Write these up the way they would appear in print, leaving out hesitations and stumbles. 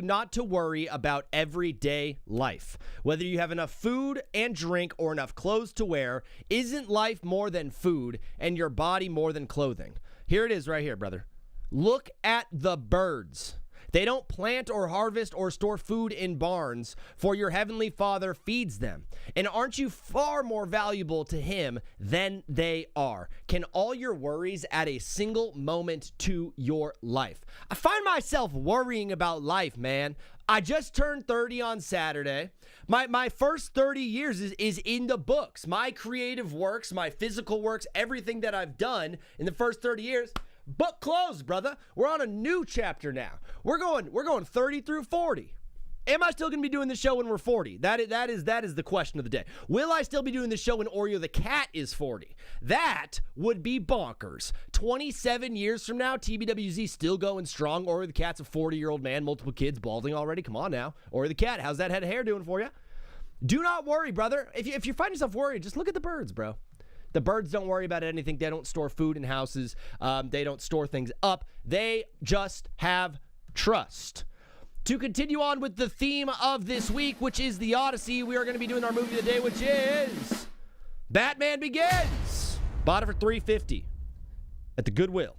not to worry about everyday life. Whether you have enough food and drink or enough clothes to wear, isn't life more than food and your body more than clothing? Here it is right here, brother. Look at the birds. They don't plant or harvest or store food in barns, for your heavenly Father feeds them. And aren't you far more valuable to him than they are? Can all your worries add a single moment to your life? I find myself worrying about life, man. I just turned 30 on Saturday. My first 30 years is in the books. My creative works, my physical works, everything that I've done in the first 30 years. Book closed, brother. We're on a new chapter now. We're going 30 through 40. Am I still going to be doing the show when we're 40? That is the question of the day. Will I still be doing the show when Oreo the cat is 40? That would be bonkers. 27 years from now, TBWZ still going strong. Oreo the cat's a 40-year-old man, multiple kids, balding already. Come on now. Oreo the cat, how's that head of hair doing for you? Do not worry, brother. If you find yourself worried, just look at the birds, bro. The birds don't worry about anything. They don't store food in houses. They don't store things up. They just have trust. To continue on with the theme of this week, which is the Odyssey, we are going to be doing our movie of the day, which is Batman Begins. Bought it for $350 at the Goodwill.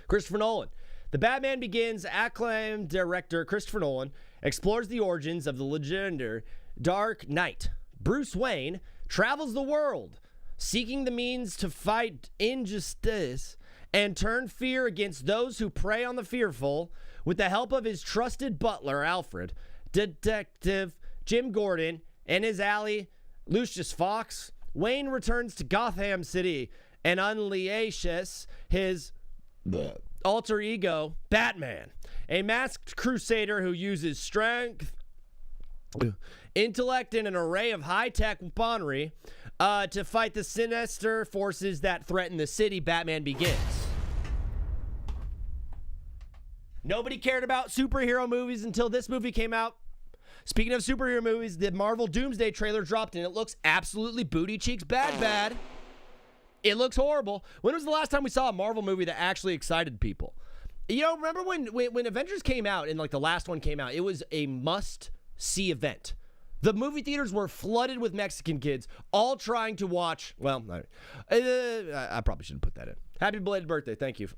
Christopher Nolan. The Batman Begins acclaimed director Christopher Nolan explores the origins of the legendary Dark Knight. Bruce Wayne travels the world, seeking the means to fight injustice and turn fear against those who prey on the fearful. With the help of his trusted butler, Alfred, Detective Jim Gordon, and his ally, Lucius Fox, Wayne returns to Gotham City and unleashes his alter ego, Batman, a masked crusader who uses strength, intellect, and an array of high-tech weaponry to fight the sinister forces that threaten the city. Batman Begins. Nobody cared about superhero movies until this movie came out. Speaking of superhero movies, the Marvel Doomsday trailer dropped, and it looks absolutely booty cheeks bad. It looks horrible. When was the last time we saw a Marvel movie that actually excited people? You know, remember when Avengers came out and like the last one came out, it was a must-see event. The movie theaters were flooded with Mexican kids, all trying to watch. Well, I probably shouldn't put that in. Happy belated birthday! Thank you,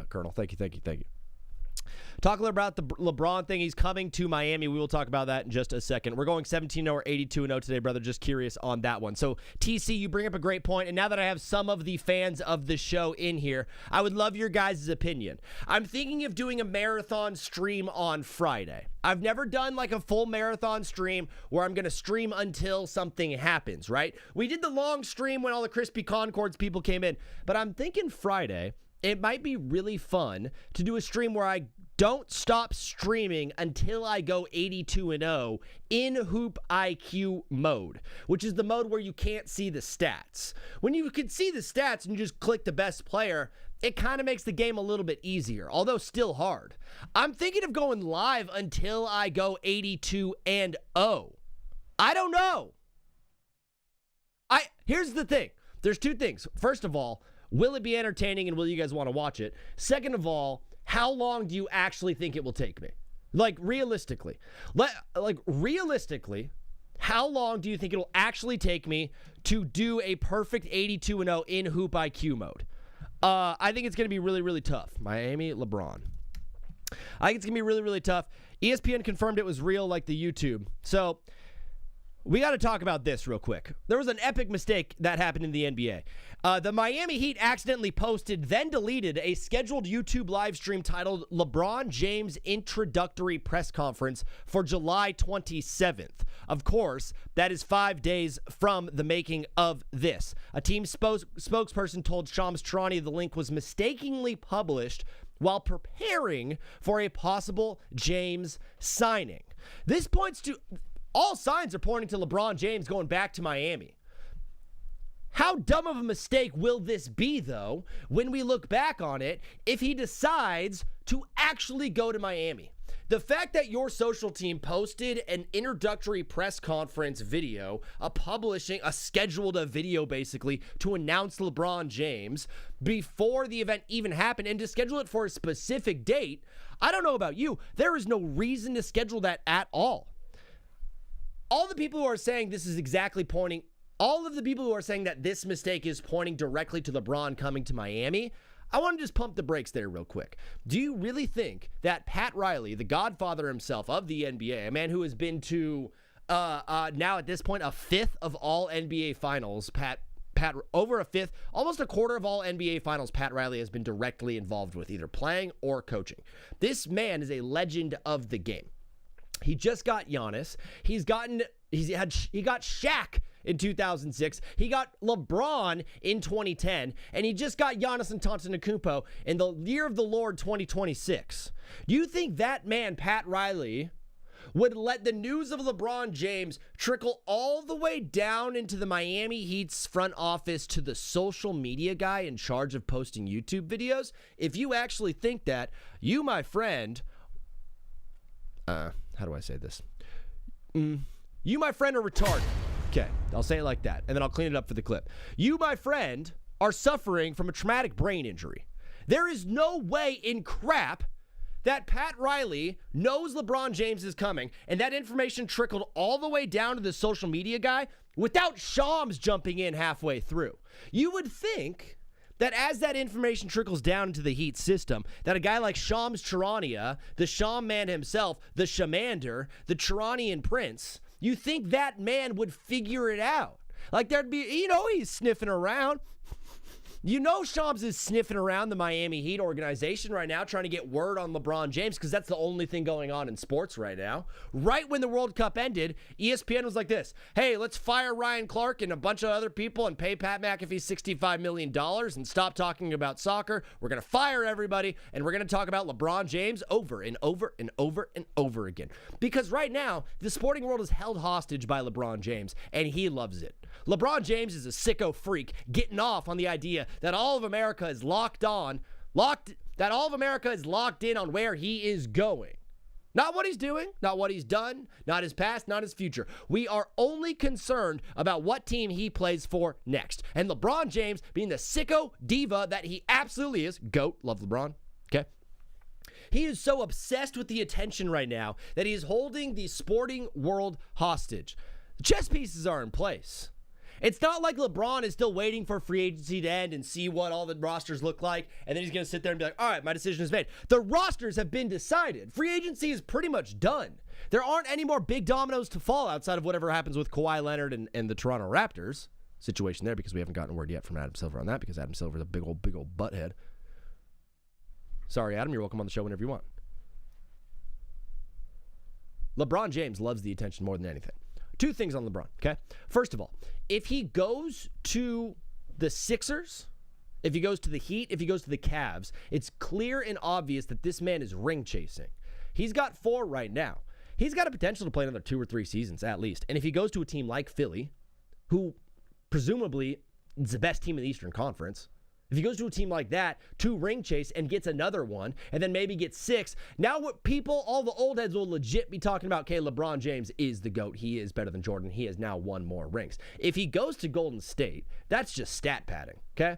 Colonel. Thank you. Talk a little about the LeBron thing. He's coming to Miami. We will talk about that in just a second. We're going 17-0 or 82-0 today, brother. Just curious on that one. So, TC, you bring up a great point. And now that I have some of the fans of the show in here, I would love your guys' opinion. I'm thinking of doing a marathon stream on Friday. I've never done like a full marathon stream where I'm going to stream until something happens, right? We did the long stream when all the Crispy Concords people came in. But I'm thinking Friday, it might be really fun to do a stream where I don't stop streaming until I go 82-0 in Hoop IQ mode, which is the mode where you can't see the stats. When you can see the stats and you just click the best player, it kind of makes the game a little bit easier, although still hard. I'm thinking of going live until I go 82-0. I don't know. Here's the thing. There's two things. First of all, will it be entertaining and will you guys want to watch it? Second of all, how long do you actually think it will take me? Like, realistically. Realistically, how long do you think it'll actually take me to do a perfect 82-0 in Hoop IQ mode? I think it's going to be really, really tough. Miami, LeBron. I think it's going to be really, really tough. ESPN confirmed it was real like the YouTube. So, we got to talk about this real quick. There was an epic mistake that happened in the NBA. The Miami Heat accidentally posted, then deleted, a scheduled YouTube live stream titled LeBron James Introductory Press Conference for July 27th. Of course, that is 5 days from the making of this. A team spokesperson told Shams Charania the link was mistakenly published while preparing for a possible James signing. This points to... all signs are pointing to LeBron James going back to Miami. How dumb of a mistake will this be, though, when we look back on it, if he decides to actually go to Miami? The fact that your social team posted an introductory press conference video, publishing a scheduled video basically to announce LeBron James before the event even happened and to schedule it for a specific date, I don't know about you, there is no reason to schedule that at all. All the people who are saying this is exactly pointing, all of the people who are saying that this mistake is pointing directly to LeBron coming to Miami, I want to just pump the brakes there real quick. Do you really think that Pat Riley, the godfather himself of the NBA, a man who has been to now at this point a fifth of all NBA finals, Pat over a fifth, almost a quarter of all NBA finals, Pat Riley has been directly involved with, either playing or coaching. This man is a legend of the game. He just got Giannis. He got Shaq in 2006. He got LeBron in 2010, and he just got Giannis Antetokounmpo in the year of the Lord 2026. Do you think that man, Pat Riley, would let the news of LeBron James trickle all the way down into the Miami Heat's front office to the social media guy in charge of posting YouTube videos? If you actually think that, you, my friend, how do I say this? You, my friend, are retarded. Okay, I'll say it like that, and then I'll clean it up for the clip. You, my friend, are suffering from a traumatic brain injury. There is no way in crap that Pat Riley knows LeBron James is coming, and that information trickled all the way down to the social media guy without Shams jumping in halfway through. You would think that as that information trickles down into the Heat system, that a guy like Shams Charania, the Sham man himself, the Shamander, the Charanian prince, you think that man would figure it out. Like there'd be, he's sniffing around. Shams is sniffing around the Miami Heat organization right now, trying to get word on LeBron James, because that's the only thing going on in sports right now. Right when the World Cup ended, ESPN was like this: hey, let's fire Ryan Clark and a bunch of other people and pay Pat McAfee $65 million and stop talking about soccer. We're going to fire everybody, and we're going to talk about LeBron James over and over and over and over again. Because right now, the sporting world is held hostage by LeBron James, and he loves it. LeBron James is a sicko freak getting off on the idea that all of America is locked in on where he is going. Not what he's doing, not what he's done, not his past, not his future. We are only concerned about what team he plays for next. And LeBron James, being the sicko diva that he absolutely is, GOAT, love LeBron, okay? He is so obsessed with the attention right now that he is holding the sporting world hostage. The chess pieces are in place. It's not like LeBron is still waiting for free agency to end and see what all the rosters look like, and then he's going to sit there and be like, all right, my decision is made. The rosters have been decided. Free agency is pretty much done. There aren't any more big dominoes to fall outside of whatever happens with Kawhi Leonard and the Toronto Raptors situation there, because we haven't gotten word yet from Adam Silver on that, because Adam Silver's a big old butthead. Sorry, Adam, you're welcome on the show whenever you want. LeBron James loves the attention more than anything. Two things on LeBron, okay? First of all, if he goes to the Sixers, if he goes to the Heat, if he goes to the Cavs, it's clear and obvious that this man is ring chasing. He's got 4 right now. He's got a potential to play another 2 or 3 seasons at least. And if he goes to a team like Philly, who presumably is the best team in the Eastern Conference, if he goes to a team like that, 2 ring chase and gets another one, and then maybe gets 6, now what people, all the old heads will legit be talking about, okay, LeBron James is the GOAT. He is better than Jordan. He has now won more rings. If he goes to Golden State, that's just stat padding, okay?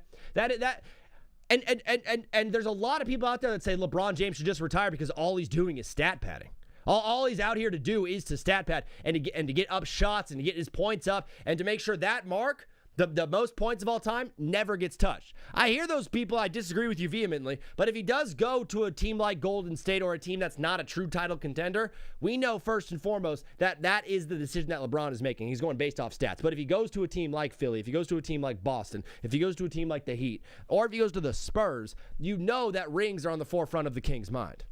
And there's a lot of people out there that say LeBron James should just retire because all he's doing is stat padding. All he's out here to do is to stat pad and to get up shots and to get his points up and to make sure that mark, the most points of all time, never gets touched. I hear those people. I disagree with you vehemently. But if he does go to a team like Golden State or a team that's not a true title contender, we know first and foremost that that is the decision that LeBron is making. He's going based off stats. But if he goes to a team like Philly, if he goes to a team like Boston, if he goes to a team like the Heat, or if he goes to the Spurs, you know that rings are on the forefront of the King's mind.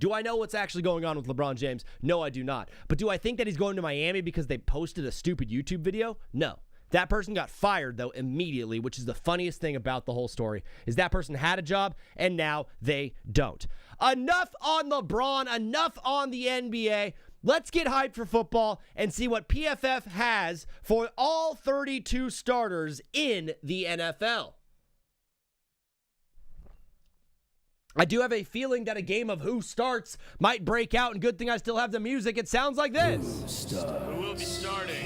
Do I know what's actually going on with LeBron James? No, I do not. But do I think that he's going to Miami because they posted a stupid YouTube video? No. That person got fired, though, immediately, which is the funniest thing about the whole story, is that person had a job, and now they don't. Enough on LeBron, enough on the NBA. Let's get hyped for football and see what PFF has for all 32 starters in the NFL. I do have a feeling that a game of Who Starts might break out, and good thing I still have the music. It sounds like this. Who will be starting?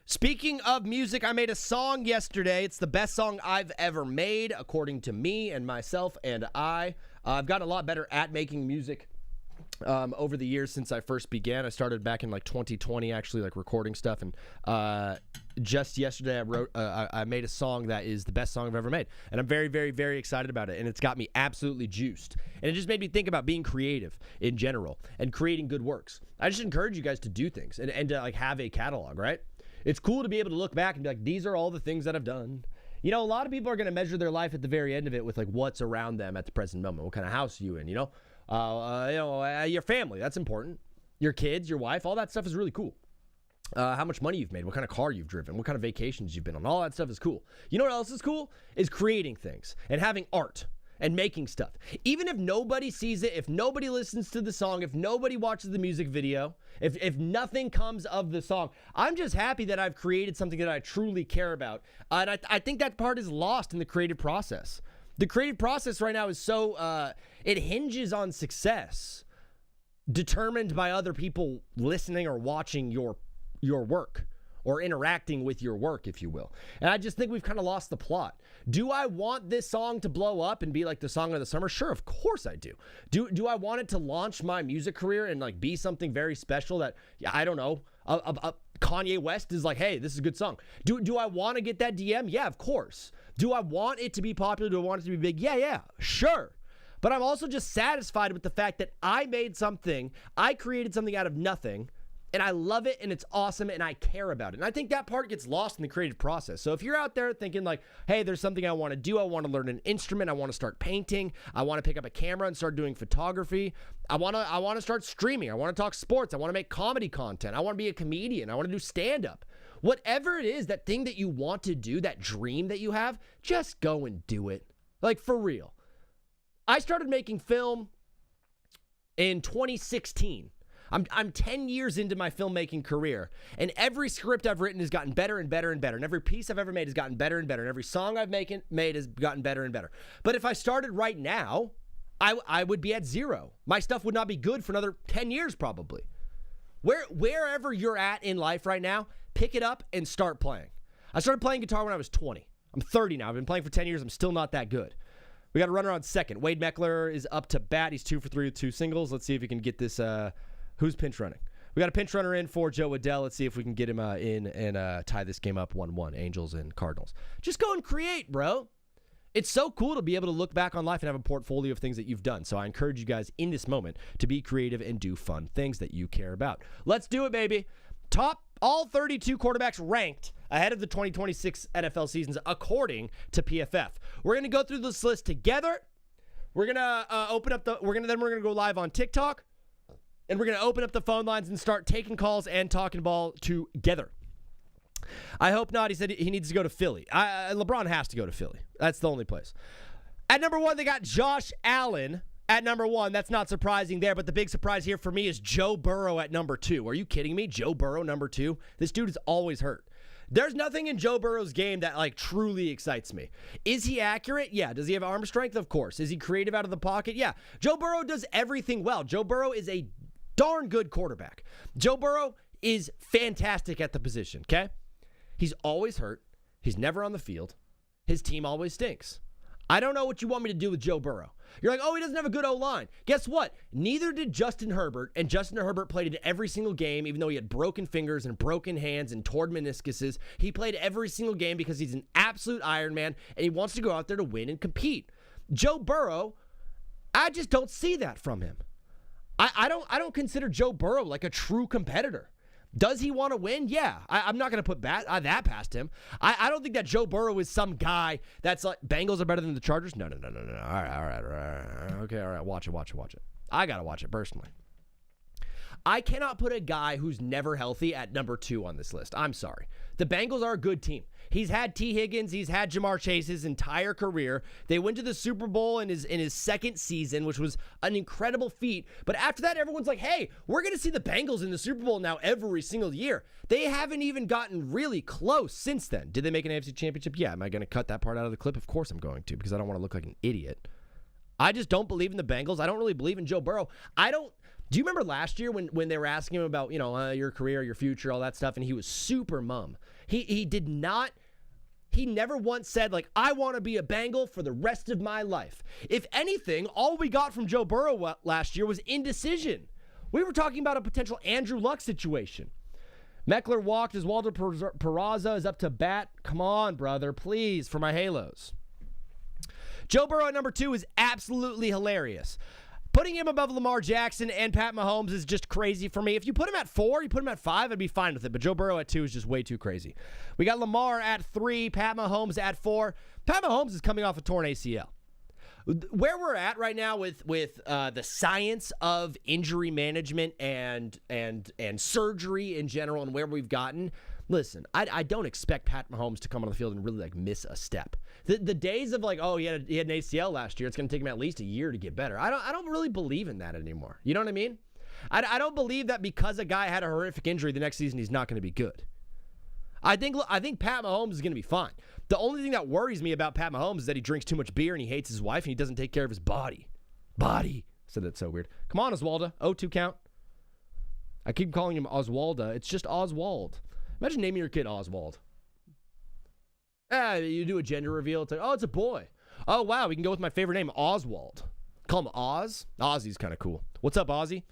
Speaking of music, I made a song yesterday. It's the best song I've ever made, according to me and myself and I. I've gotten a lot better at making music over the years since I first began. I started back in like 2020, actually, like recording stuff. And just yesterday, I made a song that is the best song I've ever made. And I'm very, very, very excited about it. And it's got me absolutely juiced. And it just made me think about being creative in general and creating good works. I just encourage you guys to do things and to like have a catalog, right? It's cool to be able to look back and be like, these are all the things that I've done. You know, a lot of people are going to measure their life at the very end of it with like what's around them at the present moment. What kind of house are you in, you know? Your family, that's important. Your kids, your wife, all that stuff is really cool. How much money you've made, what kind of car you've driven, what kind of vacations you've been on, all that stuff is cool. You know what else is cool? Is creating things and having art and making stuff. Even if nobody sees it, if nobody listens to the song, if nobody watches the music video, if nothing comes of the song, I'm just happy that I've created something that I truly care about. And I think that part is lost in the creative process. The creative process right now is so, it hinges on success determined by other people listening or watching your work or interacting with your work, if you will. And I just think we've kind of lost the plot. Do I want this song to blow up and be like the song of the summer? Sure, of course I do. Do I want it to launch my music career and like be something very special that, I don't know, Kanye West is like, hey, this is a good song. Do I want to get that DM? Yeah, of course. Do I want it to be popular? Do I want it to be big? Yeah, sure. But I'm also just satisfied with the fact that I made something, I created something out of nothing, and I love it, and it's awesome, and I care about it. And I think that part gets lost in the creative process. So if you're out there thinking like, hey, there's something I want to do. I want to learn an instrument. I want to start painting. I want to pick up a camera and start doing photography. I want to start streaming. I want to talk sports. I want to make comedy content. I want to be a comedian. I want to do stand-up. Whatever it is, that thing that you want to do, that dream that you have, just go and do it. Like, for real. I started making film in 2016. I'm 10 years into my filmmaking career, and every script I've written has gotten better and better and better, and every piece I've ever made has gotten better and better, and every song I've made has gotten better and better. But if I started right now, I would be at zero. My stuff would not be good for another 10 years probably. Wherever you're at in life right now, pick it up and start playing. I started playing guitar when I was 20. I'm 30 now. I've been playing for 10 years. I'm still not that good. We got a runner on second. Wade Meckler is up to bat. He's 2 for 3 with 2 singles. Let's see if he can get this. Who's pinch running? We got a pinch runner in for Joe Adell. Let's see if we can get him in and tie this game up 1-1. Angels and Cardinals. Just go and create, bro. It's so cool to be able to look back on life and have a portfolio of things that you've done. So I encourage you guys in this moment to be creative and do fun things that you care about. Let's do it, baby. Top all 32 quarterbacks ranked ahead of the 2026 NFL seasons according to PFF. We're going to go through this list together. We're going to open up we're going to go live on TikTok. And we're going to open up the phone lines and start taking calls and talking ball together. I hope not. He said he needs to go to Philly. LeBron has to go to Philly. That's the only place. At number 1, they got Josh Allen at number 1. That's not surprising there, but the big surprise here for me is Joe Burrow at number 2. Are you kidding me? Joe Burrow, number 2? This dude is always hurt. There's nothing in Joe Burrow's game that like truly excites me. Is he accurate? Yeah. Does he have arm strength? Of course. Is he creative out of the pocket? Yeah. Joe Burrow does everything well. Joe Burrow is a darn good quarterback. Joe Burrow is fantastic at the position, okay? He's always hurt. He's never on the field. His team always stinks. I don't know what you want me to do with Joe Burrow. You're like, oh, he doesn't have a good O-line. Guess what? Neither did Justin Herbert, and Justin Herbert played in every single game, even though he had broken fingers and broken hands and torn meniscuses. He played every single game because he's an absolute Iron Man, and he wants to go out there to win and compete. Joe Burrow, I just don't see that from him. I don't consider Joe Burrow like a true competitor. Does he want to win? Yeah. I'm not going to put that past him. I don't think that Joe Burrow is some guy that's like, Bengals are better than the Chargers. No. All right. Okay, all right. Watch it. I got to watch it personally. I cannot put a guy who's never healthy at number 2 on this list. I'm sorry. The Bengals are a good team. He's had T. Higgins. He's had Jamar Chase his entire career. They went to the Super Bowl in his second season, which was an incredible feat. But after that, everyone's like, hey, we're going to see the Bengals in the Super Bowl now every single year. They haven't even gotten really close since then. Did they make an AFC Championship? Yeah. Am I going to cut that part out of the clip? Of course I'm going to, because I don't want to look like an idiot. I just don't believe in the Bengals. I don't really believe in Joe Burrow. Do you remember last year when they were asking him about, your career, your future, all that stuff, and he was super mum? He never once said, like, I want to be a Bengal for the rest of my life. If anything, all we got from Joe Burrow last year was indecision. We were talking about a potential Andrew Luck situation. Meckler walked as Walter Peraza is up to bat. Come on, brother, please, for my Halos. Joe Burrow at number 2 is absolutely hilarious. Putting him above Lamar Jackson and Pat Mahomes is just crazy for me. If you put him at 4, you put him at 5, I'd be fine with it. But Joe Burrow at 2 is just way too crazy. We got Lamar at 3, Pat Mahomes at 4. Pat Mahomes is coming off a torn ACL. Where we're at right now with the science of injury management and surgery in general and where we've gotten, listen, I don't expect Pat Mahomes to come on the field and really miss a step. The days of he had an ACL last year, it's going to take him at least a year to get better. I don't really believe in that anymore. You know what I mean? I don't believe that because a guy had a horrific injury the next season he's not going to be good. I think Pat Mahomes is going to be fine. The only thing that worries me about Pat Mahomes is that he drinks too much beer and he hates his wife and he doesn't take care of his body. I said that's so weird. Come on, Oswalda. 0-2 count. I keep calling him Oswalda. It's just Oswald. Imagine naming your kid Oswald. You do a gender reveal. It's like, oh, it's a boy. Oh, wow, we can go with my favorite name, Oswald. Call him Oz. Ozzy's kind of cool. What's up, Ozzy?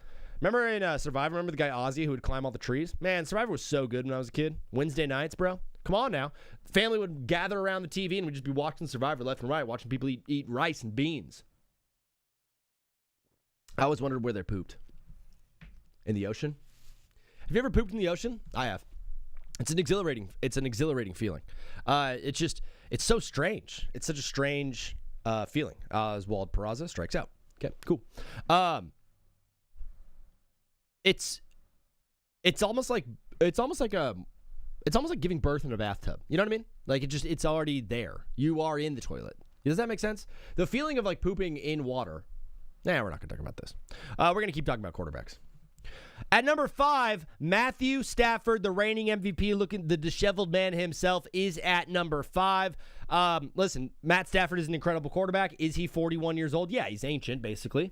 Remember in Survivor, remember the guy Ozzy who would climb all the trees? Man, Survivor was so good when I was a kid. Wednesday nights, bro. Come on now. Family would gather around the TV and we'd just be watching Survivor left and right, watching people eat rice and beans. I always wondered where they pooped. In the ocean? Have you ever pooped in the ocean? I have. It's an exhilarating feeling. It's so strange. It's such a strange feeling. Oswald Peraza strikes out. Okay, cool. It's almost like giving birth in a bathtub. You know what I mean? Like it's already there. You are in the toilet. Does that make sense? The feeling of pooping in water. We're not going to talk about this. We're going to keep talking about quarterbacks. At number 5, Matthew Stafford, the reigning MVP, the disheveled man himself, is at number 5. Listen, Matt Stafford is an incredible quarterback. Is he 41 years old? Yeah, he's ancient, basically.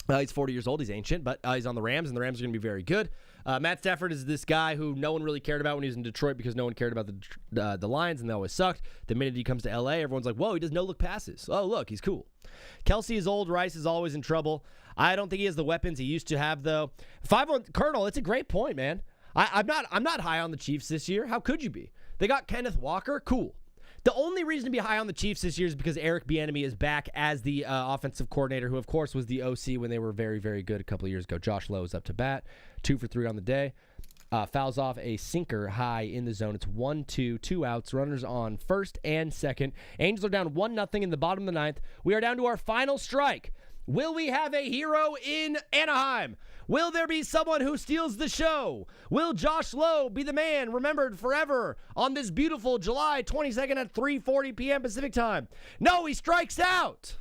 He's 40 years old. He's ancient, but he's on the Rams, and the Rams are going to be very good. Matt Stafford is this guy who no one really cared about when he was in Detroit because no one cared about the Lions, and they always sucked. The minute he comes to L.A., everyone's like, whoa, he does no-look passes. Oh, look, he's cool. Kelsey is old. Rice is always in trouble. I don't think he has the weapons he used to have, though. 5-1 Colonel, it's a great point, man. I'm not high on the Chiefs this year. How could you be? They got Kenneth Walker. Cool. The only reason to be high on the Chiefs this year is because Eric Bieniemy is back as the offensive coordinator, who, of course, was the OC when they were very, very good a couple of years ago. Josh Lowe is up to bat, 2 for 3 on the day. Fouls off a sinker high in the zone. It's 1-2, 2 outs. Runners on first and second. Angels are down 1-0 in the bottom of the 9th. We are down to our final strike. Will we have a hero in Anaheim? Will there be someone who steals the show? Will Josh Lowe be the man remembered forever on this beautiful July 22nd at 3:40 p.m. Pacific time? No, he strikes out.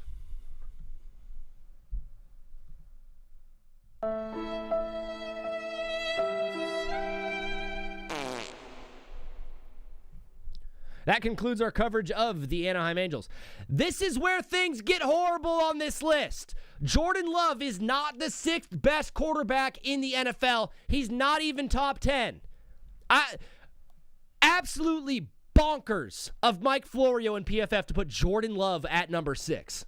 That concludes our coverage of the Anaheim Angels. This is where things get horrible on this list. Jordan Love is not the 6th best quarterback in the NFL. He's not even top 10. Absolutely bonkers of Mike Florio and PFF to put Jordan Love at number 6.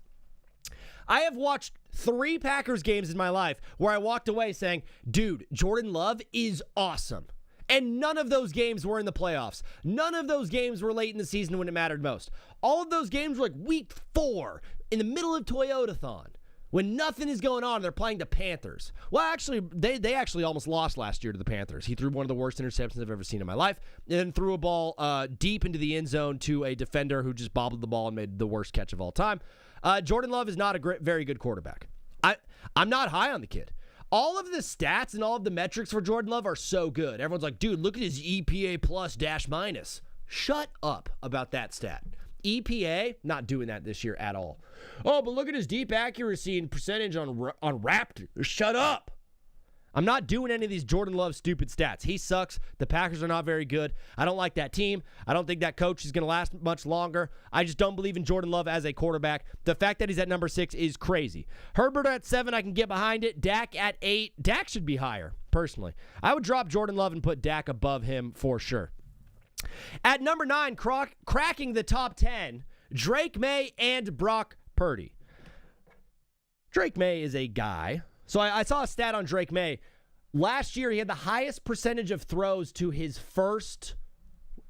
I have watched 3 Packers games in my life where I walked away saying, dude, Jordan Love is awesome. And none of those games were in the playoffs. None of those games were late in the season when it mattered most. All of those games were like week 4 in the middle of Toyotathon when nothing is going on. They're playing the Panthers. Well, actually, they actually almost lost last year to the Panthers. He threw one of the worst interceptions I've ever seen in my life and then threw a ball deep into the end zone to a defender who just bobbled the ball and made the worst catch of all time. Jordan Love is not a very good quarterback. I'm not high on the kid. All of the stats and all of the metrics for Jordan Love are so good. Everyone's like, dude, look at his EPA plus dash minus. Shut up about that stat. EPA, not doing that this year at all. Oh, but look at his deep accuracy and percentage on Raptor. Shut up. I'm not doing any of these Jordan Love stupid stats. He sucks. The Packers are not very good. I don't like that team. I don't think that coach is going to last much longer. I just don't believe in Jordan Love as a quarterback. The fact that he's at number 6 is crazy. Herbert at 7, I can get behind it. Dak at 8. Dak should be higher, personally. I would drop Jordan Love and put Dak above him for sure. At number 9, cracking the top 10, Drake May and Brock Purdy. Drake May is a guy. So I saw a stat on Drake May. Last year, he had the highest percentage of throws to his first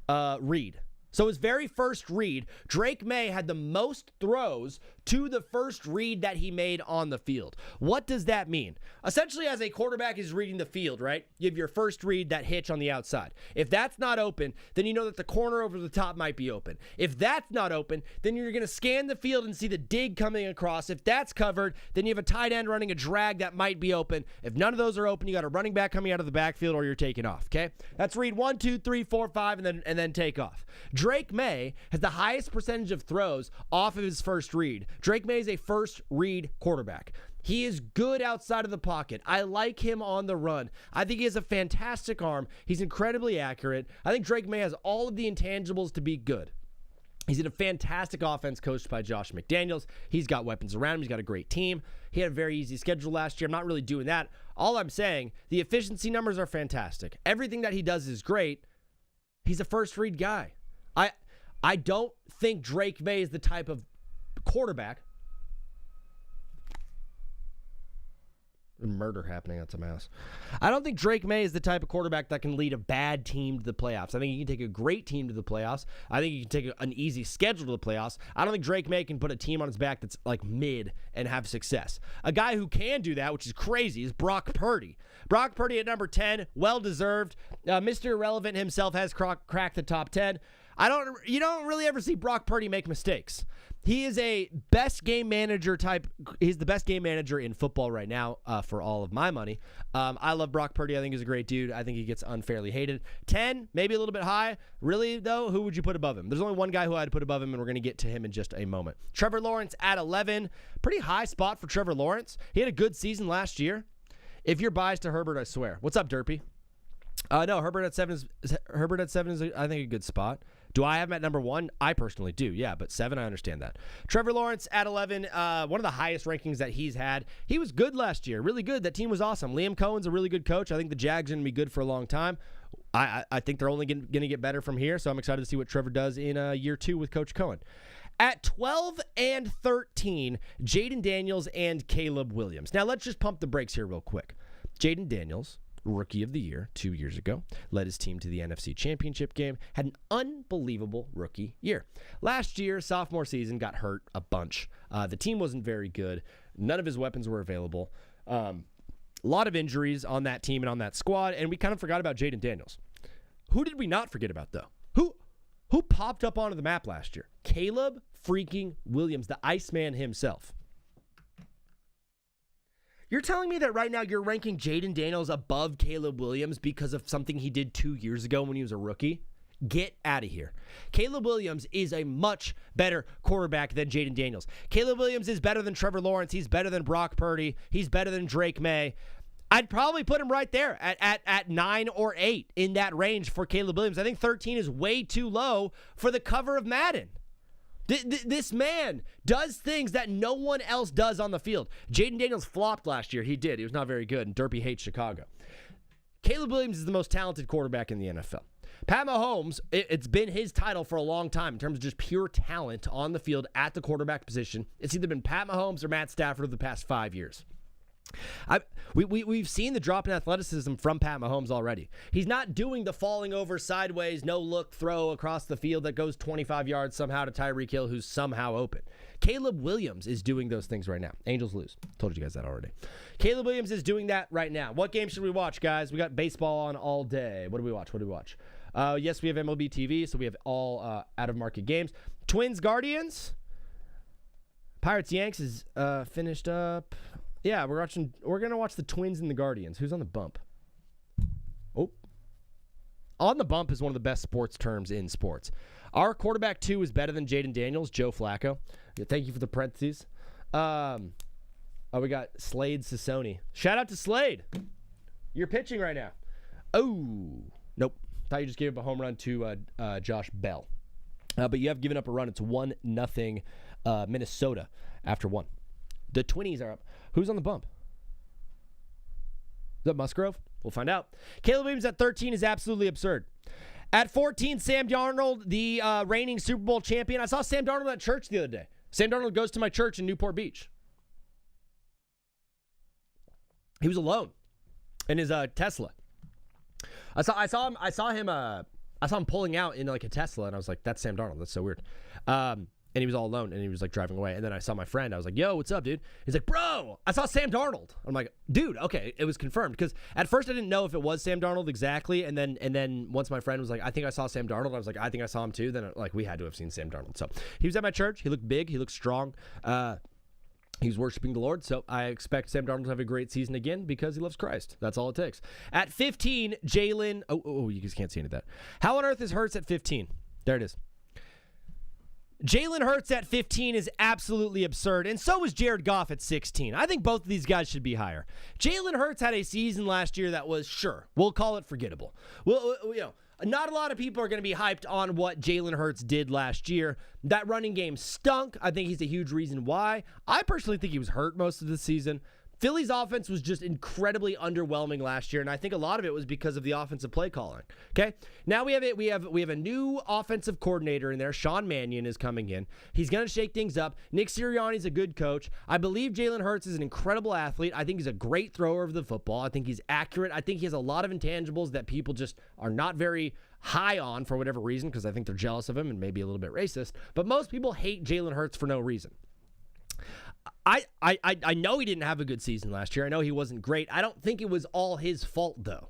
read. So his very first read, Drake May had the most throws to the first read that he made on the field. What does that mean? Essentially, as a quarterback is reading the field, right? You have your first read, that hitch on the outside. If that's not open, then you know that the corner over the top might be open. If that's not open, then you're going to scan the field and see the dig coming across. If that's covered, then you have a tight end running a drag that might be open. If none of those are open, you got a running back coming out of the backfield or you're taking off, okay? That's read 1, 2, 3, 4, 5, and then take off. Drake May has the highest percentage of throws off of his first read. Drake May is a first read quarterback. He is good outside of the pocket. I like him on the run. I think he has a fantastic arm. He's incredibly accurate. I think Drake May has all of the intangibles to be good. He's in a fantastic offense coached by Josh McDaniels. He's got weapons around him. He's got a great team. He had a very easy schedule last year. I'm not really doing that. All I'm saying, the efficiency numbers are fantastic. Everything that he does is great. He's a first read guy. I don't think Drake May is the type of quarterback. Murder happening at some house. I don't think Drake May is the type of quarterback that can lead a bad team to the playoffs. I think he can take a great team to the playoffs. I think he can take an easy schedule to the playoffs. I don't think Drake May can put a team on his back that's like mid and have success. A guy who can do that, which is crazy, is Brock Purdy. Brock Purdy at number 10, well-deserved. Mr. Irrelevant himself has cracked the top 10. You don't really ever see Brock Purdy make mistakes. He is a best game manager type. He's the best game manager in football right now for all of my money. I love Brock Purdy. I think he's a great dude. I think he gets unfairly hated. 10, maybe a little bit high. Really, though, who would you put above him? There's only one guy who I'd put above him, and we're going to get to him in just a moment. Trevor Lawrence at 11. Pretty high spot for Trevor Lawrence. He had a good season last year. If you're biased to Herbert, I swear. What's up, Derpy? No, Herbert at 7 is I think a good spot. Do I have him at number 1? I personally do, yeah, but 7, I understand that. Trevor Lawrence at 11, one of the highest rankings that he's had. He was good last year, really good. That team was awesome. Liam Cohen's a really good coach. I think the Jags are going to be good for a long time. I think they're only going to get better from here, so I'm excited to see what Trevor does in year 2 with Coach Cohen. At 12 and 13, Jaden Daniels and Caleb Williams. Now, let's just pump the brakes here real quick. Jaden Daniels, Rookie of the Year 2 years ago, led his team to the NFC Championship game, had an unbelievable rookie year. Last year, sophomore season, got hurt a bunch. The team wasn't very good. None of his weapons were available. A lot of injuries on that team and on that squad, and we kind of forgot about Jaden Daniels. Who did we not forget about, though? Who popped up onto the map last year? Caleb freaking Williams, the Iceman himself. You're telling me that right now you're ranking Jaden Daniels above Caleb Williams because of something he did 2 years ago when he was a rookie? Get out of here. Caleb Williams is a much better quarterback than Jaden Daniels. Caleb Williams is better than Trevor Lawrence. He's better than Brock Purdy. He's better than Drake May. I'd probably put him right there at 9 or 8 in that range for Caleb Williams. I think 13 is way too low for the cover of Madden. This man does things that no one else does on the field. Jaden Daniels flopped last year. He did. He was not very good, and Derpy hates Chicago. Caleb Williams is the most talented quarterback in the NFL. Pat Mahomes, it's been his title for a long time in terms of just pure talent on the field at the quarterback position. It's either been Pat Mahomes or Matt Stafford over the past 5 years. We've seen the drop in athleticism from Pat Mahomes already. He's not doing the falling over sideways, no-look throw across the field that goes 25 yards somehow to Tyreek Hill, who's somehow open. Caleb Williams is doing those things right now. Angels lose. Told you guys that already. Caleb Williams is doing that right now. What game should we watch, guys? We got baseball on all day. What do we watch? Yes, we have MLB TV, so we have all out-of-market games. Twins, Guardians. Pirates, Yanks is finished up. Yeah, we're going to watch the Twins and the Guardians. Who's on the bump? Oh. On the bump is one of the best sports terms in sports. Our quarterback 2 is better than Jaden Daniels, Joe Flacco. Yeah, thank you for the parentheses. We got Slade Sassoni. Shout out to Slade. You're pitching right now. Oh, nope. Thought you just gave up a home run to Josh Bell. But you have given up a run. It's 1-0 Minnesota after 1. The Twinnies are up. Who's on the bump? Is that Musgrove? We'll find out. Caleb Williams at 13 is absolutely absurd. At 14, Sam Darnold, the reigning Super Bowl champion. I saw Sam Darnold at church the other day. Sam Darnold goes to my church in Newport Beach. He was alone in his Tesla. I saw him pulling out in like a Tesla, and I was like, "That's Sam Darnold. That's so weird." And he was all alone, and he was like driving away. And then I saw my friend. I was like, "Yo, what's up, dude?" He's like, "Bro, I saw Sam Darnold." I'm like, "Dude, okay." It was confirmed because at first I didn't know if it was Sam Darnold exactly, and then once my friend was like, "I think I saw Sam Darnold," I was like, "I think I saw him too." Then like we had to have seen Sam Darnold. So he was at my church. He looked big. He looked strong. He was worshiping the Lord, so I expect Sam Darnold to have a great season again because he loves Christ. That's all it takes. At 15, Jalen. Oh, you guys can't see any of that. How on earth is Hurts at 15? There it is. Jalen Hurts at 15 is absolutely absurd, and so is Jared Goff at 16. I think both of these guys should be higher. Jalen Hurts had a season last year that was, sure, we'll call it forgettable. Well, not a lot of people are going to be hyped on what Jalen Hurts did last year. That running game stunk. I think he's a huge reason why. I personally think he was hurt most of the season. Philly's offense was just incredibly underwhelming last year, and I think a lot of it was because of the offensive play calling. Okay, now we have a new offensive coordinator in there. Sean Mannion is coming in. He's going to shake things up. Nick Sirianni's a good coach. I believe Jalen Hurts is an incredible athlete. I think he's a great thrower of the football. I think he's accurate. I think he has a lot of intangibles that people just are not very high on for whatever reason because I think they're jealous of him and maybe a little bit racist. But most people hate Jalen Hurts for no reason. I know he didn't have a good season last year. I know he wasn't great. I don't think it was all his fault, though.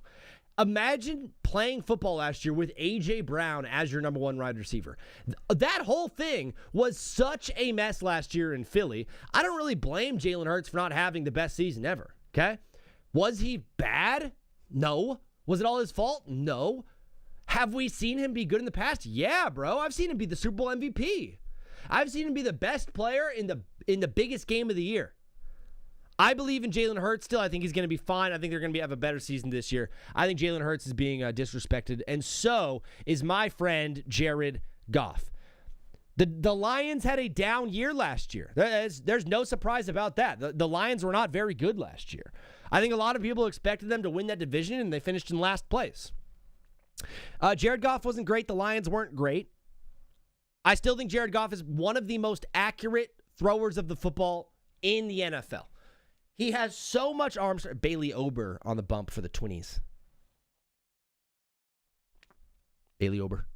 Imagine playing football last year with A.J. Brown as your number one wide receiver. That whole thing was such a mess last year in Philly. I don't really blame Jalen Hurts for not having the best season ever, okay? Was he bad? No. Was it all his fault? No. Have we seen him be good in the past? Yeah, bro. I've seen him be the Super Bowl MVP. I've seen him be the best player in the biggest game of the year. I believe in Jalen Hurts still. I think he's going to be fine. I think they're going to have a better season this year. I think Jalen Hurts is being disrespected, and so is my friend Jared Goff. The Lions had a down year last year. There's no surprise about that. The Lions were not very good last year. I think a lot of people expected them to win that division, and they finished in last place. Jared Goff wasn't great. The Lions weren't great. I still think Jared Goff is one of the most accurate throwers of the football in the NFL. He has so much arm strength. Bailey Ober on the bump for the Twinnies. Bailey Ober.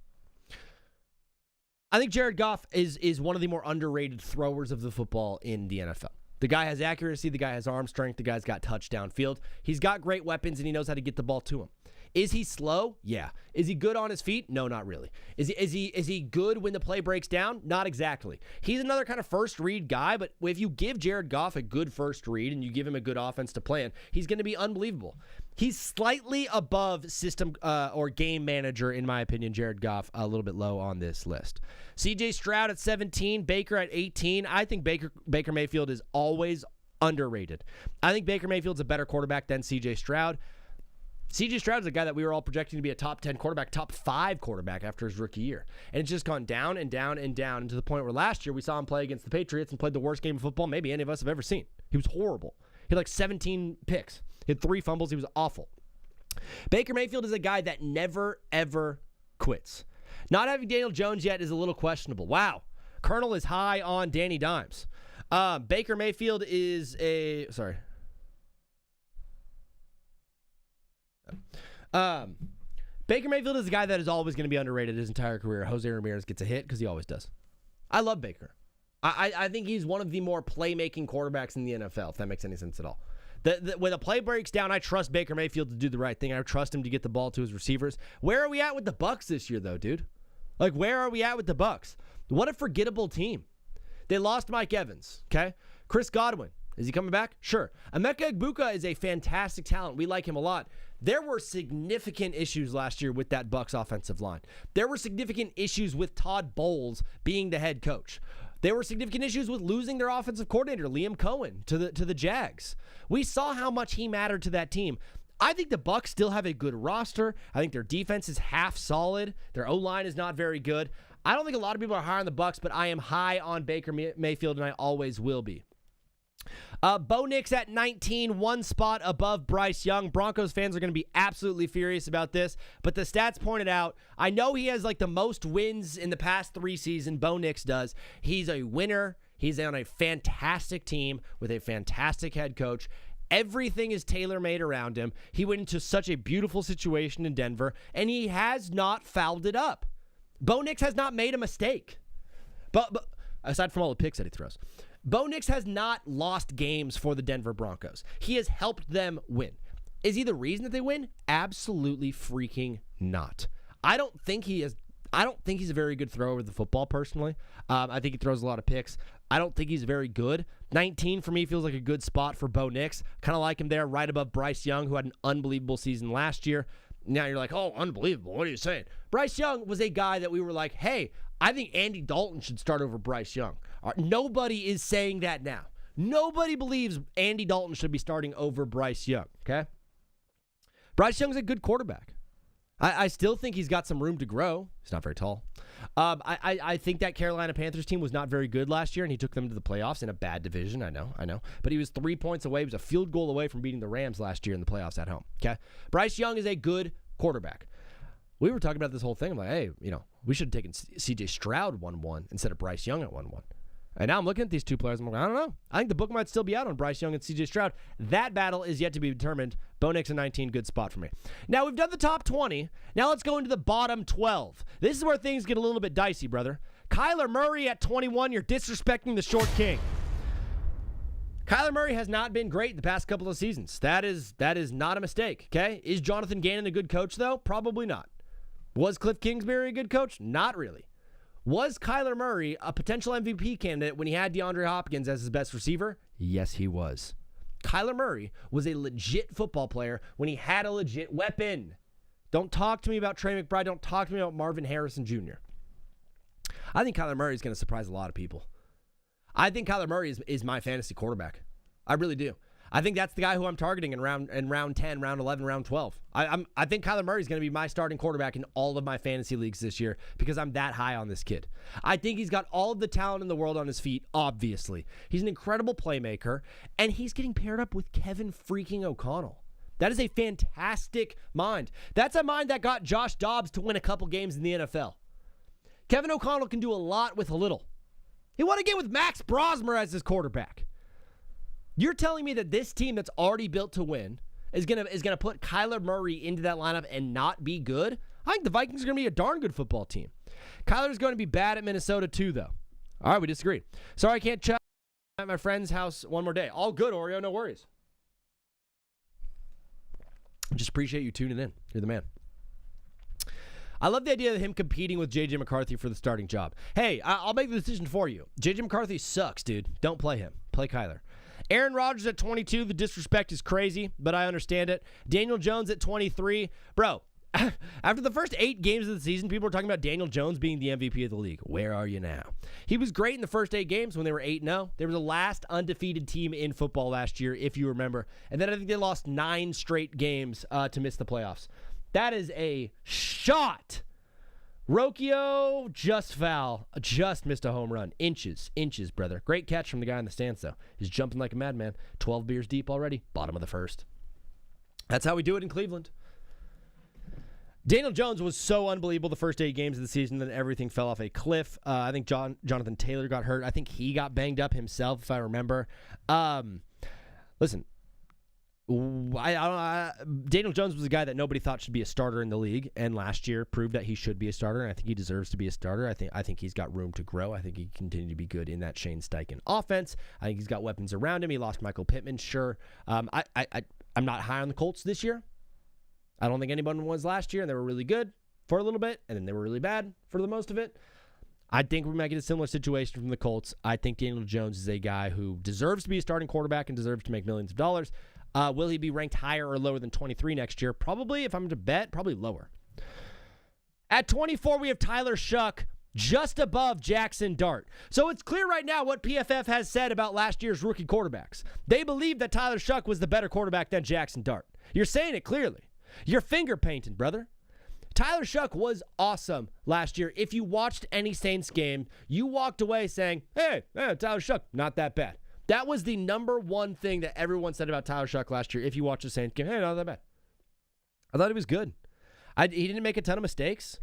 I think Jared Goff is one of the more underrated throwers of the football in the NFL. The guy has accuracy. The guy has arm strength. The guy's got touchdown field. He's got great weapons, and he knows how to get the ball to him. Is he slow? Yeah. Is he good on his feet? No, not really. Is he good when the play breaks down? Not exactly. He's another kind of first read guy, but if you give Jared Goff a good first read and you give him a good offense to play in, he's going to be unbelievable. He's slightly above system or game manager, in my opinion, Jared Goff, a little bit low on this list. CJ Stroud at 17, Baker at 18. I think Baker Mayfield is always underrated. I think Baker Mayfield's a better quarterback than CJ Stroud. CJ Stroud is a guy that we were all projecting to be a top 10 quarterback, top 5 quarterback after his rookie year. And it's just gone down and down and down, and to the point where last year we saw him play against the Patriots and played the worst game of football maybe any of us have ever seen. He was horrible. He had like 17 picks. He had 3 fumbles. He was awful. Baker Mayfield is a guy that never, ever quits. Not having Daniel Jones yet is a little questionable. Wow. Colonel is high on Danny Dimes. Baker Mayfield is a... Sorry. Baker Mayfield is a guy that is always going to be underrated his entire career. Jose Ramirez gets a hit because he always does. I love Baker. I think he's one of the more playmaking quarterbacks in the NFL, if that makes any sense at all. When the play breaks down, I trust Baker Mayfield to do the right thing. I trust him to get the ball to his receivers. Where are we at with the Bucs this year, though, dude? Like, where are we at with the Bucs? What a forgettable team. They lost Mike Evans, okay? Chris Godwin, Is he coming back? Sure. Emeka Egbuka is a fantastic talent. We like him a lot. There were significant issues last year with that Bucs offensive line. There were significant issues with Todd Bowles being the head coach. There were significant issues with losing their offensive coordinator, Liam Cohen, to the Jags. We saw how much he mattered to that team. I think the Bucs still have a good roster. I think their defense is half solid. Their O-line is not very good. I don't think a lot of people are high on the Bucs, but I am high on Baker Mayfield, and I always will be. Bo Nix at 19, one spot above Bryce Young. Broncos fans are going to be absolutely furious about this, but the stats pointed out, I know he has like the most wins in the past 3 seasons. Bo Nix does. He's a winner. He's on a fantastic team with a fantastic head coach. Everything is tailor-made around him. He went into such a beautiful situation in Denver, and he has not fouled it up. Bo Nix has not made a mistake. But aside from all the picks that he throws, Bo Nix has not lost games for the Denver Broncos. He has helped them win. Is he the reason that they win? Absolutely freaking not. I don't think he's a very good thrower of the football, personally. I think he throws a lot of picks. I don't think he's very good. 19 for me feels like a good spot for Bo Nix. Kind of like him there, right above Bryce Young, who had an unbelievable season last year. Now you're like, oh, unbelievable. What are you saying? Bryce Young was a guy that we were like, hey, I think Andy Dalton should start over Bryce Young. Nobody is saying that now. Nobody believes Andy Dalton should be starting over Bryce Young, okay? Bryce Young's a good quarterback. I still think he's got some room to grow. He's not very tall. I think that Carolina Panthers team was not very good last year, and he took them to the playoffs in a bad division. I know. But he was 3 points away. He was a field goal away from beating the Rams last year in the playoffs at home, okay? Bryce Young is a good quarterback. We were talking about this whole thing. I'm like, hey, we should have taken C.J. Stroud 1-1 instead of Bryce Young at 1-1. And now I'm looking at these two players. I'm like, I don't know. I think the book might still be out on Bryce Young and C.J. Stroud. That battle is yet to be determined. Bo Nix at 19, good spot for me. Now, we've done the top 20. Now let's go into the bottom 12. This is where things get a little bit dicey, brother. Kyler Murray at 21. You're disrespecting the short king. Kyler Murray has not been great the past couple of seasons. That is not a mistake, okay? Is Jonathan Gannon a good coach, though? Probably not. Was Cliff Kingsbury a good coach? Not really. Was Kyler Murray a potential MVP candidate when he had DeAndre Hopkins as his best receiver? Yes, he was. Kyler Murray was a legit football player when he had a legit weapon. Don't talk to me about Trey McBride. Don't talk to me about Marvin Harrison Jr. I think Kyler Murray is going to surprise a lot of people. I think Kyler Murray is my fantasy quarterback. I really do. I think that's the guy who I'm targeting in round 10, round 11, round 12. I think Kyler Murray is going to be my starting quarterback in all of my fantasy leagues this year because I'm that high on this kid. I think he's got all of the talent in the world on his feet, obviously. He's an incredible playmaker, and he's getting paired up with Kevin freaking O'Connell. That is a fantastic mind. That's a mind that got Josh Dobbs to win a couple games in the NFL. Kevin O'Connell can do a lot with a little. He won a game with Max Brosmer as his quarterback. You're telling me that this team that's already built to win is gonna put Kyler Murray into that lineup and not be good? I think the Vikings are going to be a darn good football team. Kyler's going to be bad at Minnesota too, though. All right, we disagree. Sorry I can't chat at my friend's house one more day. All good, Oreo, no worries. Just appreciate you tuning in. You're the man. I love the idea of him competing with J.J. McCarthy for the starting job. Hey, I'll make the decision for you. J.J. McCarthy sucks, dude. Don't play him. Play Kyler. Aaron Rodgers at 22. The disrespect is crazy, but I understand it. Daniel Jones at 23. Bro, after the first 8 games of the season, people were talking about Daniel Jones being the MVP of the league. Where are you now? He was great in the first 8 games when they were 8-0. They were the last undefeated team in football last year, if you remember. And then I think they lost 9 straight games to miss the playoffs. That is a shot. Rocchio, just foul. Just missed a home run. Inches, brother. Great catch from the guy in the stands, though. He's jumping like a madman. 12 beers deep already. Bottom of the first. That's how we do it in Cleveland. Daniel Jones was so unbelievable the first 8 games of the season that everything fell off a cliff. I think Jonathan Taylor got hurt. I think he got banged up himself, if I remember. Listen, Daniel Jones was a guy that nobody thought should be a starter in the league, and last year proved that he should be a starter, and I think he deserves to be a starter. I think he's got room to grow. I think he can continue to be good in that Shane Steichen offense. I think he's got weapons around him. He lost Michael Pittman, sure. I'm not high on the Colts this year. I don't think anyone was last year, and they were really good for a little bit, and then they were really bad for the most of it. I think we might get a similar situation from the Colts. I think Daniel Jones is a guy who deserves to be a starting quarterback and deserves to make millions of dollars. Will he be ranked higher or lower than 23 next year? Probably, if I'm to bet, probably lower. At 24, we have Tyler Shuck, just above Jackson Dart. So it's clear right now what PFF has said about last year's rookie quarterbacks. They believe that Tyler Shuck was the better quarterback than Jackson Dart. You're saying it clearly. You're finger painting, brother. Tyler Shuck was awesome last year. If you watched any Saints game, you walked away saying, hey, Tyler Shuck, not that bad. That was the number one thing that everyone said about Tyler Shuck last year. If you watched the Saints game, hey, not that bad. I thought he was good. He didn't make a ton of mistakes.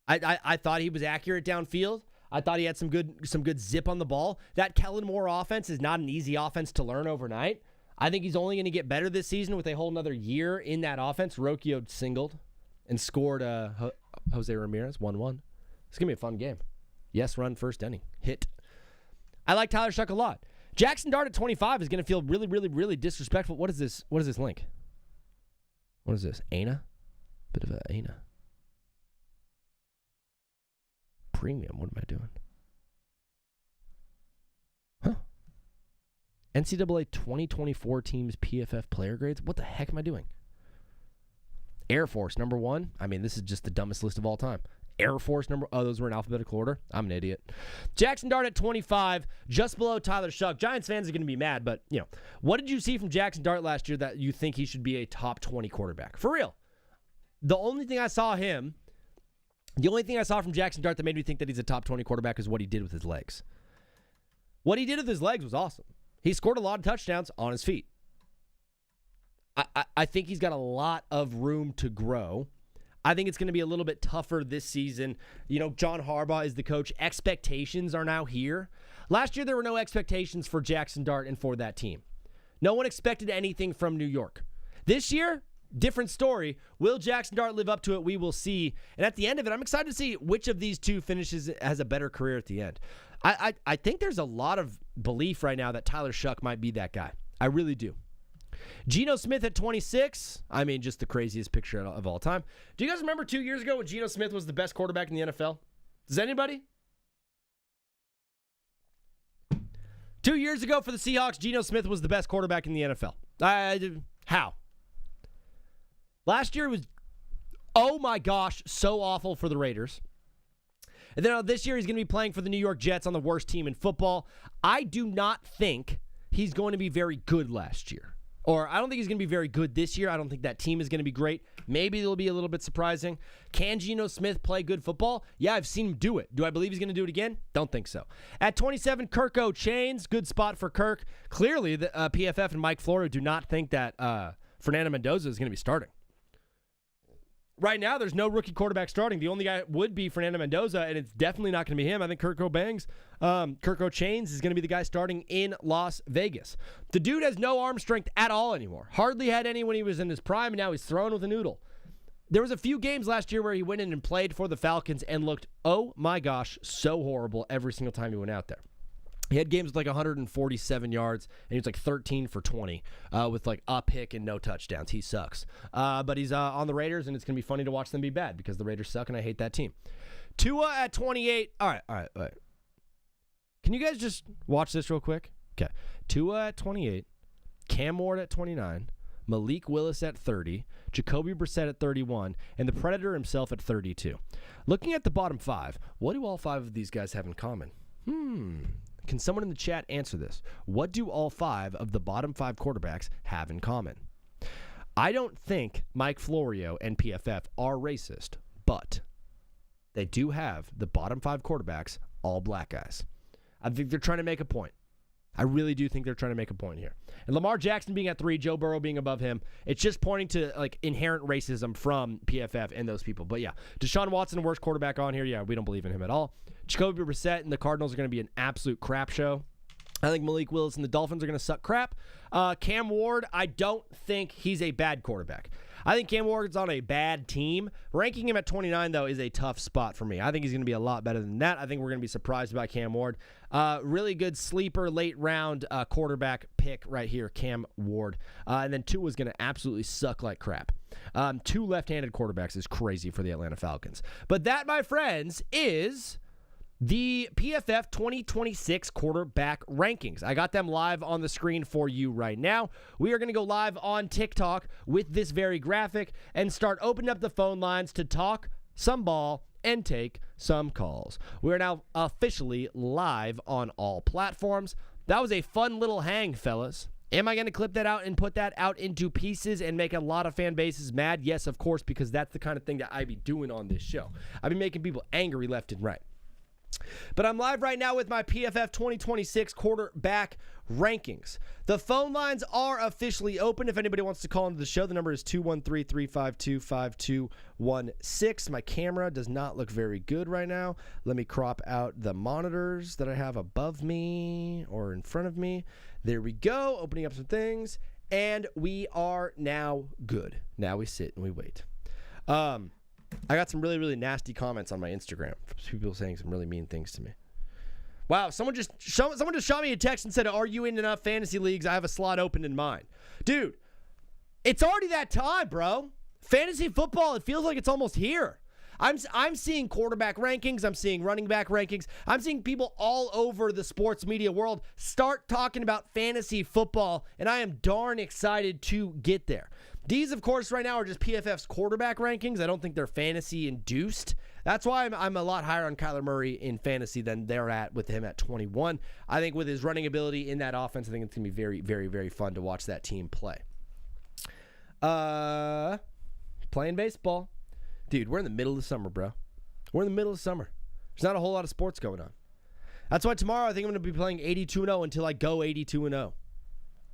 I thought he was accurate downfield. I thought he had some good zip on the ball. That Kellen Moore offense is not an easy offense to learn overnight. I think he's only going to get better this season with a whole nother year in that offense. Rocchio singled and scored Jose Ramirez, 1-1. It's going to be a fun game. Yes, run first inning. Hit. I like Tyler Shuck a lot. Jackson Dart at 25 is going to feel really, really, really disrespectful. What is this? What is this link? What is this? Ana? Bit of a Ana. Premium. What am I doing? Huh. NCAA 2024 teams PFF player grades. What the heck am I doing? Air Force, number 1. I mean, this is just the dumbest list of all time. Air Force, those were in alphabetical order. I'm an idiot. Jackson Dart at 25, just below Tyler Shuck. Giants fans are going to be mad, but, what did you see from Jackson Dart last year that you think he should be a top 20 quarterback? For real. The only thing I saw from Jackson Dart that made me think that he's a top 20 quarterback is what he did with his legs. What he did with his legs was awesome. He scored a lot of touchdowns on his feet. I think he's got a lot of room to grow. I think it's going to be a little bit tougher this season. John Harbaugh is the coach. Expectations are now here. Last year, there were no expectations for Jackson Dart and for that team. No one expected anything from New York. This year, different story. Will Jackson Dart live up to it? We will see. And at the end of it, I'm excited to see which of these two finishes has a better career at the end. I think there's a lot of belief right now that Tyler Shuck might be that guy. I really do. Geno Smith at 26. I mean, just the craziest picture of all time. Do you guys remember 2 years ago when Geno Smith was the best quarterback in the NFL? Does anybody? 2 years ago for the Seahawks, Geno Smith was the best quarterback in the NFL. How? Last year was, oh my gosh, so awful for the Raiders. And then this year he's going to be playing for the New York Jets on the worst team in football. I do not think he's going to be very good last year. Or I don't think he's going to be very good this year. I don't think that team is going to be great. Maybe it'll be a little bit surprising. Can Geno Smith play good football? Yeah, I've seen him do it. Do I believe he's going to do it again? Don't think so. At 27, Kirk O'Chains. Good spot for Kirk. Clearly, the PFF and Mike Florio do not think that Fernando Mendoza is going to be starting. Right now, there's no rookie quarterback starting. The only guy would be Fernando Mendoza, and it's definitely not going to be him. I think Kirk O'Chains is going to be the guy starting in Las Vegas. The dude has no arm strength at all anymore. Hardly had any when he was in his prime, and now he's throwing with a noodle. There was a few games last year where he went in and played for the Falcons and looked, oh my gosh, so horrible every single time he went out there. He had games with like 147 yards, and he was like 13 for 20 with like a pick and no touchdowns. He sucks. But he's on the Raiders, and it's going to be funny to watch them be bad because the Raiders suck, and I hate that team. Tua at 28. All right. Can you guys just watch this real quick? Okay. Tua at 28. Cam Ward at 29. Malik Willis at 30. Jacoby Brissett at 31. And the Predator himself at 32. Looking at the bottom 5, what do all 5 of these guys have in common? Can someone in the chat answer this? What do all 5 of the bottom 5 quarterbacks have in common? I don't think Mike Florio and PFF are racist, but they do have the bottom 5 quarterbacks, all black guys. I think they're trying to make a point. I really do think they're trying to make a point here. And Lamar Jackson being at 3, Joe Burrow being above him, it's just pointing to like inherent racism from PFF and those people. But yeah, Deshaun Watson, the worst quarterback on here. Yeah, we don't believe in him at all. Jacoby Brissett and the Cardinals are going to be an absolute crap show. I think Malik Willis and the Dolphins are going to suck crap. Cam Ward, I don't think he's a bad quarterback. I think Cam Ward's on a bad team. Ranking him at 29, though, is a tough spot for me. I think he's going to be a lot better than that. I think we're going to be surprised by Cam Ward. Really good sleeper, late-round quarterback pick right here, Cam Ward. And then Tua's going to absolutely suck like crap. 2 left-handed quarterbacks is crazy for the Atlanta Falcons. But that, my friends, is the PFF 2026 quarterback rankings. I got them live on the screen for you right now. We are going to go live on TikTok with this very graphic and start opening up the phone lines to talk some ball and take some calls. We're now officially live on all platforms. That was a fun little hang, fellas. Am I going to clip that out and put that out into pieces and make a lot of fan bases mad? Yes, of course, because that's the kind of thing that I be doing on this show. I've been making people angry left and right. But I'm live right now with my PFF 2026 quarterback rankings. The phone lines are officially open. If anybody wants to call into the show, the number is 213-352-5216. My camera does not look very good right now. Let me crop out the monitors that I have above me or in front of me. There we go. Opening up some things. And we are now good. Now we sit and we wait. I got some really, really nasty comments on my Instagram. People saying some really mean things to me. Wow, someone just shot me a text and said, "Are you in enough fantasy leagues? I have a slot open in mine." Dude, it's already that time, bro. Fantasy football, it feels like it's almost here. I'm seeing quarterback rankings. I'm seeing running back rankings. I'm seeing people all over the sports media world start talking about fantasy football, and I am darn excited to get there. These, of course, right now are just PFF's quarterback rankings. I don't think they're fantasy-induced. That's why I'm a lot higher on Kyler Murray in fantasy than they're at with him at 21. I think with his running ability in that offense, I think it's going to be very, very, very fun to watch that team play. Playing baseball. Dude, we're in the middle of the summer, bro. We're in the middle of summer. There's not a whole lot of sports going on. That's why tomorrow I think I'm going to be playing 82-0 until I go 82-0.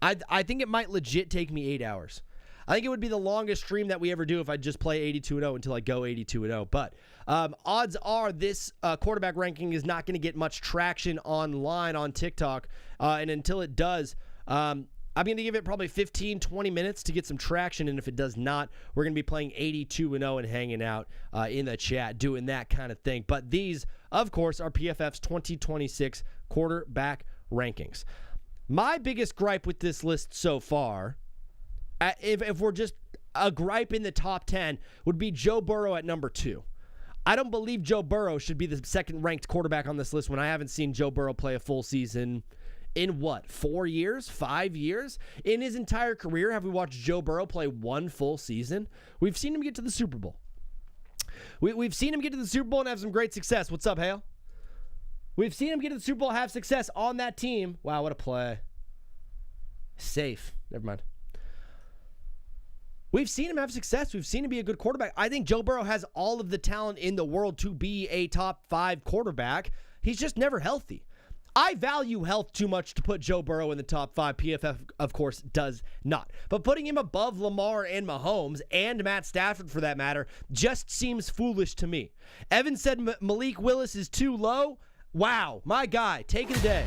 I think it might legit take me 8 hours. I think it would be the longest stream that we ever do if I just play 82-0 until I go 82-0. But odds are this quarterback ranking is not going to get much traction online on TikTok. And until it does, I'm going to give it probably 15, 20 minutes to get some traction. And if it does not, we're going to be playing 82-0 and hanging out in the chat, doing that kind of thing. But these, of course, are PFF's 2026 quarterback rankings. My biggest gripe with this list so far, if we're just a gripe in the top 10, would be Joe Burrow at number 2. I don't believe Joe Burrow should be the second-ranked quarterback on this list when I haven't seen Joe Burrow play a full season in, 4 years, 5 years? In his entire career, have we watched Joe Burrow play one full season? We've seen him get to the Super Bowl. We've seen him get to the Super Bowl and have some great success. What's up, Hale? We've seen him get to the Super Bowl, have success on that team. Wow, what a play. Safe. Never mind. We've seen him have success. We've seen him be a good quarterback. I think Joe Burrow has all of the talent in the world to be a top 5 quarterback. He's just never healthy. I value health too much to put Joe Burrow in the top 5. PFF, of course, does not. But putting him above Lamar and Mahomes, and Matt Stafford for that matter, just seems foolish to me. Evan said Malik Willis is too low. Wow, my guy, take it a day.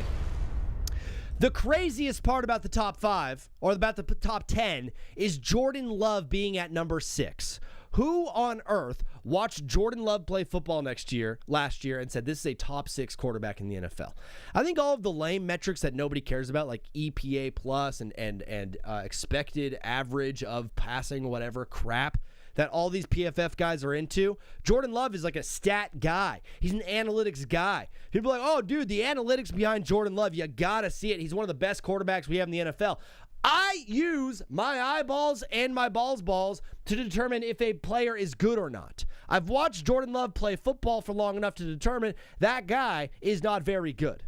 The craziest part about the top 5, or about the top 10, is Jordan Love being at number 6. Who on earth watched Jordan Love play football last year, and said this is a top 6 quarterback in the NFL? I think all of the lame metrics that nobody cares about, like EPA plus and expected average of passing, whatever crap that all these PFF guys are into, Jordan Love is like a stat guy. He's an analytics guy. People are like, oh, dude, the analytics behind Jordan Love, you got to see it. He's one of the best quarterbacks we have in the NFL. I use my eyeballs and my balls to determine if a player is good or not. I've watched Jordan Love play football for long enough to determine that guy is not very good.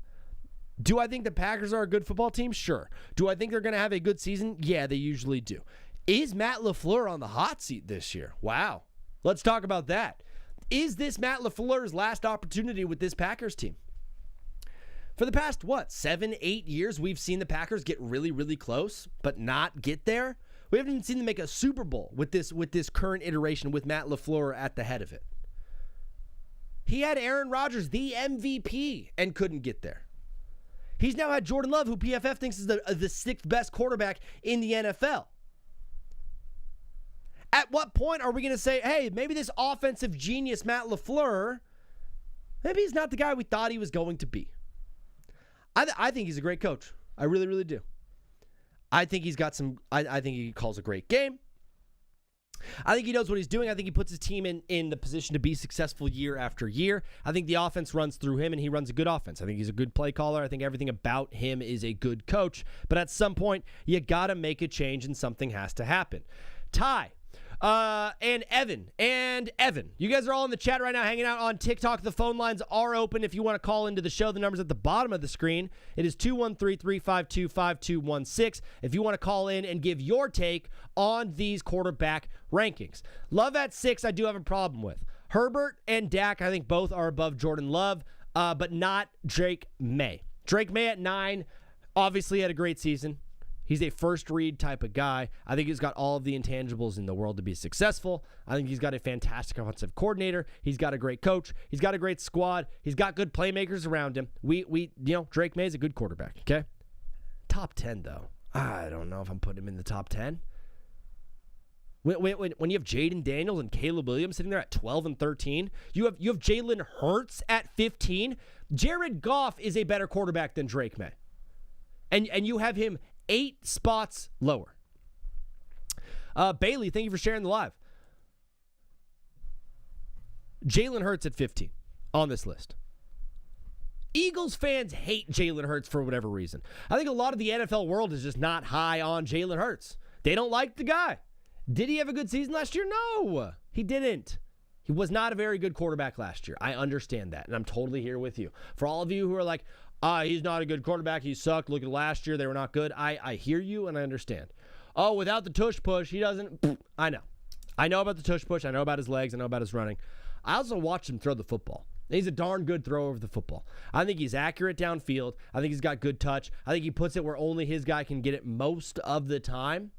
Do I think the Packers are a good football team? Sure. Do I think they're going to have a good season? Yeah, they usually do. Is Matt LaFleur on the hot seat this year? Wow. Let's talk about that. Is this Matt LaFleur's last opportunity with this Packers team? For the past, 7, 8 years, we've seen the Packers get really, really close, but not get there. We haven't even seen them make a Super Bowl with this current iteration with Matt LaFleur at the head of it. He had Aaron Rodgers, the MVP, and couldn't get there. He's now had Jordan Love, who PFF thinks is the 6th best quarterback in the NFL. At what point are we going to say, hey, maybe this offensive genius, Matt LaFleur, maybe he's not the guy we thought he was going to be? I think he's a great coach. I really, really do. I think he's got some, I think he calls a great game. I think he knows what he's doing. I think he puts his team in the position to be successful year after year. I think the offense runs through him, and he runs a good offense. I think he's a good play caller. I think everything about him is a good coach. But at some point, you got to make a change, and something has to happen. Ty. And Evan. You guys are all in the chat right now, hanging out on TikTok. The phone lines are open if you want to call into the show. The number's at the bottom of the screen. It is 213-352-5216 if you want to call in and give your take on these quarterback rankings. Love at 6, I do have a problem with. Herbert and Dak, I think both are above Jordan Love, but not Drake May. Drake May at 9, obviously had a great season. He's a first-read type of guy. I think he's got all of the intangibles in the world to be successful. I think he's got a fantastic offensive coordinator. He's got a great coach. He's got a great squad. He's got good playmakers around him. Drake May is a good quarterback, okay? Top 10, though. I don't know if I'm putting him in the top 10. When you have Jaden Daniels and Caleb Williams sitting there at 12 and 13, you have Jalen Hurts at 15. Jared Goff is a better quarterback than Drake May. And you have him 8 spots lower. Bailey, thank you for sharing the live. Jalen Hurts at 15 on this list. Eagles fans hate Jalen Hurts for whatever reason. I think a lot of the NFL world is just not high on Jalen Hurts. They don't like the guy. Did he have a good season last year? No, he didn't. He was not a very good quarterback last year. I understand that, and I'm totally here with you. For all of you who are like, he's not a good quarterback, he sucked, look at last year, they were not good. I hear you and I understand. Oh, without the tush push, he doesn't. I know. I know about the tush push. I know about his legs. I know about his running. I also watched him throw the football. He's a darn good thrower of the football. I think he's accurate downfield. I think he's got good touch. I think he puts it where only his guy can get it most of the time.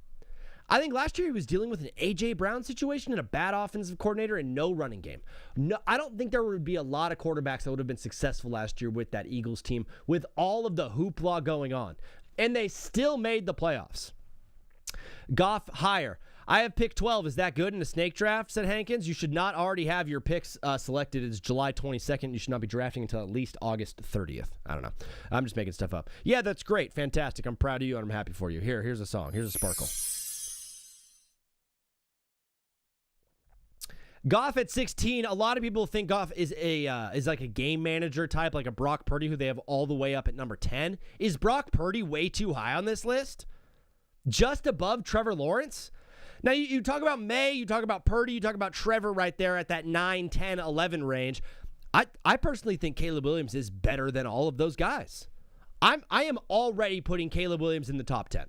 I think last year he was dealing with an A.J. Brown situation and a bad offensive coordinator and no running game. No, I don't think there would be a lot of quarterbacks that would have been successful last year with that Eagles team with all of the hoopla going on. And they still made the playoffs. Goff higher. I have pick 12. Is that good in a snake draft, said Hankins? You should not already have your picks selected. It's July 22nd. You should not be drafting until at least August 30th. I don't know. I'm just making stuff up. Yeah, that's great. Fantastic. I'm proud of you and I'm happy for you. Here's a song. Here's a sparkle. Goff at 16. A lot of people think Goff is like a game manager type, like a Brock Purdy, who they have all the way up at number 10. Is Brock Purdy way too high on this list? Just above Trevor Lawrence? Now, you talk about May, you talk about Purdy, you talk about Trevor right there at that 9, 10, 11 range. I personally think Caleb Williams is better than all of those guys. I am already putting Caleb Williams in the top 10.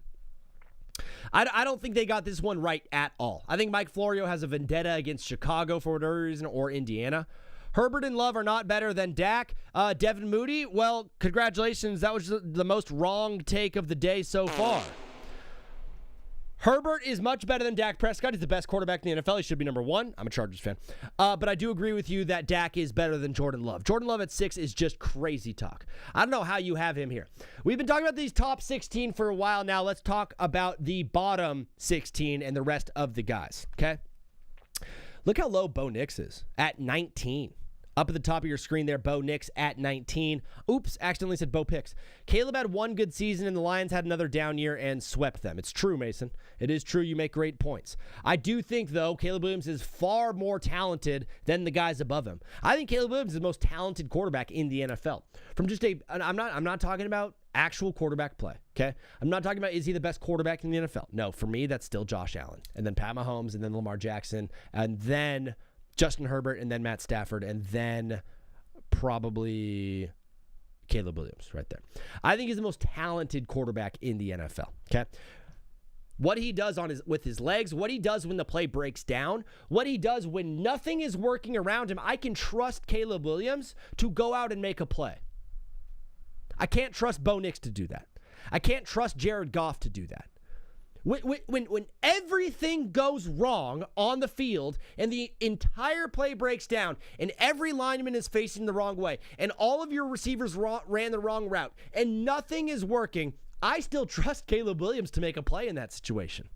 I don't think they got this one right at all. I think Mike Florio has a vendetta against Chicago for whatever reason, or Indiana. Herbert and Love are not better than Dak. Devin Moody, well, congratulations. That was the most wrong take of the day so far. Herbert is much better than Dak Prescott. He's the best quarterback in the NFL. He should be number 1. I'm a Chargers fan. But I do agree with you that Dak is better than Jordan Love. Jordan Love at 6 is just crazy talk. I don't know how you have him here. We've been talking about these top 16 for a while now. Let's talk about the bottom 16 and the rest of the guys, okay? Look how low Bo Nix is at 19. Up at the top of your screen there, Bo Nix at 19. Oops, accidentally said Bo Picks. Caleb had one good season, and the Lions had another down year and swept them. It's true, Mason. It is true. You make great points. I do think, though, Caleb Williams is far more talented than the guys above him. I think Caleb Williams is the most talented quarterback in the NFL. From just I'm not talking about actual quarterback play, okay? I'm not talking about is he the best quarterback in the NFL. No, for me, that's still Josh Allen, and then Pat Mahomes, and then Lamar Jackson, and then Justin Herbert, and then Matt Stafford, and then probably Caleb Williams right there. I think he's the most talented quarterback in the NFL, okay? What he does with his legs, what he does when the play breaks down, what he does when nothing is working around him, I can trust Caleb Williams to go out and make a play. I can't trust Bo Nix to do that. I can't trust Jared Goff to do that. When everything goes wrong on the field and the entire play breaks down and every lineman is facing the wrong way and all of your receivers ran the wrong route and nothing is working, I still trust Caleb Williams to make a play in that situation.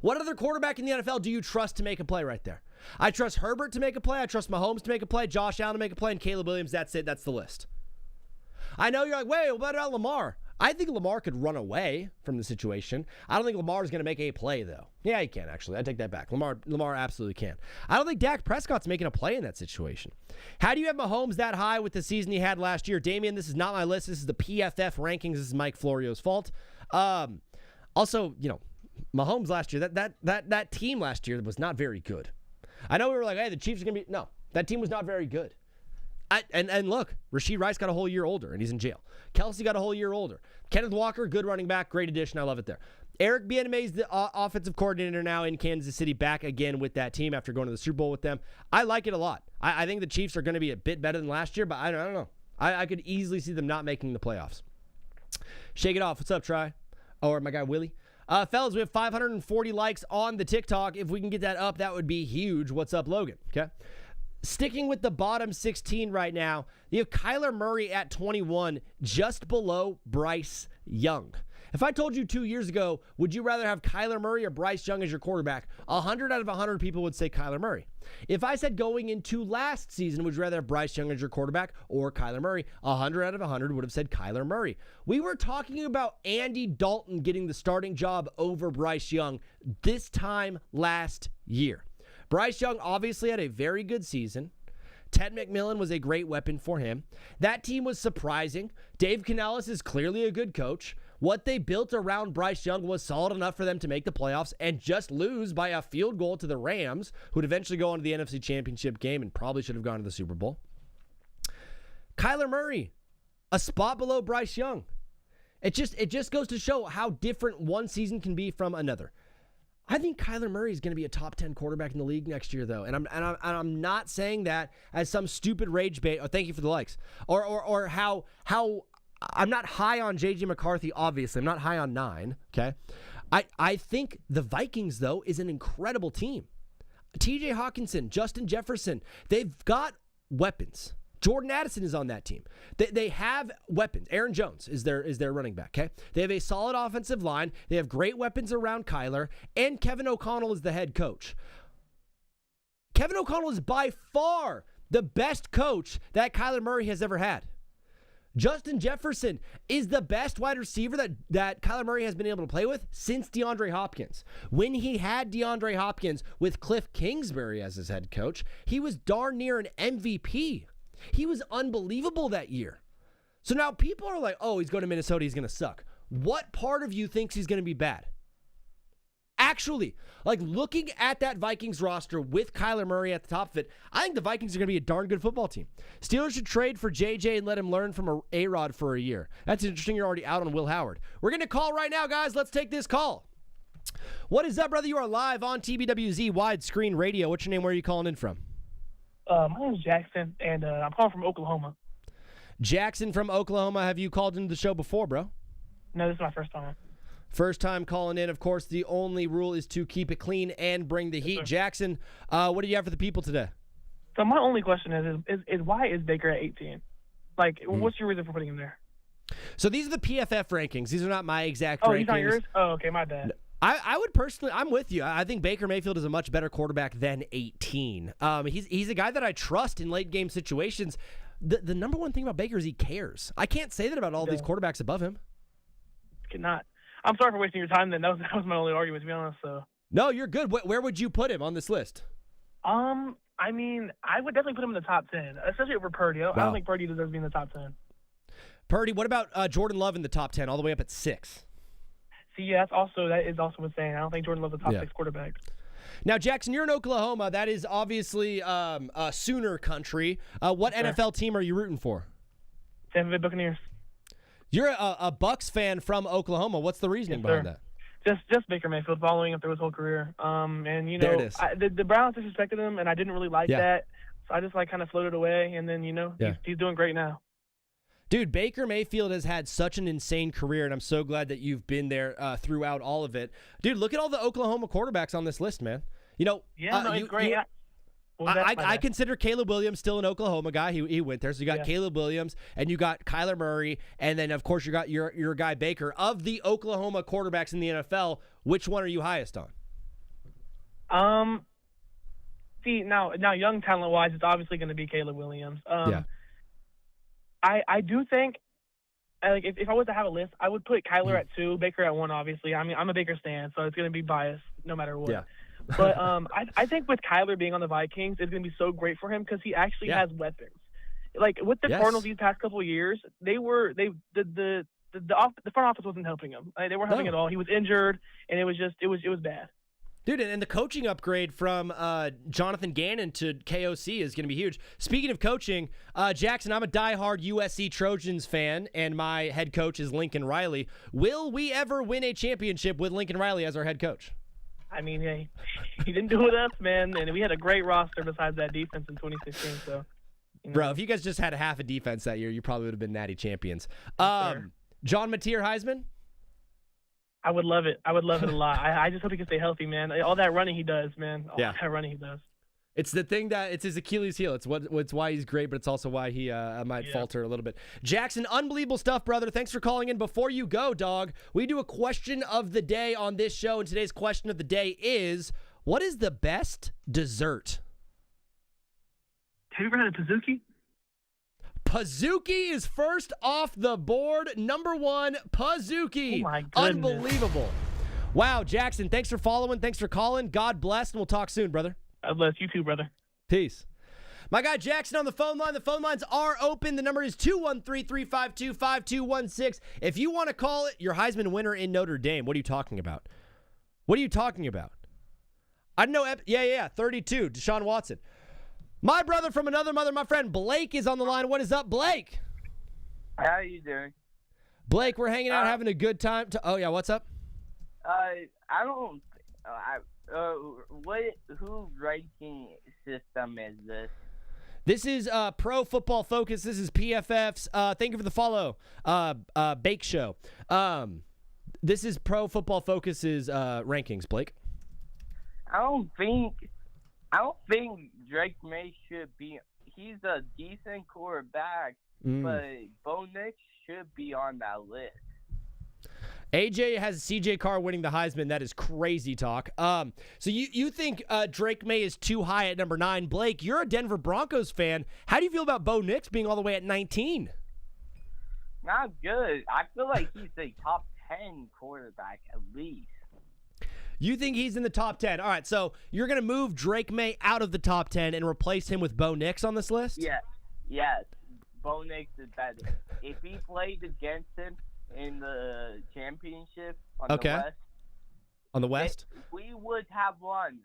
What other quarterback in the NFL do you trust to make a play right there? I trust Herbert to make a play. I trust Mahomes to make a play. Josh Allen to make a play. And Caleb Williams, that's it. That's the list. I know you're like, wait, what about Lamar? I think Lamar could run away from the situation. I don't think Lamar is going to make a play, though. Yeah, he can, actually. I take that back. Lamar absolutely can. I don't think Dak Prescott's making a play in that situation. How do you have Mahomes that high with the season he had last year? Damian, this is not my list. This is the PFF rankings. This is Mike Florio's fault. Also, Mahomes last year, that team last year was not very good. I know we were like, hey, the Chiefs are going to be... No, that team was not very good. And look, Rashid Rice got a whole year older, and he's in jail. Kelsey got a whole year older. Kenneth Walker, good running back, great addition. I love it there. Eric Bieniemy is the offensive coordinator now in Kansas City, back again with that team after going to the Super Bowl with them. I like it a lot. I think the Chiefs are going to be a bit better than last year, but I don't know. I could easily see them not making the playoffs. Shake it off. What's up, Try? Or my guy, Willie. Fellas, we have 540 likes on the TikTok. If we can get that up, that would be huge. What's up, Logan? Okay. Sticking with the bottom 16 right now, you have Kyler Murray at 21, just below Bryce Young. If I told you 2 years ago, would you rather have Kyler Murray or Bryce Young as your quarterback? 100 out of 100 people would say Kyler Murray. If I said going into last season, would you rather have Bryce Young as your quarterback or Kyler Murray? 100 out of 100 would have said Kyler Murray. We were talking about Andy Dalton getting the starting job over Bryce Young this time last year. Bryce Young obviously had a very good season. Ted McMillan was a great weapon for him. That team was surprising. Dave Canales is clearly a good coach. What they built around Bryce Young was solid enough for them to make the playoffs and just lose by a field goal to the Rams, who would eventually go on to the NFC Championship game and probably should have gone to the Super Bowl. Kyler Murray, a spot below Bryce Young. It just goes to show how different one season can be from another. I think Kyler Murray is going to be a top 10 quarterback in the league next year, though, and I'm not saying that as some stupid rage bait. Oh, thank you for the likes, or how I'm not high on J.J. McCarthy. Obviously, I'm not high on 9. Okay, I think the Vikings though is an incredible team. T.J. Hawkinson, Justin Jefferson, they've got weapons. Jordan Addison is on that team. They have weapons. Aaron Jones is their running back, okay? They have a solid offensive line. They have great weapons around Kyler, and Kevin O'Connell is the head coach. Kevin O'Connell is by far the best coach that Kyler Murray has ever had. Justin Jefferson is the best wide receiver that Kyler Murray has been able to play with since DeAndre Hopkins. When he had DeAndre Hopkins with Cliff Kingsbury as his head coach, he was darn near an MVP. He was unbelievable that year. So now people are like, oh, he's going to Minnesota, he's going to suck. What part of you thinks he's going to be bad? Actually, like looking at that Vikings roster with Kyler Murray at the top of it, I think the Vikings are going to be a darn good football team. Steelers should trade for JJ and let him learn from A-Rod for a year. That's interesting. You're already out on Will Howard. We're going to call right now, guys. Let's take this call. What is up, brother? You are live on TBWZ Widescreen Radio. What's your name? Where are you calling in from? My name is Jackson, and I'm calling from Oklahoma. Jackson from Oklahoma. Have you called into the show before, bro? No, this is my first time. First time calling in. Of course, the only rule is to keep it clean and bring the heat. Sir. Jackson, what do you have for the people today? So my only question is why is Baker at 18? Like, what's your reason for putting him there? So these are the PFF rankings. These are not my exact rankings. Oh, he's not yours? Oh, okay, my bad. I would personally, I'm with you. I think Baker Mayfield is a much better quarterback than 18. He's a guy that I trust in late game situations. The number one thing about Baker is he cares. I can't say that about all these quarterbacks above him. Cannot. I'm sorry for wasting your time then. That was my only argument, to be honest. So. No, you're good. Where would you put him on this list? I mean, I would definitely put him in the top 10, especially over Purdy. I don't think Purdy deserves to be in the top 10. Purdy, what about Jordan Love in the top 10, all the way up at 6? See, yeah, that is also insane. I don't think Jordan Love's a top 6 quarterback. Now, Jackson, you're in Oklahoma. That is obviously Sooner country. What NFL team are you rooting for? Tampa Bay Buccaneers. You're a Bucs fan from Oklahoma. What's the reasoning behind that? Just Baker Mayfield following him through his whole career. And you know, there it is. The Browns disrespected him, and I didn't really like that. So I just kind of floated away, and then he's doing great now. Dude, Baker Mayfield has had such an insane career, and I'm so glad that you've been there throughout all of it. Dude, look at all the Oklahoma quarterbacks on this list, man. You know, he's great. I consider Caleb Williams still an Oklahoma guy. He went there. So you got Caleb Williams, and you got Kyler Murray, and then, of course, you got your guy Baker. Of the Oklahoma quarterbacks in the NFL, which one are you highest on? See, now young talent-wise, it's obviously going to be Caleb Williams. I do think, like, if I was to have a list, I would put Kyler at 2, Baker at 1, obviously. I mean, I'm a Baker stan, so it's going to be biased no matter what. Yeah. But I think with Kyler being on the Vikings, it's going to be so great for him because he actually has weapons. Like, with the Cardinals these past couple of years, the front office wasn't helping him. They weren't helping at all. He was injured, and it was bad. Dude, and the coaching upgrade from Jonathan Gannon to KOC is going to be huge. Speaking of coaching, Jackson, I'm a diehard USC Trojans fan, and my head coach is Lincoln Riley. Will we ever win a championship with Lincoln Riley as our head coach? I mean, he didn't do it with us, man, and we had a great roster besides that defense in 2016. So, Bro, if you guys just had a half a defense that year, you probably would have been natty champions. Sure. John Mateer Heisman? I would love it. I would love it a lot. I just hope he can stay healthy, man. All that running he does, man. That running he does. It's the thing that it's his Achilles heel. It's why he's great, but it's also why he might falter a little bit. Jackson, unbelievable stuff, brother. Thanks for calling in. Before you go, dog, we do a question of the day on this show, and today's question of the day is, what is the best dessert? Have you ever had a Pizookie? Pizookie is first off the board. Number 1, Pizookie. Oh, my goodness. Unbelievable. Wow, Jackson, thanks for following. Thanks for calling. God bless, and we'll talk soon, brother. God bless. You too, brother. Peace. My guy Jackson on the phone line. The phone lines are open. The number is 213-352-5216. If you want to call it your Heisman winner in Notre Dame, what are you talking about? What are you talking about? I know. 32, Deshaun Watson. My brother from another mother, my friend Blake is on the line. What is up, Blake? How are you doing? Blake, we're hanging out, having a good time. What's up? Whose ranking system is this? This is Pro Football Focus. This is PFF's. Thank you for the follow. Bake Show. This is Pro Football Focus's rankings, Blake. I don't think Drake May should be. He's a decent quarterback, but Bo Nix should be on that list. AJ has CJ Carr winning the Heisman. That is crazy talk. So you think Drake May is too high at number 9. Blake, you're a Denver Broncos fan. How do you feel about Bo Nix being all the way at 19? Not good. I feel like he's a top 10 quarterback at least. You think he's in the top 10. All right, so you're going to move Drake May out of the top 10 and replace him with Bo Nix on this list? Yes. Bo Nix is better. If he played against him in the championship on the West. On the West? We would have won.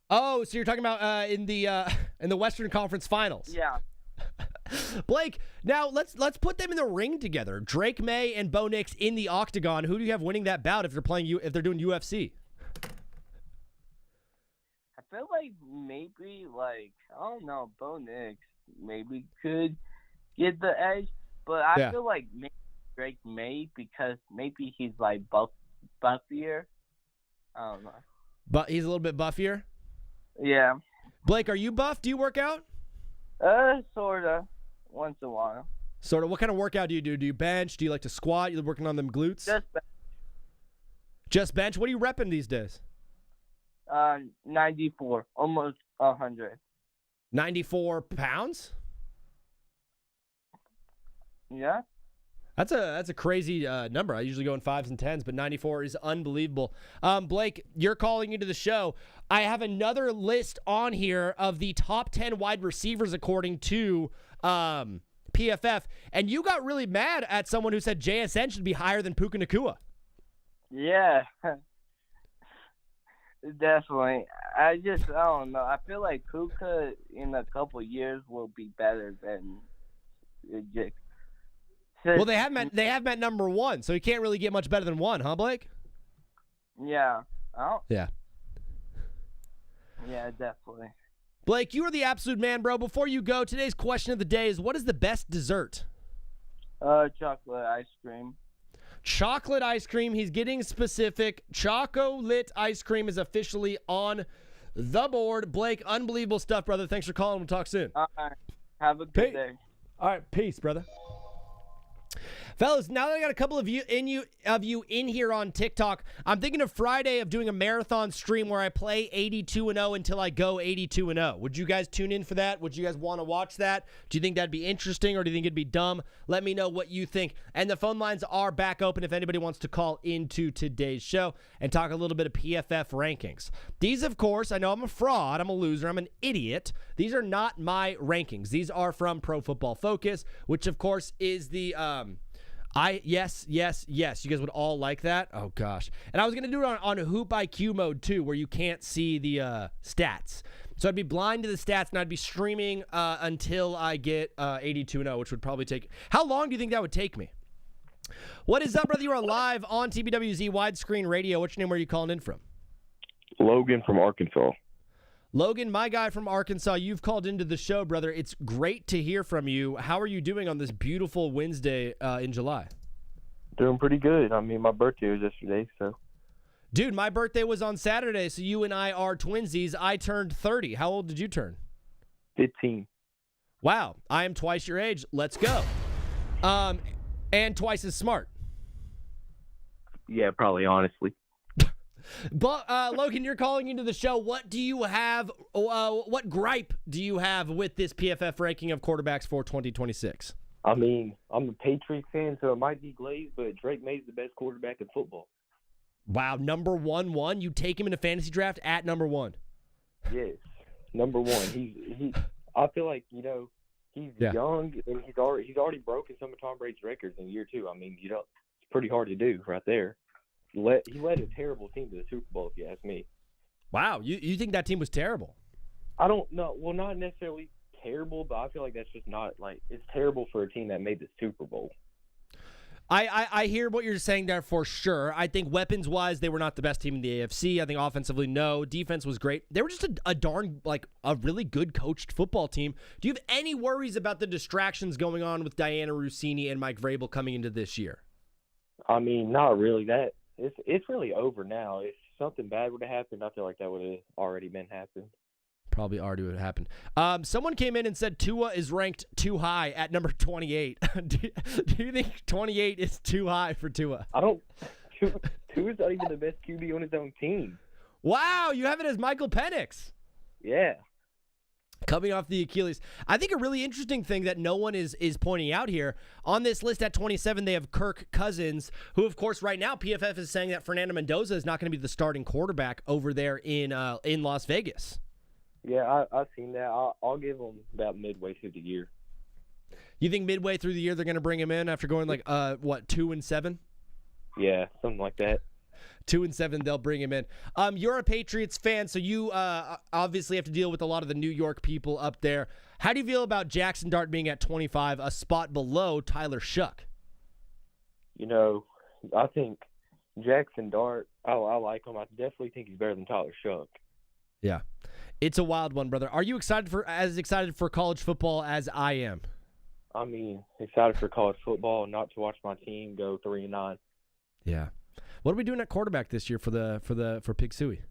Oh, so you're talking about in the Western Conference Finals. Yeah. Blake, now let's put them in the ring together. Drake May and Bo Nix in the octagon. Who do you have winning that bout if they're doing UFC? I feel like maybe I don't know, Bo Nix maybe could get the edge, but I feel like maybe Drake May because maybe he's like buffier. I don't know. But he's a little bit buffier? Yeah. Blake, are you buff? Do you work out? Sorta. Once in a while. Sort of. What kind of workout do you do? Do you bench? Do you like to squat? You working on them glutes? Just bench. Just bench? What are you repping these days? 94. Almost 100. 94 pounds? Yeah. That's a crazy number. I usually go in 5s and 10s, but 94 is unbelievable. Blake, you're calling into the show. I have another list on here of the top 10 wide receivers according to PFF, and you got really mad at someone who said JSN should be higher than Puka Nacua. Yeah, definitely. I don't know. I feel like Puka in a couple years will be better than Jake. Well, they have met number 1, so he can't really get much better than 1, huh, Blake? Yeah. Yeah. Yeah, definitely. Blake, you are the absolute man, bro. Before you go, today's question of the day is, what is the best dessert? Chocolate ice cream. Chocolate ice cream. He's getting specific. Choco-lit ice cream is officially on the board. Blake, unbelievable stuff, brother. Thanks for calling. We'll talk soon. All right. Have a good day. All right. Peace, brother. Fellas, now that I got a couple of you in here on TikTok, I'm thinking of Friday of doing a marathon stream where I play 82-0 until I go 82-0. Would you guys tune in for that? Would you guys want to watch that? Do you think that'd be interesting, or do you think it'd be dumb? Let me know what you think. And the phone lines are back open if anybody wants to call into today's show and talk a little bit of PFF rankings. These, of course, I know I'm a fraud, I'm a loser, I'm an idiot. These are not my rankings. These are from Pro Football Focus, which, of course, is the yes. You guys would all like that. Oh gosh. And I was gonna do it on Hoop IQ mode too, where you can't see the stats. So I'd be blind to the stats, and I'd be streaming until I get 82-0, which would probably take. How long do you think that would take me? What is up, brother? You are live on TBWZ Widescreen Radio. What's your name? Where are you calling in from? Logan from Arkansas. Logan, my guy from Arkansas, you've called into the show, brother. It's great to hear from you. How are you doing on this beautiful Wednesday in July? Doing pretty good. I mean, my birthday was yesterday, so. Dude, my birthday was on Saturday, so you and I are twinsies. I turned 30. How old did you turn? 15. Wow, I am twice your age. Let's go. And twice as smart. Yeah, probably, honestly. But Logan, you're calling into the show. What do you have? What gripe do you have with this PFF ranking of quarterbacks for 2026? I mean, I'm a Patriots fan, so it might be glazed, but Drake May's the best quarterback in football. Wow, number one. You take him in a fantasy draft at number one. Yes, number one. He. I feel like he's young and he's already broken some of Tom Brady's records in year two. I mean, it's pretty hard to do right there. He led a terrible team to the Super Bowl, if you ask me. Wow, you think that team was terrible? I don't know. Well, not necessarily terrible, but I feel like that's just not it's terrible for a team that made the Super Bowl. I hear what you're saying there for sure. I think weapons-wise, they were not the best team in the AFC. I think offensively, no. Defense was great. They were just a really good coached football team. Do you have any worries about the distractions going on with Diana Rossini and Mike Vrabel coming into this year? I mean, not really. It's really over now. If something bad would have happened, I feel like that would have already been happened. Probably already would have happened. Someone came in and said Tua is ranked too high at number 28. do you think 28 is too high for Tua? I don't. Tua's not even the best QB on his own team. Wow, you have it as Michael Penix. Yeah. Coming off the Achilles. I think a really interesting thing that no one is pointing out here, on this list at 27, they have Kirk Cousins, who, of course, right now PFF is saying that Fernando Mendoza is not going to be the starting quarterback over there in Las Vegas. Yeah, I've seen that. I'll give them about midway through the year. You think midway through the year they're going to bring him in after going 2-7? Yeah, something like that. 2-7, they'll bring him in. You're a Patriots fan, so you obviously have to deal with a lot of the New York people up there. How do you feel about Jackson Dart being at 25, a spot below Tyler Shuck? I think Jackson Dart, I like him. I definitely think he's better than Tyler Shuck. Yeah. It's a wild one, brother. Are you excited for college football as I am? I mean, excited for college football, not to watch my team go 3-9. Yeah. What are we doing at quarterback this year for Pig Suey?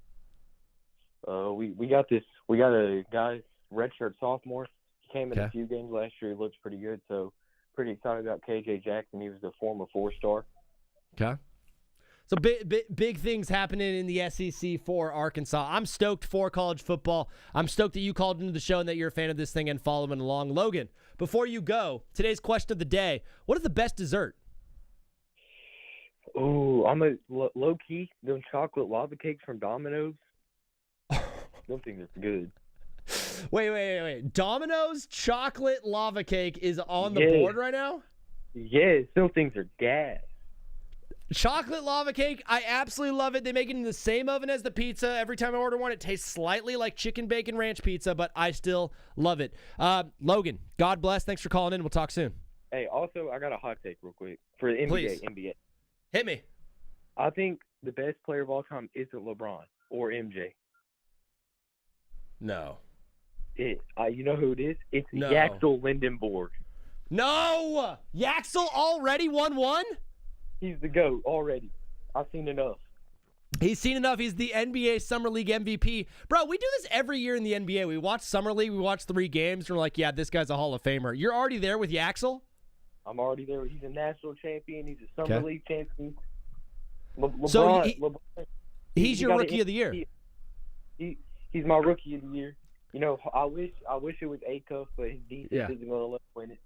We got a guy, redshirt sophomore. He came in a few games last year. He looks pretty good, so pretty excited about KJ Jackson. He was a former 4-star. Okay. So big things happening in the SEC for Arkansas. I'm stoked for college football. I'm stoked that you called into the show and that you're a fan of this thing and following along. Logan, before you go, today's question of the day, what is the best dessert? Oh, I'm a low-key. Them chocolate lava cakes from Domino's. Those things are good. Wait. Domino's chocolate lava cake is on the board right now? Yes, those things are gas. Chocolate lava cake, I absolutely love it. They make it in the same oven as the pizza. Every time I order one, it tastes slightly like chicken bacon ranch pizza, but I still love it. Logan, God bless. Thanks for calling in. We'll talk soon. Hey, also, I got a hot take real quick for the NBA. Please. NBA. Hit me. I think the best player of all time isn't LeBron or MJ. No. You know who it is? It's No. Yaxel Lindenborg. No! Yaxel already won one? He's the GOAT already. I've seen enough. He's seen enough. He's the NBA Summer League MVP. Bro, we do this every year in the NBA. We watch Summer League. We watch 3 games. And we're like, yeah, this guy's a Hall of Famer. You're already there with Yaxel? I'm already there. He's a national champion. He's a summer league champion. LeBron, he's your rookie of the year. He's my rookie of the year. You know, I wish it was A-Cuff, but his defense isn't going to let him win it.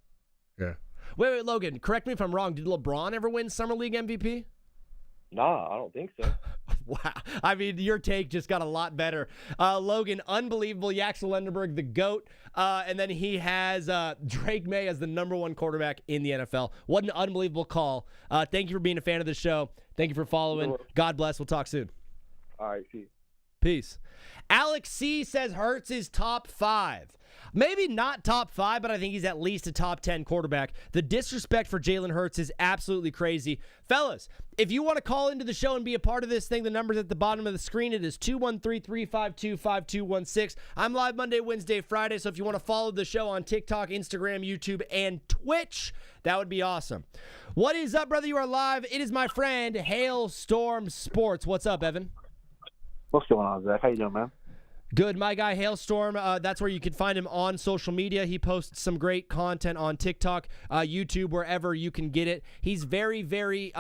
Yeah. Wait, Logan, correct me if I'm wrong. Did LeBron ever win Summer League MVP? Nah, I don't think so. Wow. I mean, your take just got a lot better. Logan, unbelievable. Yaxel Lenderberg, the GOAT. And then he has Drake May as the #1 quarterback in the NFL. What an unbelievable call. Thank you for being a fan of the show. Thank you for following. God bless. We'll talk soon. All right, see you. Peace. Alex C. says Hurts is top 5. Maybe not top 5, but I think he's at least a top 10 quarterback. The disrespect for Jalen Hurts is absolutely crazy. Fellas, if you want to call into the show and be a part of this thing, the number's at the bottom of the screen. It is 213-352-5216. I'm live Monday, Wednesday, Friday, so if you want to follow the show on TikTok, Instagram, YouTube, and Twitch, that would be awesome. What is up, brother? You are live. It is my friend, Hailstorm Sports. What's up, Evan? What's going on, Zach? How you doing, man? Good. My guy, Hailstorm, that's where you can find him on social media. He posts some great content on TikTok, YouTube, wherever you can get it. He's very, very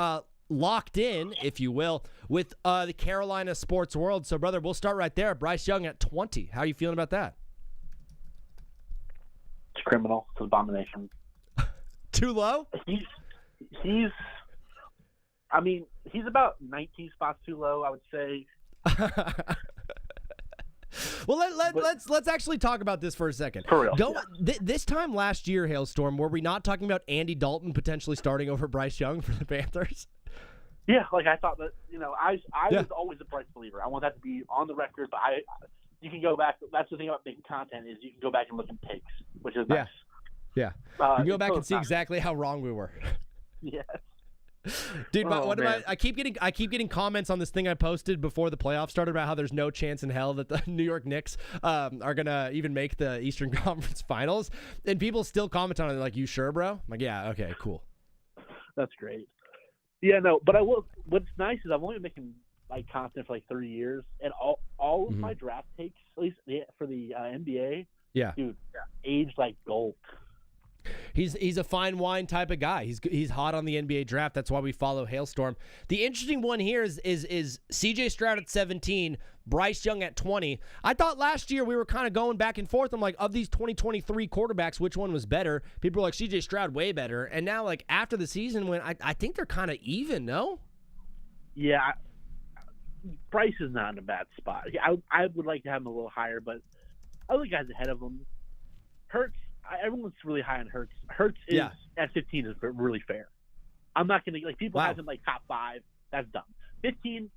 locked in, if you will, with the Carolina sports world. So, brother, we'll start right there. Bryce Young at 20. How are you feeling about that? It's criminal. It's an abomination. Too low? He's about 19 spots too low, I would say. Well, let's actually talk about this for a second. For real. This time last year, Hailstorm, were we not talking about Andy Dalton potentially starting over Bryce Young for the Panthers? Yeah, like I thought that, I was always a Bryce believer. I want that to be on the record, but you can go back. That's the thing about making content is you can go back and look at takes, which is nice. Yeah. You can go back and see exactly how wrong we were. Yes. Dude, I keep getting comments on this thing I posted before the playoffs started about how there's no chance in hell that the New York Knicks are gonna even make the Eastern Conference Finals, and people still comment on it. They're like, "You sure, bro?" I'm like, "Yeah, okay, cool." That's great. Yeah, no, but I will. What's nice is I've only been making content for 3 years, and all of my draft takes, at least for the NBA, dude, aged like gold. He's a fine wine type of guy. He's hot on the NBA draft. That's why we follow Hailstorm. The interesting one here is CJ Stroud at 17, Bryce Young at 20. I thought last year we were kind of going back and forth. I'm like, of these 2023 quarterbacks, which one was better? People were like, CJ Stroud way better. And now, after the season, I think they're kind of even, no? Yeah, Bryce is not in a bad spot. I would like to have him a little higher, but other guys ahead of him. Hurts. Everyone's really high on Hurts. Hurts is at 15 is really fair. I'm not going to people have him top 5. That's dumb. 15,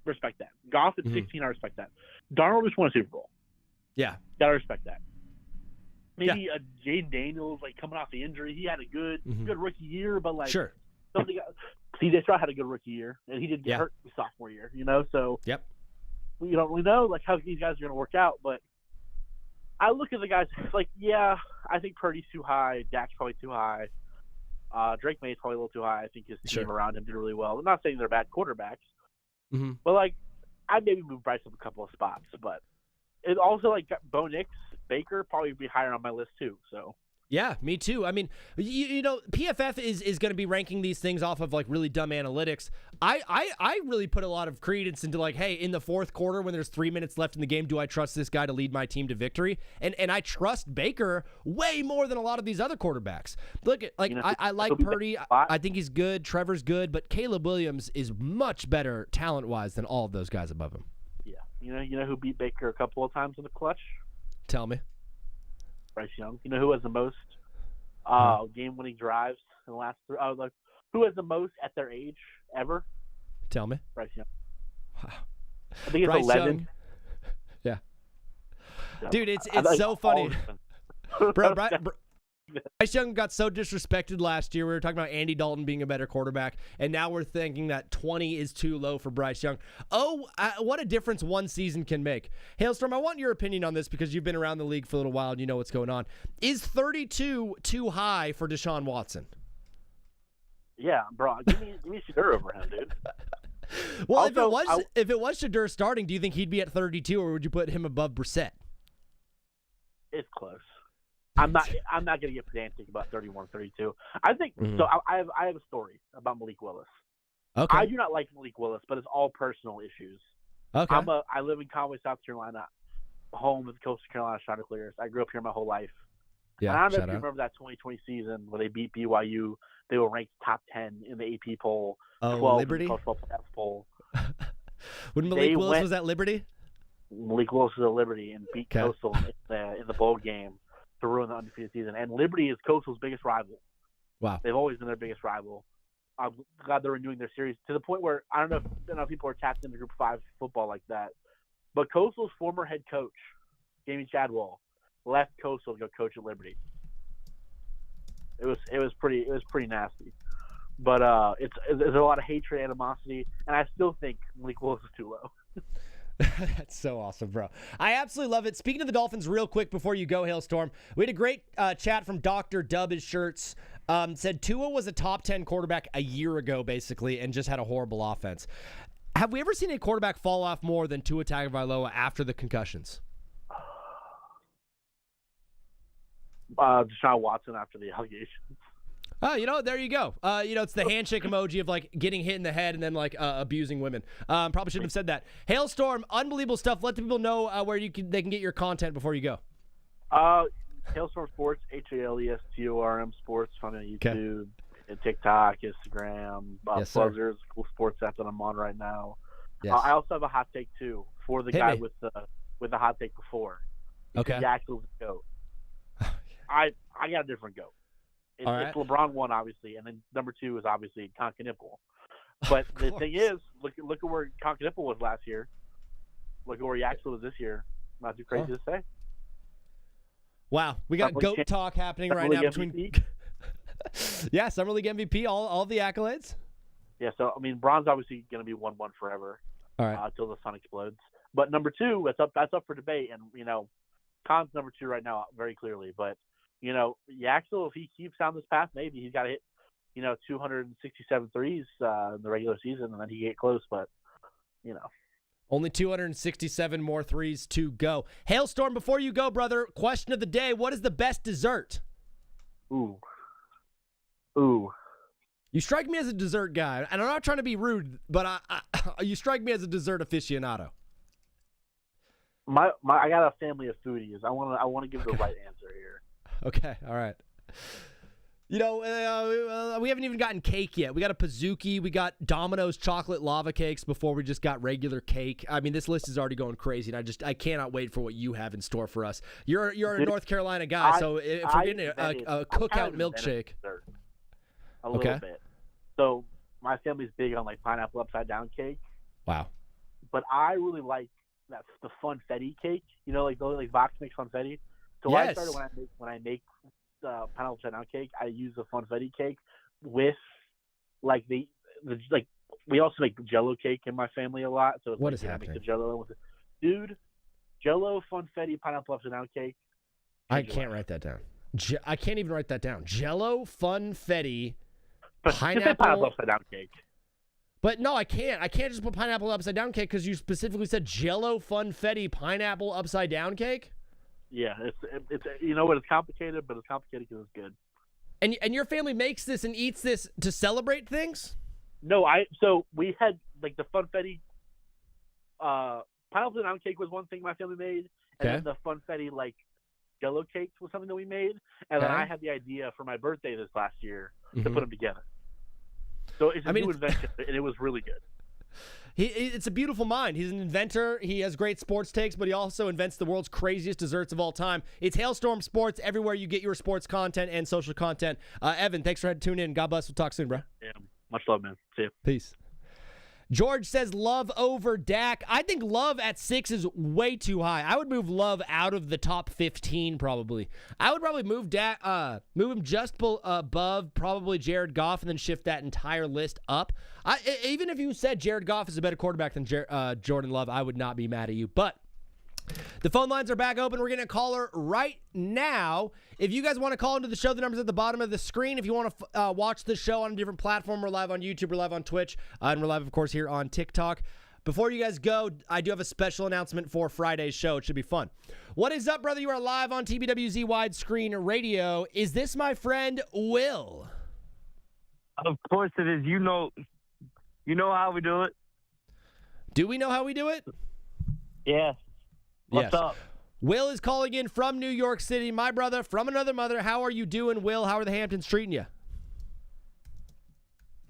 respect that. Goff at 16, I respect that. Darnold just won a Super Bowl. Yeah, gotta respect that. Maybe Jaden Daniels coming off the injury. He had a good rookie year, but sure. CJ Stroud had a good rookie year, and he did get hurt his sophomore year. So we don't really know how these guys are going to work out, but. I look at the guys I think Purdy's too high. Dak's probably too high. Drake May's probably a little too high. I think his team around him did really well. I'm not saying they're bad quarterbacks, but I'd maybe move Bryce up a couple of spots. But it also Bo Nix, Baker probably be higher on my list too. So. Yeah, me too. I mean, PFF is going to be ranking these things off of really dumb analytics. I really put a lot of credence into hey, in the fourth quarter when there's 3 minutes left in the game, do I trust this guy to lead my team to victory? And I trust Baker way more than a lot of these other quarterbacks. Look at I like Purdy. I think he's good. Trevor's good, but Caleb Williams is much better talent-wise than all of those guys above him. Yeah, you know who beat Baker a couple of times in the clutch? Tell me. Bryce Young. You know who has the most game-winning drives in the last 3? Who has the most at their age ever? Tell me. Bryce Young. Wow. I think it's Bryce 11. Young. Yeah. Dude, it's so funny. Bro, Bryce Young got so disrespected last year. We were talking about Andy Dalton being a better quarterback, and now we're thinking that 20 is too low for Bryce Young. What a difference one season can make. Hailstorm, I want your opinion on this because you've been around the league for a little while and you know what's going on. Is 32 too high for Deshaun Watson? Yeah, bro. Give me Shadur over him, dude. Well, also, if it was Shadur starting, do you think he'd be at 32, or would you put him above Brissett? It's close. I'm not going to get pedantic about 31-32. I think so. I have a story about Malik Willis. Okay. I do not like Malik Willis, but it's all personal issues. Okay. I live in Conway, South Carolina, home of the Coastal Carolina Chanticleers. I grew up here my whole life. Yeah. And I don't know if you remember that 2020 season where they beat BYU. They were ranked top 10 in the AP poll, 12 Liberty? in the College Football Playoff poll. When Malik Willis was at Liberty? Malik Willis was at Liberty and beat Coastal in the bowl game to ruin the undefeated season. And Liberty is Coastal's biggest rival. Wow. They've always been their biggest rival. I'm glad they're renewing their series to the point where I don't know if people are tapped into Group 5 football like that. But Coastal's former head coach, Jamie Chadwell, left Coastal to go coach at Liberty. It was pretty nasty. But there's a lot of hatred, animosity, and I still think Malik Willis is too low. That's so awesome, bro. I absolutely love it. Speaking of the Dolphins real quick before you go, Hailstorm, we had a great chat from Dr. Dub His Shirts. Said Tua was a top 10 quarterback a year ago, basically, and just had a horrible offense. Have we ever seen a quarterback fall off more than Tua Tagovailoa after the concussions? Deshaun Watson after the allegations. Oh, there you go. It's the handshake emoji of like getting hit in the head and then like abusing women. Probably shouldn't have said that. Hailstorm, unbelievable stuff. Let the people know where they can get your content before you go. Hailstorm Sports, HALESTORM Sports, on YouTube, and TikTok, Instagram, Yes, Buzzers, cool sports app that I'm on right now. Yes. I also have a hot take too for the guy with the hot take before. Okay. Jacksonville's goat. I got a different goat. It's LeBron 1, obviously, and then number 2 is obviously Concanipple. But the thing is, look at where Concanipple was last year. Look at where Jacksonville was this year. Not too crazy to say. Wow, we got GOAT talk happening right now between. Yeah, Summer League MVP, all the accolades. Yeah, so I mean, Braun's obviously going to be 1-1 forever. All right, until the sun explodes. But number 2, that's up for debate, and Con's number 2 right now, very clearly. But Jacksonville, if he keeps down this path, maybe he's got to hit 267 threes in the regular season, and then he get close. But only 267 more threes to go. Hailstorm, before you go, brother, question of the day. What is the best dessert? Ooh. You strike me as a dessert guy, and I'm not trying to be rude, but you strike me as a dessert aficionado. I got a family of foodies. I want to give the right answer here. Okay, all right. We haven't even gotten cake yet. We got a Pizookie. We got Domino's chocolate lava cakes before we just got regular cake. I mean, this list is already going crazy, and I cannot wait for what you have in store for us. You're a North Carolina guy, so if we're getting a cookout milkshake. A little bit. So my family's big on like pineapple upside down cake. Wow. But I really like the funfetti cake. Like Vox makes funfetti. So yes. what I started when I make pineapple upside down cake, I use the funfetti cake with like the we also make Jello cake in my family a lot. So it's what is happening? Make the Jello with dude, Jello funfetti pineapple upside down cake. I can't write that down. I can't even write that down. Jello funfetti pineapple upside down cake. But no, I can't. I can't just put pineapple upside down cake because you specifically said Jello funfetti pineapple upside down cake. Yeah, it's it's complicated, but it's complicated because it's good. And your family makes this and eats this to celebrate things? No, so we had like the funfetti pineapple down cake was one thing my family made, and then the funfetti like Jello cakes was something that we made, and then I had the idea for my birthday this last year to put them together. So it's a new invention, and it was really good. It's a beautiful mind. He's an inventor. He has great sports takes, but he also invents the world's craziest desserts of all time. It's Hailstorm Sports everywhere you get your sports content and social content. Evan, thanks for tuning in. God bless. We'll talk soon, bro. Yeah, much love, man. See you. Peace. George says Love over Dak. I think Love at 6 is way too high. I would move Love out of the top 15 probably. I would probably move him just above probably Jared Goff and then shift that entire list up. Even if you said Jared Goff is a better quarterback than Jordan Love, I would not be mad at you. But the phone lines are back open. We're getting a caller right now. If you guys want to call into the show, the number's at the bottom of the screen. If you want to watch the show on a different platform, we're live on YouTube, we're live on Twitch, and we're live, of course, here on TikTok. before you guys go, I do have a special announcement for Friday's show. It should be fun. What is up, brother? You are live on TBWZ Widescreen Radio. Is this my friend Will? Of course it is. You know how we do it. Do we know how we do it? Yeah. What's up? Will is calling in from New York City. My brother from another mother. How are you doing, Will? How are the Hamptons treating you?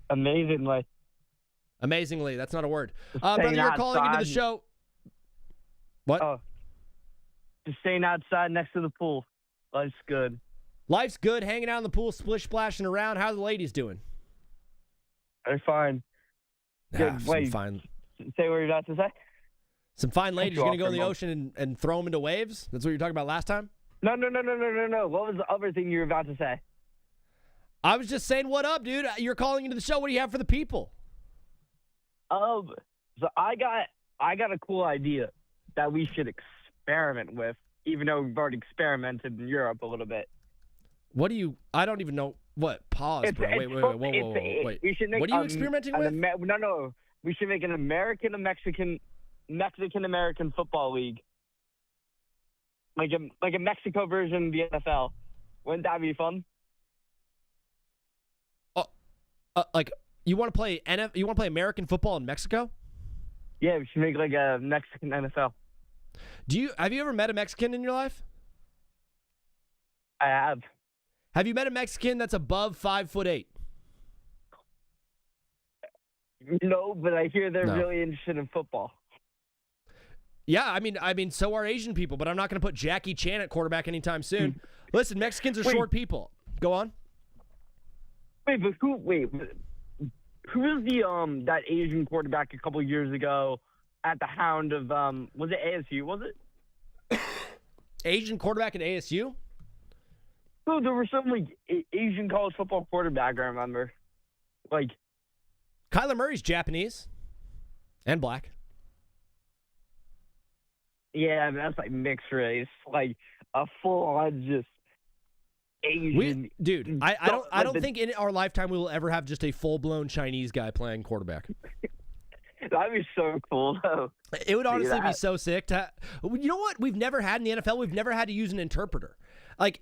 Amazingly. Amazingly. That's not a word. Brother, you're calling into the show. What? Oh. Just staying outside next to the pool. Life's good. Life's good. Hanging out in the pool, splish splashing around. How are the ladies doing? They're fine. Wait, fine. Say what you're about to say? Some fine ladies. You're going to go in the ocean and throw them into waves? That's what you were talking about last time? No. What was the other thing you were about to say? I was just saying, what up, dude? You're calling into the show. What do you have for the people? So I got a cool idea that we should experiment with, even though we've already experimented in Europe a little bit. What do you? I don't even know. What? Pause, bro. Wait. Whoa. We should make what are you experimenting with? No. We should make an Mexican-American football league. Like a Mexico version of the NFL. Wouldn't that be fun? Like you want to play You want to play American football in Mexico? Yeah, we should make like a Mexican NFL. Have you ever met a Mexican in your life? I have. Have you met a Mexican that's above 5'8"? No, but I hear they're really interested in football. Yeah, I mean, so are Asian people, but I'm not going to put Jackie Chan at quarterback anytime soon. Listen, Mexicans are short people. Go on. Who's the that Asian quarterback a couple years ago at the Hound of was it ASU? Was it Asian quarterback at ASU? Oh, there was some like Asian college football quarterback. I remember, like Kyler Murray's Japanese and black. Yeah, that's like mixed race, like a full-on just Asian. I don't think in our lifetime we will ever have just a full-blown Chinese guy playing quarterback. That'd be so cool, though. It would honestly be so sick. You know what? We've never had in the NFL. We've never had to use an interpreter. Like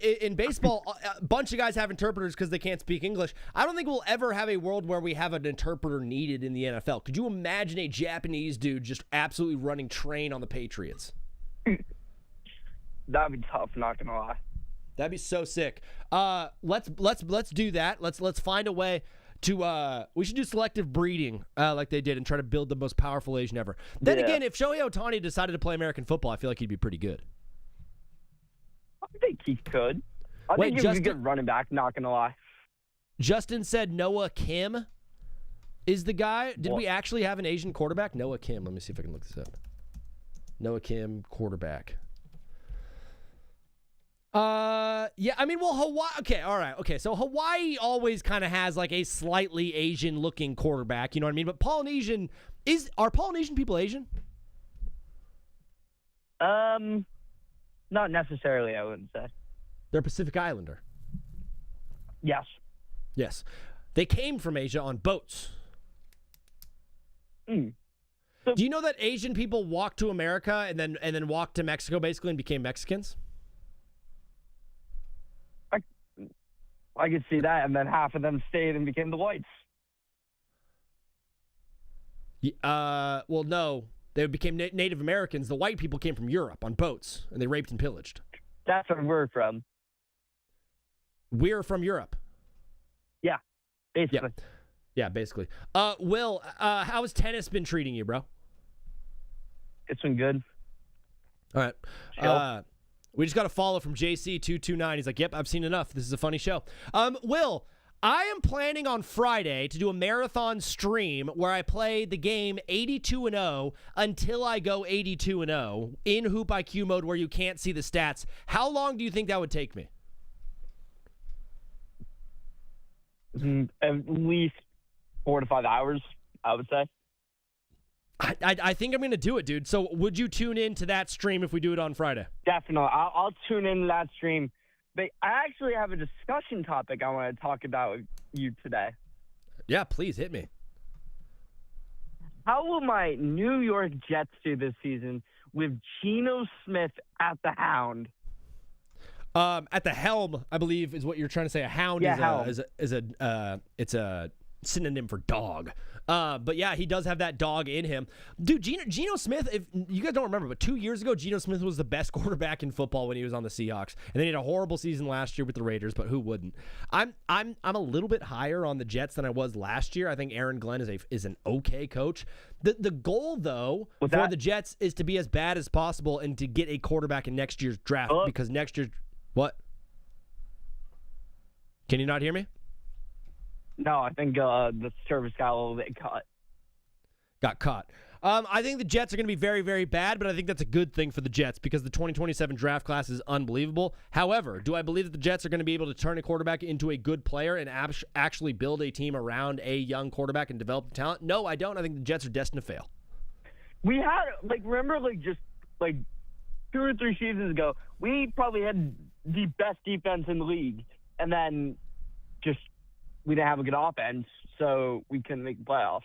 in baseball, a bunch of guys have interpreters because they can't speak English. I don't think we'll ever have a world where we have an interpreter needed in the NFL. Could you imagine a Japanese dude just absolutely running train on the Patriots? That'd be tough. Not gonna lie. That'd be so sick. Let's do that. Let's find a way to. We should do selective breeding like they did and try to build the most powerful Asian ever. Then again, if Shohei Ohtani decided to play American football, I feel like he'd be pretty good. I think he could. I think he was a good running back, not going to lie. Justin said Noah Kim is the guy. Did we actually have an Asian quarterback? Noah Kim. Let me see if I can look this up. Noah Kim, quarterback. Yeah, I mean, well, Hawaii. Okay, all right. Okay, so Hawaii always kind of has like a slightly Asian-looking quarterback. You know what I mean? But are Polynesian people Asian? Not necessarily, I wouldn't say. They're Pacific Islander. Yes. Yes. They came from Asia on boats. So, do you know that Asian people walked to America and then walked to Mexico basically and became Mexicans? I could see that, and then half of them stayed and became the whites. Well, no. They became Native Americans. The white people came from Europe on boats, and they raped and pillaged. That's where we're from. We're from Europe. Yeah, basically. Yeah, basically. Will, how has tennis been treating you, bro? It's been good. All right. We just got a follow from JC229. He's like, yep, I've seen enough. This is a funny show. Will, I am planning on Friday to do a marathon stream where I play the game 82-0 until I go 82-0 in Hoop IQ mode where you can't see the stats. How long do you think that would take me? At least 4 to 5 hours, I would say. I think I'm going to do it, dude. So would you tune in to that stream if we do it on Friday? Definitely. I'll tune in to that stream. But I actually have a discussion topic I want to talk about with you today. Yeah, please hit me. How will my New York Jets do this season with Geno Smith at the hound? At the helm, I believe, is what you're trying to say. A hound it's a synonym for dog. But yeah, he does have that dog in him. Dude, Geno Smith, if you guys don't remember, but 2 years ago, Geno Smith was the best quarterback in football when he was on the Seahawks. And then he had a horrible season last year with the Raiders, but who wouldn't? I'm a little bit higher on the Jets than I was last year. I think Aaron Glenn is an okay coach. The goal, though, for the Jets is to be as bad as possible and to get a quarterback in next year's draft because next year's what? Can you not hear me? No, I think the service got a little bit cut. Got caught. I think the Jets are going to be very, very bad, but I think that's a good thing for the Jets because the 2027 draft class is unbelievable. However, do I believe that the Jets are going to be able to turn a quarterback into a good player and actually build a team around a young quarterback and develop the talent? No, I don't. I think the Jets are destined to fail. We had, remember, just 2 or 3 seasons ago, we probably had the best defense in the league, and then we didn't have a good offense, so we couldn't make the playoffs.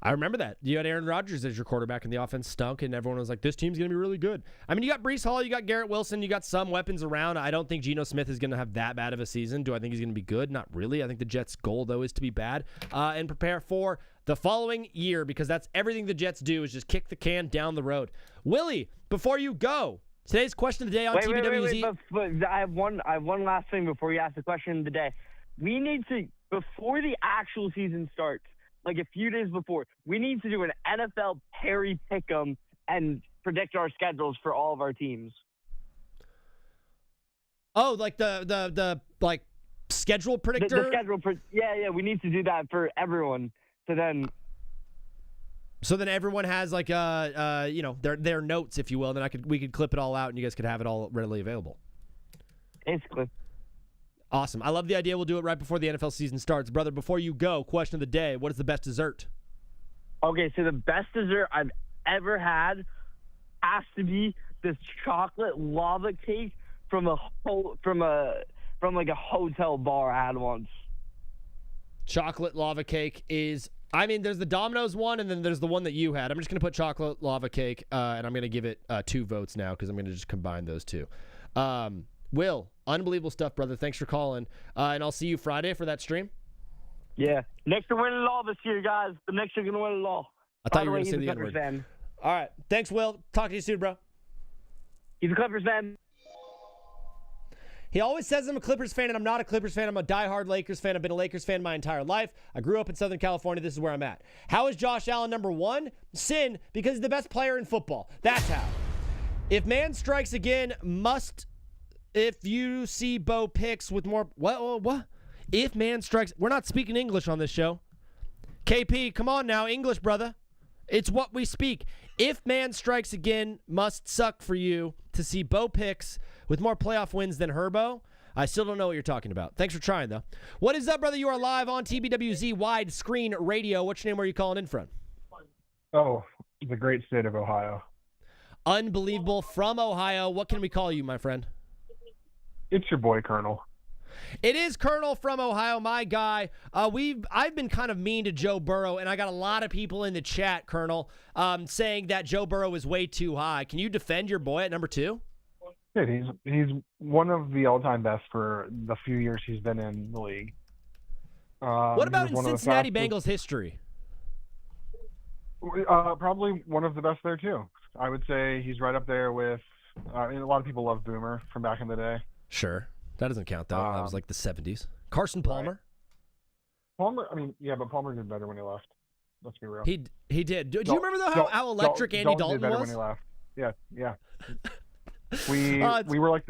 I remember that. You had Aaron Rodgers as your quarterback, and the offense stunk, and everyone was like, this team's going to be really good. I mean, you got Breece Hall, you got Garrett Wilson, you got some weapons around. I don't think Geno Smith is going to have that bad of a season. Do I think he's going to be good? Not really. I think the Jets' goal, though, is to be bad and prepare for the following year because that's everything the Jets do is just kick the can down the road. Willie, before you go, today's question of the day on TBWZ. But I have one last thing before you ask the question of the day. We need to, before the actual season starts, a few days before, we need to do an NFL Perry Pick'em and predict our schedules for all of our teams. Oh, the schedule predictor? The schedule, yeah, we need to do that for everyone. So then everyone has their notes, if you will. Then we could clip it all out, and you guys could have it all readily available. Basically. Awesome. I love the idea. We'll do it right before the NFL season starts. Brother, before you go, question of the day, what is the best dessert? Okay, so the best dessert I've ever had has to be this chocolate lava cake from a hotel bar I had once. Chocolate lava cake is, there's the Domino's one, and then there's the one that you had. I'm just going to put chocolate lava cake, and I'm going to give it 2 votes now because I'm going to just combine those two. Will, unbelievable stuff, brother. Thanks for calling. And I'll see you Friday for that stream. Yeah. Knicks are winning it all this year, guys. The Knicks are going to win it all. I thought you were going to say the N-word. Fan. All right. Thanks, Will. Talk to you soon, bro. He's a Clippers fan. He always says I'm a Clippers fan, and I'm not a Clippers fan. I'm a diehard Lakers fan. I've been a Lakers fan my entire life. I grew up in Southern California. This is where I'm at. How is Josh Allen number 1? Sin, because he's the best player in football. That's how. If man strikes again, if you see Bo Picks with more... What? If man strikes... We're not speaking English on this show. KP, come on now. English, brother. It's what we speak. If man strikes again, must suck for you to see Bo Picks with more playoff wins than Herbo. I still don't know what you're talking about. Thanks for trying, though. What is up, brother? You are live on TBWZ Widescreen Radio. What's your name? Where are you calling in from? Oh, the great state of Ohio. Unbelievable. From Ohio. What can we call you, my friend? It's your boy, Colonel. It is Colonel from Ohio, my guy. I've been kind of mean to Joe Burrow, and I got a lot of people in the chat, Colonel, saying that Joe Burrow is way too high. Can you defend your boy at number 2? Yeah, he's one of the all-time best for the few years he's been in the league. What about in Cincinnati Bengals history? Probably one of the best there, too. I would say he's right up there with a lot of people love Boomer from back in the day. Sure. That doesn't count, though. That was like the 70s. Carson Palmer? Right. Palmer, but Palmer did better when he left. Let's be real. He did. Do you remember, though, how electric Andy Dalton did better was? When he left. Yeah. We were like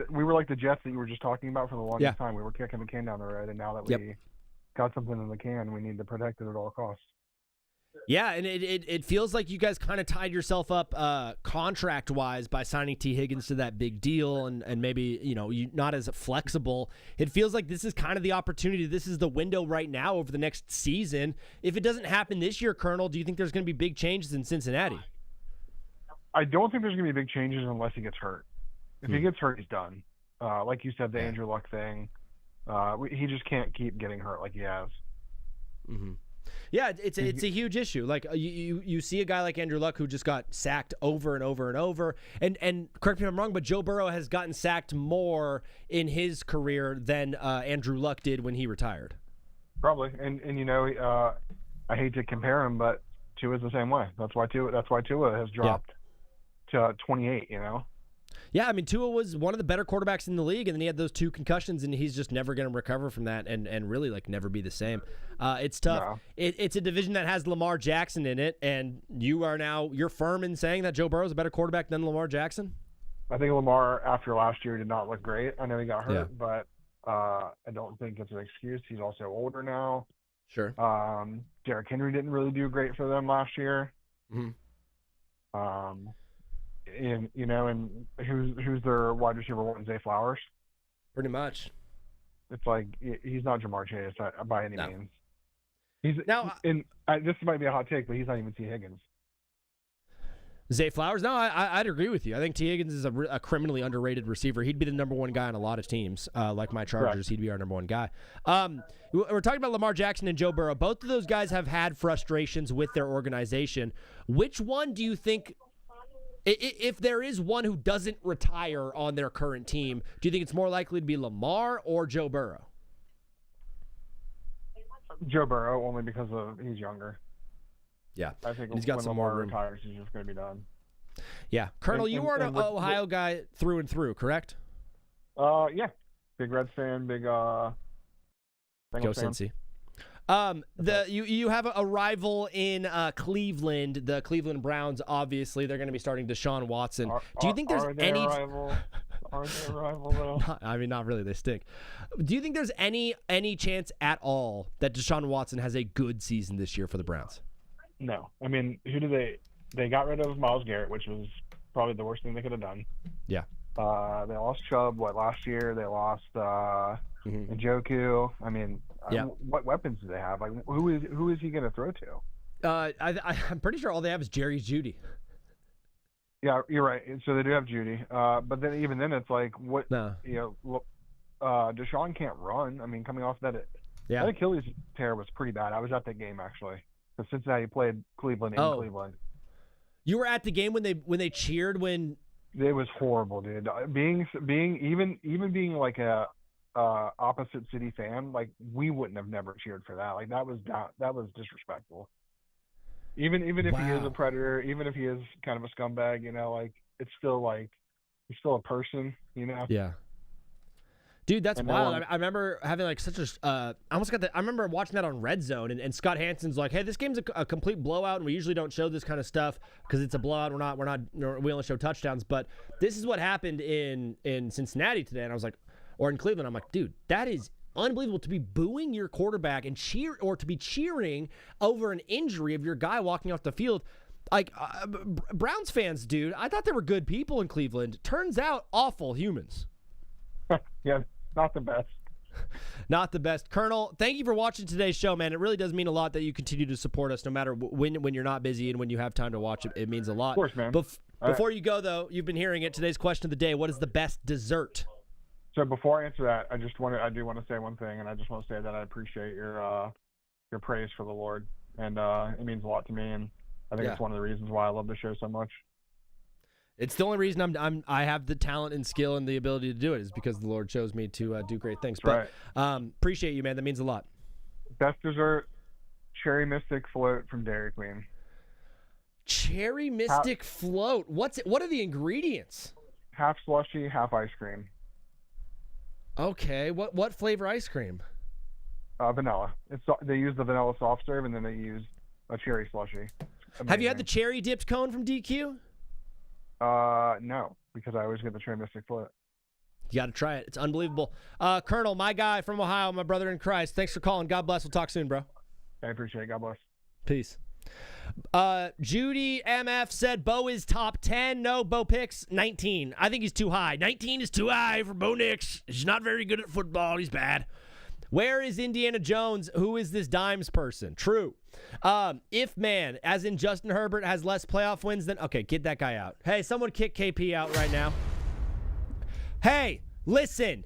the Jets that you were just talking about for the longest time. We were kicking the can down the road, and now that we got something in the can, we need to protect it at all costs. Yeah, and it feels like you guys kind of tied yourself up contract-wise by signing T. Higgins to that big deal and maybe, you not as flexible. It feels like this is kind of the opportunity. This is the window right now over the next season. If it doesn't happen this year, Colonel, do you think there's going to be big changes in Cincinnati? I don't think there's going to be big changes unless he gets hurt. If he gets hurt, he's done. Like you said, the Andrew Luck thing, he just can't keep getting hurt like he has. Mm-hmm. Yeah, it's a huge issue. Like you see a guy like Andrew Luck who just got sacked over and over and over. And correct me if I'm wrong, but Joe Burrow has gotten sacked more in his career than Andrew Luck did when he retired. Probably, and I hate to compare him, but Tua's the same way. That's why Tua has dropped to 28. Yeah, I mean, Tua was one of the better quarterbacks in the league, and then he had those 2 concussions, and he's just never going to recover from that and really, like, never be the same. It's tough. No. It's a division that has Lamar Jackson in it, and you're firm in saying that Joe Burrow's a better quarterback than Lamar Jackson? I think Lamar, after last year, did not look great. I know he got hurt, but I don't think it's an excuse. He's also older now. Sure. Derrick Henry didn't really do great for them last year. Mm-hmm. And who's their wide receiver one? Zay Flowers. Pretty much. It's like he's not Jamar Chase by any means. This might be a hot take, but he's not even T. Higgins. Zay Flowers? No, I'd agree with you. I think T. Higgins is a criminally underrated receiver. He'd be the number 1 guy on a lot of teams, like my Chargers. Correct. He'd be our number 1 guy. We're talking about Lamar Jackson and Joe Burrow. Both of those guys have had frustrations with their organization. Which one do you think, if there is one who doesn't retire on their current team, do you think it's more likely to be Lamar or Joe Burrow? Joe Burrow, only because he's younger. Yeah, I think he's got some Lamar more room. Retires, he's just going to be done. Yeah, Colonel, you are an Ohio guy through and through, correct? Yeah, big Reds fan, big Go Cincy. You have a rival in Cleveland, the Cleveland Browns. Obviously, they're going to be starting Deshaun Watson. Do you think there's any? Are they a rival though? I mean, not really. They stink. Do you think there's any chance at all that Deshaun Watson has a good season this year for the Browns? No. I mean, who do they got rid of Myles Garrett, which was probably the worst thing they could have done. Yeah. They lost Chubb last year. They lost Njoku. I mean, what weapons do they have? Like, who is he going to throw to? I'm pretty sure all they have is Jerry Jeudy. Yeah, you're right. So they do have Jeudy. But then even then, it's like what? No. Deshaun can't run. I mean, coming off that Achilles tear was pretty bad. I was at that game actually. Because Cincinnati played Cleveland in Cleveland. You were at the game when they cheered when. It was horrible, dude. Being like a opposite city fan, like we wouldn't have never cheered for that. Like that was disrespectful. Even if he is a predator, even if he is kind of a scumbag, like it's still like he's still a person, Yeah. Dude, that's wild. I remember having like such a I remember watching that on Red Zone, and Scott Hansen's like, "Hey, this game's a complete blowout, and we usually don't show this kind of stuff because it's a blowout. We only show touchdowns, but this is what happened in Cincinnati today." And I was like, or in Cleveland, I'm like, dude, that is unbelievable to be booing your quarterback and to be cheering over an injury of your guy walking off the field. Like Browns fans, dude, I thought they were good people in Cleveland. Turns out, awful humans. Yeah, not the best. Not the best. Colonel, thank you for watching today's show, man. It really does mean a lot that you continue to support us no matter when you're not busy and when you have time to watch it. It means a lot. Of course, man. Before you go, though, you've been hearing it. Today's question of the day, what is the best dessert? So before I answer that, I do want to say one thing, and I just want to say that I appreciate your praise for the Lord. And it means a lot to me, and I think it's one of the reasons why I love the show so much. It's the only reason I have the talent and skill and the ability to do it is because the Lord chose me to do great things. That's right. Appreciate you, man. That means a lot. Best dessert, Cherry Mystic Float from Dairy Queen. Cherry Mystic Float. What are the ingredients? Half slushy, half ice cream. Okay. What flavor ice cream? Vanilla. They use the vanilla soft serve, and then they use a cherry slushy. Have you had the cherry dipped cone from DQ? No, because I always get the Cherry Mystic Float. You got to try it. It's unbelievable. Colonel, my guy from Ohio, my brother in Christ. Thanks for calling. God bless. We'll talk soon, bro. I appreciate it. God bless. Peace. Judy MF said Bo is top 10. No, Bo picks 19. I think he's too high. 19 is too high for Bo Nix. He's not very good at football. He's bad. Where is Indiana Jones? Who is this Dimes person? True. If man, as in Justin Herbert, has less playoff wins than... Okay, get that guy out. Hey, someone kick KP out right now. Hey, listen.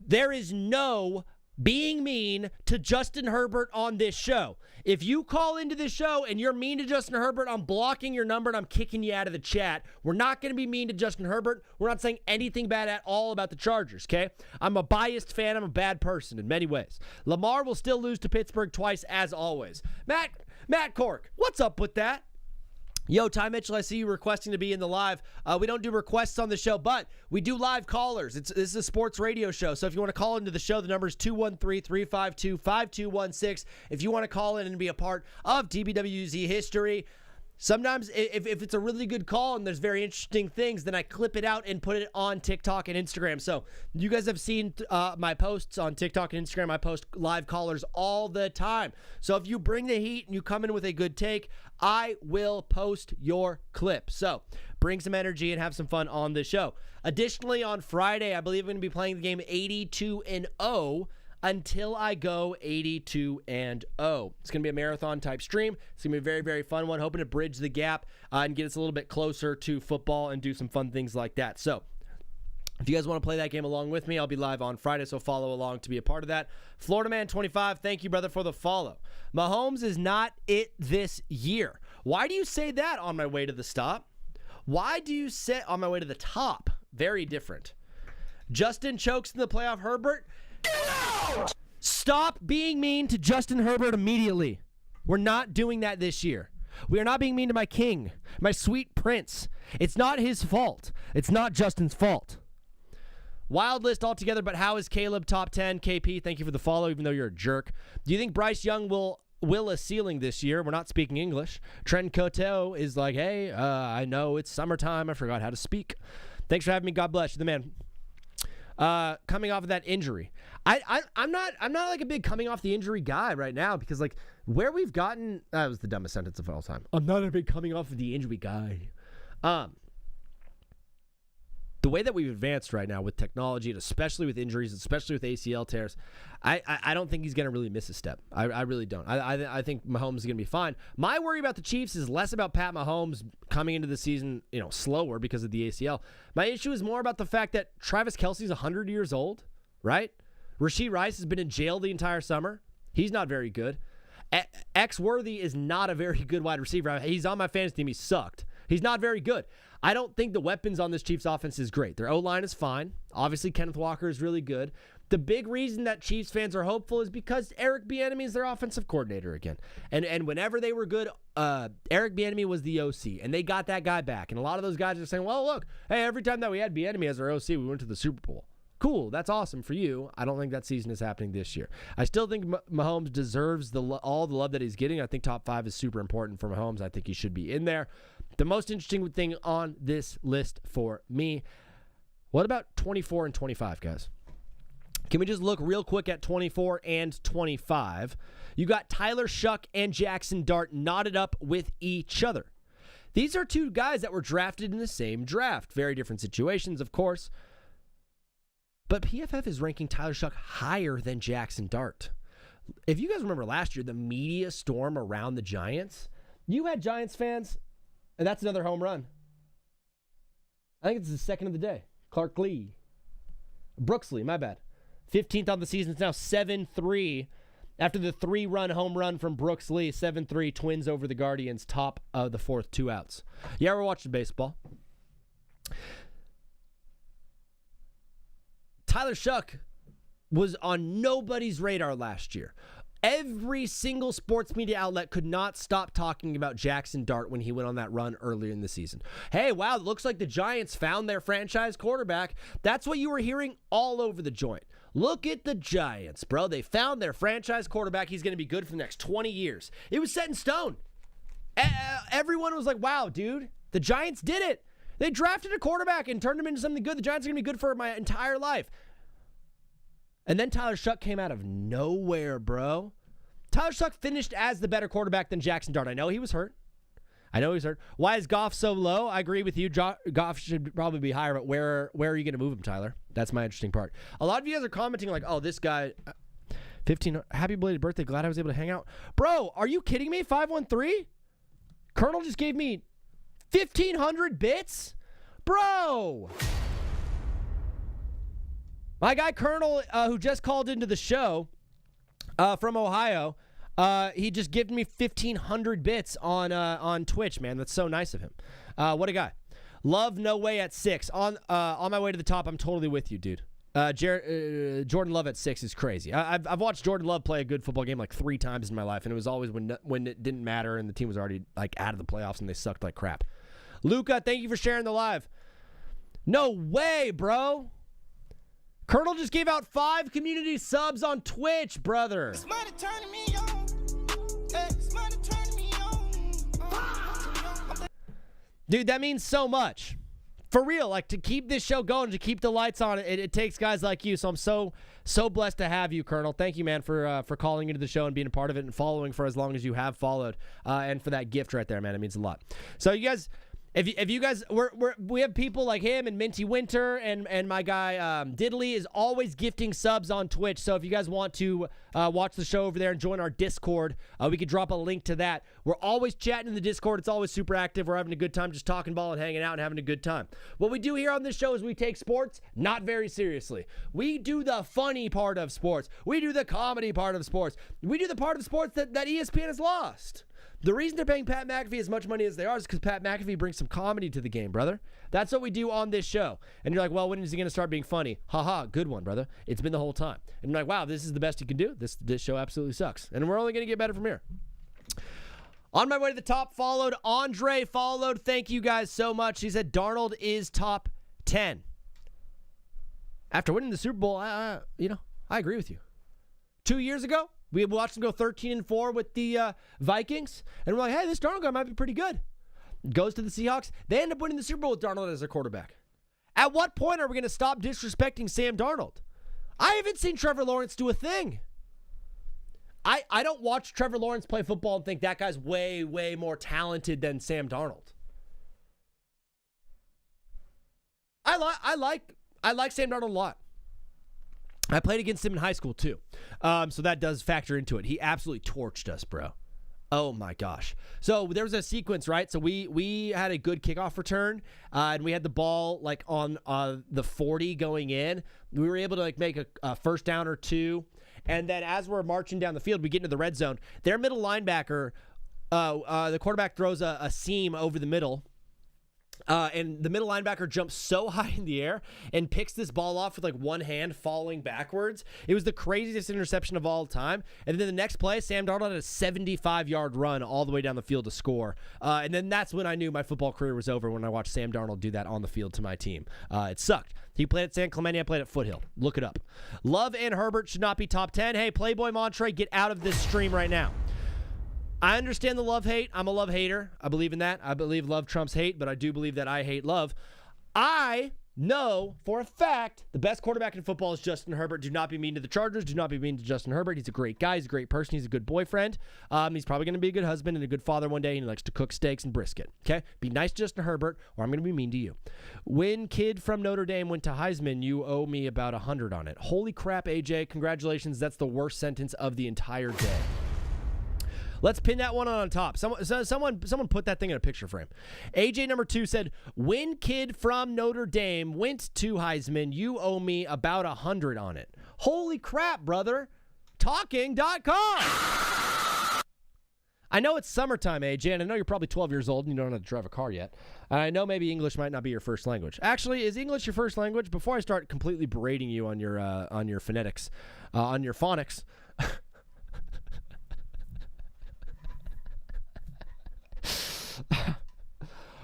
There is no being mean to Justin Herbert on this show. If you call into this show and you're mean to Justin Herbert, I'm blocking your number and I'm kicking you out of the chat. We're not going to be mean to Justin Herbert. We're not saying anything bad at all about the Chargers, okay? I'm a biased fan. I'm a bad person in many ways. Lamar will still lose to Pittsburgh twice as always. Matt Cork, what's up with that? Yo, Ty Mitchell, I see you requesting to be in the live. We don't do requests on the show, but we do live callers. This is a sports radio show, so if you want to call into the show, the number is 213-352-5216. If you want to call in and be a part of TBWZ history, sometimes if it's a really good call and there's very interesting things, then I clip it out and put it on TikTok and Instagram. So you guys have seen my posts on TikTok and Instagram. I post live callers all the time. So if you bring the heat and you come in with a good take, I will post your clip. So bring some energy and have some fun on the show. Additionally, on Friday, I believe I'm going to be playing the game 82-0 until I go 82-0. It's going to be a marathon type stream. It's going to be a very, very fun one. Hoping to bridge the gap and get us a little bit closer to football and do some fun things like that. So if you guys want to play that game along with me, I'll be live on Friday, so follow along to be a part of that. Florida Man 25, thank you, brother, for the follow. Mahomes is not it this year. Why do you say that on my way to the stop? Why do you say on my way to the top? Very different. Justin chokes in the playoff. Herbert, stop being mean to Justin Herbert immediately. We're not doing that this year. We are not being mean to my king, my sweet prince. It's not his fault. It's not Justin's fault. Wild list altogether, but how is Caleb top 10? KP, thank you for the follow, even though you're a jerk. Do you think Bryce Young will a ceiling this year? We're not speaking English. Trent Coteau is like, hey, I know it's summertime. I forgot how to speak. Thanks for having me. God bless you, the man. Coming off of that injury. I'm not like a big coming off the injury guy right now because like where we've gotten, that was the dumbest sentence of all time. I'm not a big coming off of the injury guy. The way that we've advanced right now with technology, and especially with injuries, especially with ACL tears, I don't think he's going to really miss a step. I really don't. I think Mahomes is going to be fine. My worry about the Chiefs is less about Pat Mahomes coming into the season, slower because of the ACL. My issue is more about the fact that Travis Kelce's 100 years old, right? Rashee Rice has been in jail the entire summer. He's not very good. X-Worthy is not a very good wide receiver. He's on my fantasy team. He sucked. He's not very good. I don't think the weapons on this Chiefs offense is great. Their O-line is fine. Obviously, Kenneth Walker is really good. The big reason that Chiefs fans are hopeful is because Eric Bieniemy is their offensive coordinator again. And whenever they were good, Eric Bieniemy was the OC, and they got that guy back. And a lot of those guys are saying, well, look, hey, every time that we had Bieniemy as our OC, we went to the Super Bowl. Cool, that's awesome for you. I don't think that season is happening this year. I still think Mahomes deserves all the love that he's getting. I think top 5 is super important for Mahomes. I think he should be in there. The most interesting thing on this list for me, what about 24 and 25, guys? Can we just look real quick at 24 and 25? You got Tyler Shuck and Jackson Dart knotted up with each other. These are two guys that were drafted in the same draft. Very different situations, of course. But PFF is ranking Tyler Shuck higher than Jackson Dart. If you guys remember last year, the media storm around the Giants, you had Giants fans, and that's another home run. I think it's the second of the day. Clark Lee. Brooks Lee, my bad. 15th on the season. It's now 7-3 after the 3-run home run from Brooks Lee. 7-3, Twins over the Guardians, top of the 4th, 2 outs. Yeah, we're watching baseball. Tyler Shuck was on nobody's radar last year. Every single sports media outlet could not stop talking about Jackson Dart when he went on that run earlier in the season. Hey, wow, it looks like the Giants found their franchise quarterback. That's what you were hearing all over the joint. Look at the Giants, bro. They found their franchise quarterback. He's going to be good for the next 20 years. It was set in stone. Everyone was like, wow, dude, the Giants did it. They drafted a quarterback and turned him into something good. The Giants are going to be good for my entire life. And then Tyler Shuck came out of nowhere, bro. Tyler Shuck finished as the better quarterback than Jackson Dart. I know he was hurt. Why is Goff so low? I agree with you. Goff should probably be higher, but where are you going to move him, Tyler? That's my interesting part. A lot of you guys are commenting like, oh, this guy, 15, happy belated birthday. Glad I was able to hang out. Bro, are you kidding me? 513? Colonel just gave me 1,500 bits? Bro! My guy Colonel, who just called into the show from Ohio, he just gave me 1,500 bits on Twitch, man. That's so nice of him. What a guy. Love No Way at 6. On my way to the top, I'm totally with you, dude. Jordan Love at 6 is crazy. I've watched Jordan Love play a good football game like 3 times in my life, and it was always when it didn't matter and the team was already like out of the playoffs and they sucked like crap. Luca, thank you for sharing the live. No way, bro. Colonel just gave out 5 community subs on Twitch, brother. It's money turning me on. It's money turning me on. Dude, that means so much. For real, like to keep this show going, to keep the lights on, it takes guys like you. So I'm so blessed to have you, Colonel. Thank you, man, for calling into the show and being a part of it and following for as long as you have followed, and for that gift right there, man. It means a lot. So you guys, if you guys, we have people like him and Minty Winter and my guy Diddley is always gifting subs on Twitch. So if you guys want to watch the show over there and join our Discord, we could drop a link to that. We're always chatting in the Discord. It's always super active. We're having a good time just talking ball and hanging out and having a good time. What we do here on this show is we take sports not very seriously. We do the funny part of sports. We do the comedy part of sports. We do the part of sports that ESPN has lost. The reason they're paying Pat McAfee as much money as they are is because Pat McAfee brings some comedy to the game, brother. That's what we do on this show. And you're like, well, when is he going to start being funny? Haha, good one, brother. It's been the whole time. And you're like, wow, this is the best you can do? This show absolutely sucks. And we're only going to get better from here. On my way to the top, followed. Andre followed. Thank you guys so much. He said Darnold is top 10. After winning the Super Bowl, I agree with you. 2 years ago, we watched him go 13-4 with the Vikings, and we're like, hey, this Darnold guy might be pretty good. Goes to the Seahawks. They end up winning the Super Bowl with Darnold as their quarterback. At what point are we going to stop disrespecting Sam Darnold? I haven't seen Trevor Lawrence do a thing. I don't watch Trevor Lawrence play football and think that guy's way, way more talented than Sam Darnold. I like Sam Darnold a lot. I played against him in high school too. So that does factor into it. He absolutely torched us, bro. Oh my gosh. So there was a sequence, right? So we had a good kickoff return, and we had the ball like on the 40 going in. We were able to like make a first down or two. And then as we're marching down the field, we get into the red zone. Their middle linebacker, the quarterback throws a seam over the middle. And the middle linebacker jumps so high in the air and picks this ball off with like one hand falling backwards. It was the craziest interception of all time. And then the next play, Sam Darnold had a 75-yard run all the way down the field to score. And then that's when I knew my football career was over, when I watched Sam Darnold do that on the field to my team. It sucked. He played at San Clemente. I played at Foothill. Look it up. Love and Herbert should not be top 10. Hey, Playboy Montre, get out of this stream right now. I understand the love-hate. I'm a love hater. I believe in that. I believe love trumps hate, but I do believe that I hate love. I know for a fact the best quarterback in football is Justin Herbert. Do not be mean to the Chargers. Do not be mean to Justin Herbert. He's a great guy. He's a great person. He's a good boyfriend. He's probably going to be a good husband and a good father one day, and he likes to cook steaks and brisket. Okay? Be nice to Justin Herbert, or I'm going to be mean to you. When kid from Notre Dame went to Heisman, you owe me about 100 on it. Holy crap, AJ. Congratulations. That's the worst sentence of the entire day. Let's pin that one on top. Someone put that thing in a picture frame. AJ number 2 said, when kid from Notre Dame went to Heisman, you owe me about 100 on it. Holy crap, brother. Talking.com. I know it's summertime, AJ, and I know you're probably 12 years old and you don't know how to drive a car yet. And I know maybe English might not be your first language. Actually, is English your first language? Before I start completely berating you on your phonetics, on your phonics,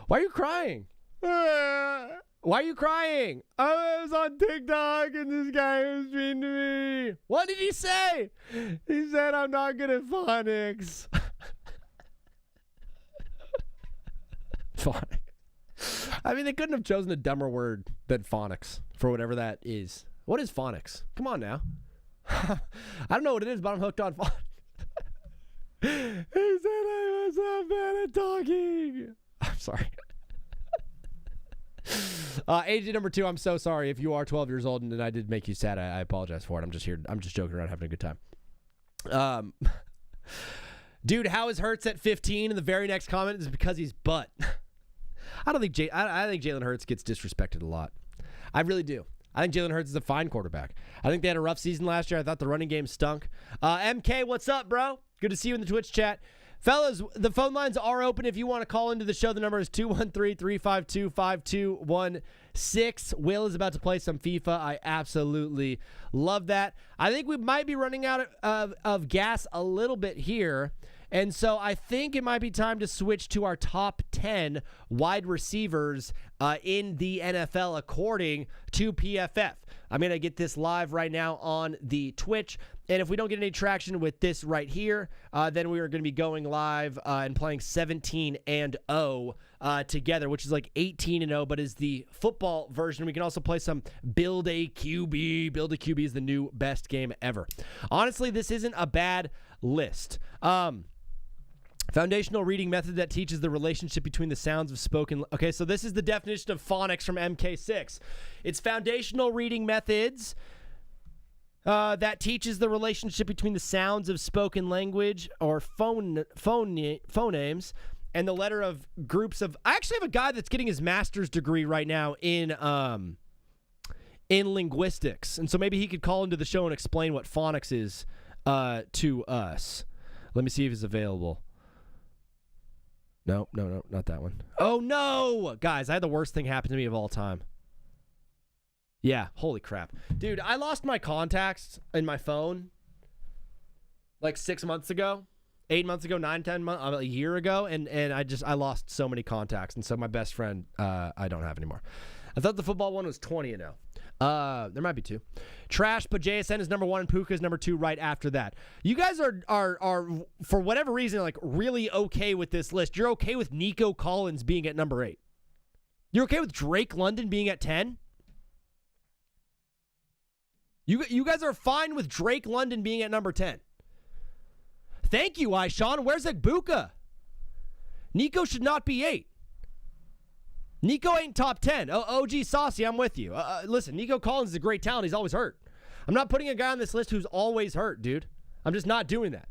why are you crying? Why are you crying? I was on TikTok and this guy was mean to me. What did he say? He said I'm not good at phonics. Phonics. I mean, they couldn't have chosen a dumber word than phonics for whatever that is. What is phonics? Come on now. I don't know what it is, but I'm hooked on phonics. He said I was not bad at talking. I'm sorry. AJ number 2, I'm so sorry if you are 12 years old and I did make you sad. I apologize for it. I'm just joking around, having a good time. Dude, how is Hurts at 15? And the very next comment is because he's butt. I think Jalen Hurts gets disrespected a lot. I really do. I think Jalen Hurts is a fine quarterback. I think they had a rough season last year. I thought the running game stunk. MK, what's up, bro? Good to see you in the Twitch chat. Fellas, the phone lines are open if you want to call into the show. The number is 213-352-5216. Will is about to play some FIFA. I absolutely love that. I think we might be running out of gas a little bit here. And so I think it might be time to switch to our top 10 wide receivers in the NFL according to PFF. I'm going to get this live right now on the Twitch. And if we don't get any traction with this right here, then we are going to be going live and playing 17-0 together, which is like 18-0, but is the football version. We can also play some Build a QB. Build a QB is the new best game ever. Honestly, this isn't a bad list. Foundational reading method that teaches the relationship between the sounds of spoken. Okay, so this is the definition of phonics from MK6. It's foundational reading methods that teaches the relationship between the sounds of spoken language or phonemes and the letter of groups of. I actually have a guy that's getting his master's degree right now in linguistics, and so maybe he could call into the show and explain what phonics is to us. Let me see if he's available. No, not that one. Oh, no! Guys, I had the worst thing happen to me of all time. Yeah, holy crap. Dude, I lost my contacts in my phone like 6 months ago, 8 months ago, 9, 10 months, a year ago, and I lost so many contacts, and so my best friend, I don't have anymore. I thought the football one was 20-0. There might be 2. Trash, but JSN is number 1 and Puka is number 2 right after that. You guys are for whatever reason, like really okay with this list. You're okay with Nico Collins being at number 8. You're okay with Drake London being at 10? You guys are fine with Drake London being at number 10. Thank you, Aishan. Where's Egbuka? Nico should not be 8. Nico ain't top 10. OG Saucy, I'm with you. Listen, Nico Collins is a great talent. He's always hurt. I'm not putting a guy on this list who's always hurt, dude. I'm just not doing that.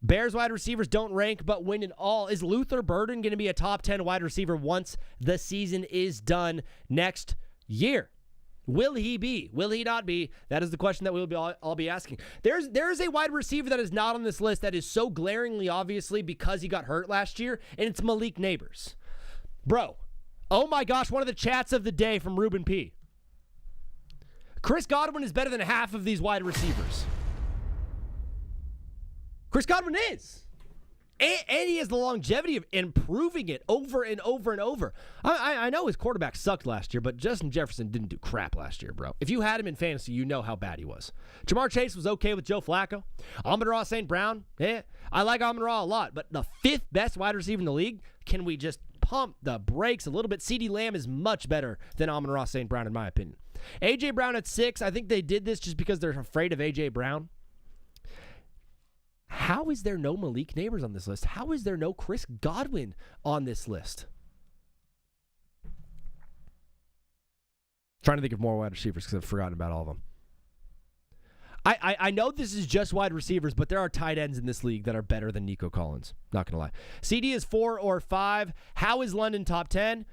Bears wide receivers don't rank but win in all. Is Luther Burden going to be a top 10 wide receiver once the season is done next year? Will he be? Will he not be? That is the question that I'll be asking. There is a wide receiver that is not on this list that is so glaringly obviously because he got hurt last year, and it's Malik Neighbors. Bro, oh my gosh, one of the chats of the day from Ruben P. Chris Godwin is better than half of these wide receivers. Chris Godwin is. And he has the longevity of improving it over and over and over. I know his quarterback sucked last year, but Justin Jefferson didn't do crap last year, bro. If you had him in fantasy, you know how bad he was. Jamar Chase was okay with Joe Flacco. Amon-Ra St. Brown, I like Amon-Ra a lot, but the 5th best wide receiver in the league, can we just pump the brakes a little bit? CeeDee Lamb is much better than Amon-Ra St. Brown, in my opinion. A.J. Brown at 6, I think they did this just because they're afraid of A.J. Brown. How is there no Malik Neighbors on this list? How is there no Chris Godwin on this list? Trying to think of more wide receivers because I've forgotten about all of them. I know this is just wide receivers, but there are tight ends in this league that are better than Nico Collins. Not going to lie. CD is 4 or 5. How is London top 10?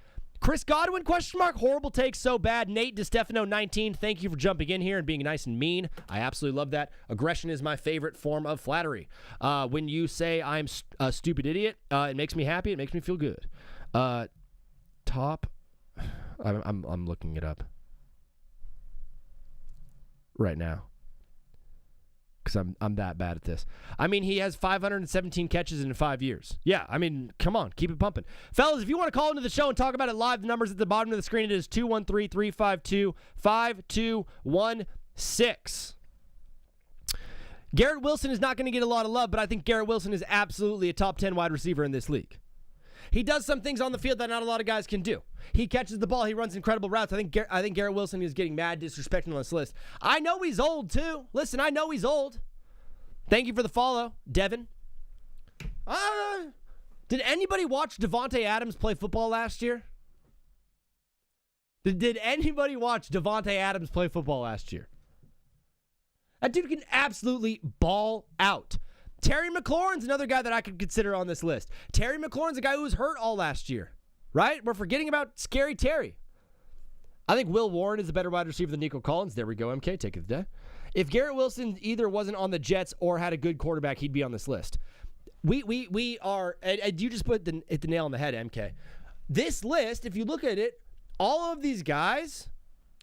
Chris Godwin, ? Horrible take, so bad. Nate DeStefano, 19. Thank you for jumping in here and being nice and mean. I absolutely love that. Aggression is my favorite form of flattery. When you say I'm a stupid idiot, it makes me happy. It makes me feel good. Top. I'm looking it up right now because I'm that bad at this. I mean, he has 517 catches in 5 years. Yeah, I mean, come on, keep it pumping. Fellas, if you want to call into the show and talk about it live, the number's at the bottom of the screen. It is 213-352-5216. Garrett Wilson is not going to get a lot of love, but I think Garrett Wilson is absolutely a top 10 wide receiver in this league. He does some things on the field that not a lot of guys can do. He catches the ball. He runs incredible routes. I think Garrett Wilson is getting mad disrespecting on this list. I know he's old, too. Listen, I know he's old. Thank you for the follow, Devin. Did anybody watch Devontae Adams play football last year? Did anybody watch Devontae Adams play football last year? That dude can absolutely ball out. Terry McLaurin's another guy that I could consider on this list. Terry McLaurin's a guy who was hurt all last year, right? We're forgetting about Scary Terry. I think Will Warren is a better wide receiver than Nico Collins. There we go, MK. Take it today. If Garrett Wilson either wasn't on the Jets or had a good quarterback, he'd be on this list. We are, and you just hit the nail on the head, MK. This list, if you look at it, all of these guys,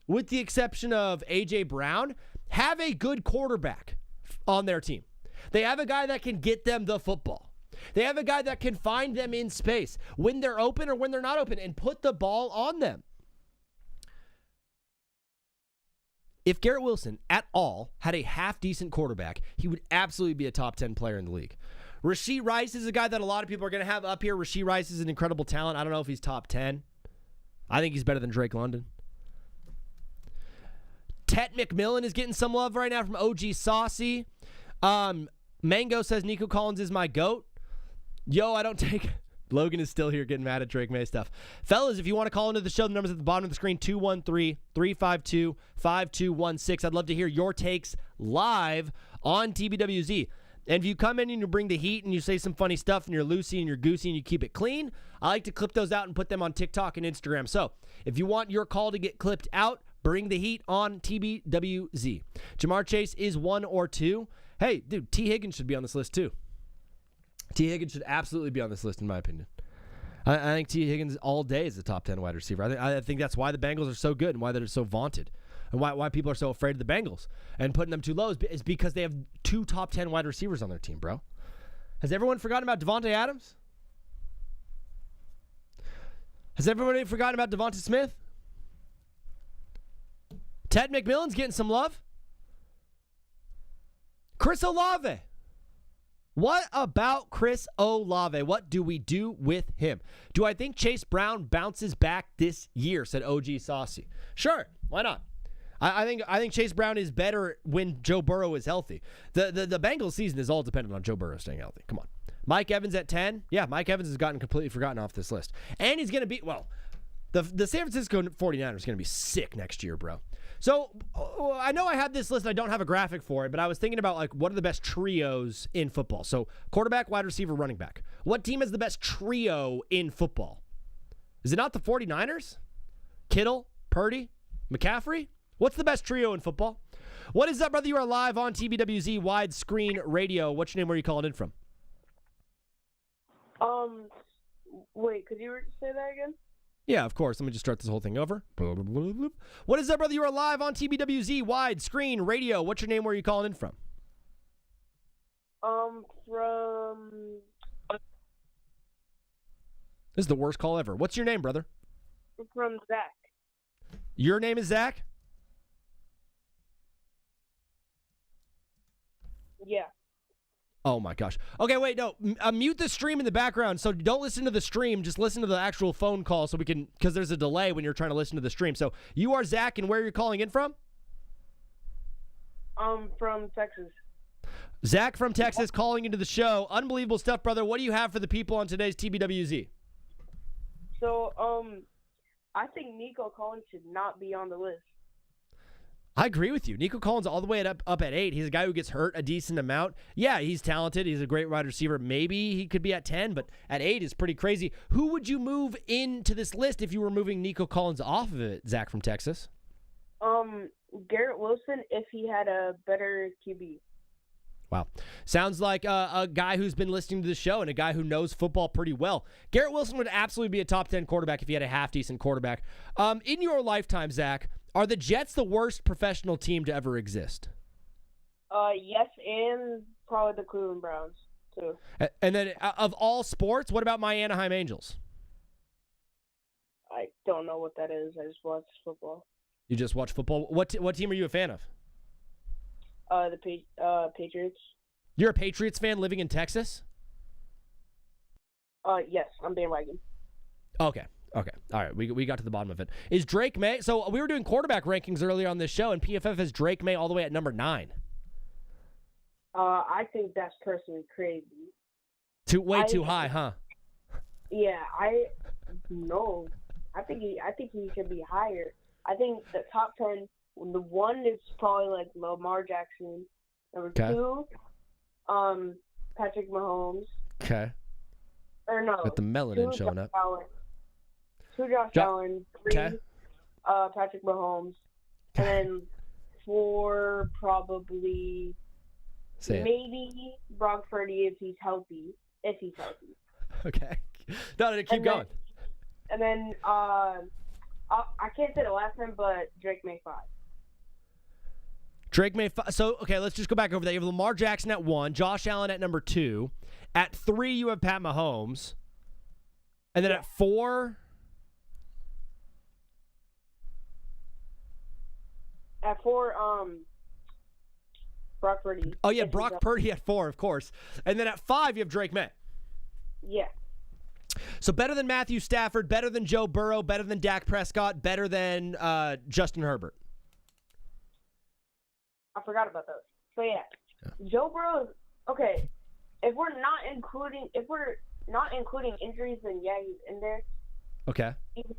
with the exception of A.J. Brown, have a good quarterback on their team. They have a guy that can get them the football. They have a guy that can find them in space when they're open or when they're not open and put the ball on them. If Garrett Wilson at all had a half-decent quarterback, he would absolutely be a top 10 player in the league. Rashee Rice is a guy that a lot of people are going to have up here. Rashee Rice is an incredible talent. I don't know if he's top 10. I think he's better than Drake London. Tet McMillan is getting some love right now from OG Saucy. Mango says Nico Collins is my GOAT. Yo, I don't take... Logan is still here getting mad at Drake May stuff. Fellas, if you want to call into the show, the number's at the bottom of the screen, 213-352-5216. I'd love to hear your takes live on TBWZ. And if you come in and you bring the heat and you say some funny stuff and you're loosey and you're goosey and you keep it clean, I like to clip those out and put them on TikTok and Instagram. So if you want your call to get clipped out, bring the heat on TBWZ. Jamar Chase is 1 or 2. Hey, dude, T. Higgins should be on this list too. T. Higgins should absolutely be on this list, in my opinion. I think T. Higgins all day is the top 10 wide receiver. I think that's why the Bengals are so good and why they're so vaunted. And why people are so afraid of the Bengals and putting them too low is because they have 2 top 10 wide receivers on their team, bro. Has everyone forgotten about Devontae Adams? Has everybody forgotten about Devonta Smith? Ted McMillan's getting some love. Chris Olave. What about Chris Olave? What do we do with him? Do I think Chase Brown bounces back this year, said OG Saucy. Sure, why not? I think Chase Brown is better when Joe Burrow is healthy. The Bengals season is all dependent on Joe Burrow staying healthy. Come on. Mike Evans at 10. Yeah, Mike Evans has gotten completely forgotten off this list. And he's going to be, well, the San Francisco 49ers are going to be sick next year, bro. So I know I have this list. I don't have a graphic for it, but I was thinking about like what are the best trios in football. So quarterback, wide receiver, running back. What team has the best trio in football? Is it not the 49ers? Kittle, Purdy, McCaffrey? What's the best trio in football? What is up, brother? You are live on TBWZ Widescreen Radio. What's your name? Where are you calling in from? Wait, could you say that again? Yeah, of course. Let me just start this whole thing over. What is up, brother? You are live on TBWZ Widescreen Radio. What's your name? Where are you calling in from? From... This is the worst call ever. What's your name, brother? From Zach. Your name is Zach? Yeah. Oh, my gosh. Okay, wait, no. Mute the stream in the background. So don't listen to the stream. Just listen to the actual phone call so we can, because there's a delay when you're trying to listen to the stream. So you are Zach, and where are you calling in from? From Texas. Zach from Texas calling into the show. Unbelievable stuff, brother. What do you have for the people on today's TBWZ? So, I think Nico Collins should not be on the list. I agree with you. Nico Collins all the way up at 8. He's a guy who gets hurt a decent amount. Yeah, he's talented. He's a great wide receiver. Maybe he could be at 10, but at 8 is pretty crazy. Who would you move into this list if you were moving Nico Collins off of it, Zach from Texas? Garrett Wilson if he had a better QB. Wow. Sounds like a guy who's been listening to the show and a guy who knows football pretty well. Garrett Wilson would absolutely be a top 10 quarterback if he had a half-decent quarterback. In your lifetime, Zach, are the Jets the worst professional team to ever exist? Yes, and probably the Cleveland Browns, too. And then of all sports, what about my Anaheim Angels? I don't know what that is. I just watch football. You just watch football? What team are you a fan of? The Patriots. You're a Patriots fan living in Texas? Yes, I'm bandwagon. Okay. All right, we got to the bottom of it. Is Drake May? So we were doing quarterback rankings earlier on this show, and PFF has Drake May all the way at number 9. I think that's personally crazy. Too high, huh? Yeah, I think he should be higher. I think the top 10. The 1 is probably like Lamar Jackson. Number 2, Patrick Mahomes. Okay. Or no. With the melanin showing up. 2, Josh Allen. 3, Patrick Mahomes. And then 4, probably maybe Brock Purdy if he's healthy. Okay. No, keep going. And then I can't say the last time, but Drake May 5. Drake May 5. So, okay, let's just go back over that. You have Lamar Jackson at 1, Josh Allen at number 2. At 3, you have Pat Mahomes. And then at 4... At 4, Brock Purdy. Oh, yeah, Brock Purdy at 4, of course. And then at 5, you have Drake May. Yeah. So better than Matthew Stafford, better than Joe Burrow, better than Dak Prescott, better than Justin Herbert. I forgot about those. So, yeah. Joe Burrow, okay, if we're not including injuries, then yeah, he's in there. Okay.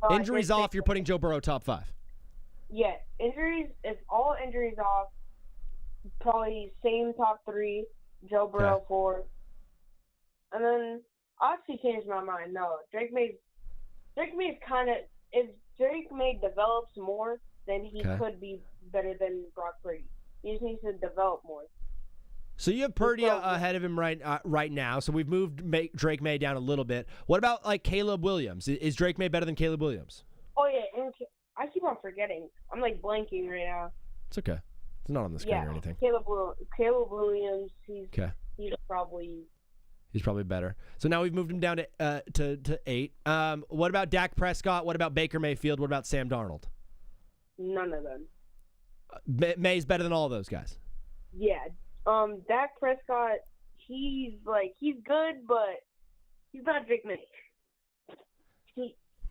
Injuries off, you're putting Joe Burrow top 5. Yeah, injuries, if all injuries off, probably same top 3, Joe Burrow 4. And then I actually changed my mind. No, Drake May's kind of, if Drake May develops more, then he could be better than Brock Purdy. He just needs to develop more. So you have Purdy ahead of him right now. So we've moved Drake May down a little bit. What about like Caleb Williams? Is Drake May better than Caleb Williams? Oh yeah, and I keep on forgetting. I'm like blanking right now. It's okay. It's not on the screen or anything. Caleb Williams. He's probably better. So now we've moved him down to 8. What about Dak Prescott? What about Baker Mayfield? What about Sam Darnold? None of them. May's better than all of those guys. Yeah. Dak Prescott, he's good, but he's not Drake May.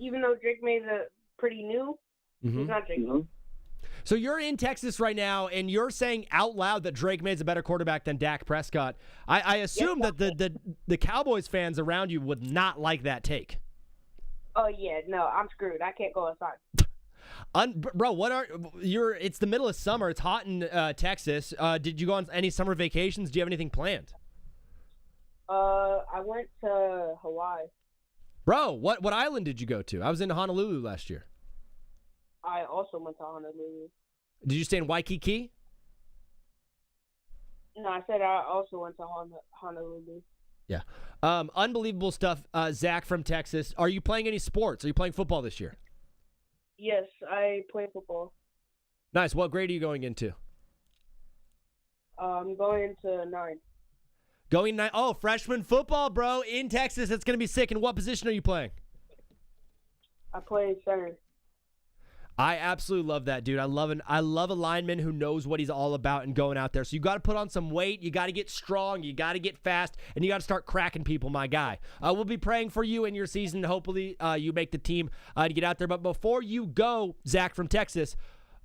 Even though Drake May's pretty new, he's not Drake May. So you're in Texas right now, and you're saying out loud that Drake May's a better quarterback than Dak Prescott. I assume that the Cowboys fans around you would not like that take. Oh yeah, no, I'm screwed. I can't go outside. Bro, it's the middle of summer. It's hot in Texas. Did you go on any summer vacations? Do you have anything planned? I went to Hawaii. Bro, what island did you go to? I was in Honolulu last year. I also went to Honolulu. Did you stay in Waikiki? No, I said I also went to Honolulu. Yeah. Unbelievable stuff. Zach from Texas. Are you playing any sports? Are you playing football this year? Yes, I play football. Nice. What grade are you going into? I'm going into 9. Going 9. Oh, freshman football, bro, in Texas. That's going to be sick. And what position are you playing? I play center. I absolutely love that, dude. I love a lineman who knows what he's all about and going out there. So you got to put on some weight. You got to get strong. You got to get fast. And you got to start cracking people, my guy. We'll be praying for you in your season. Hopefully you make the team to get out there. But before you go, Zach from Texas,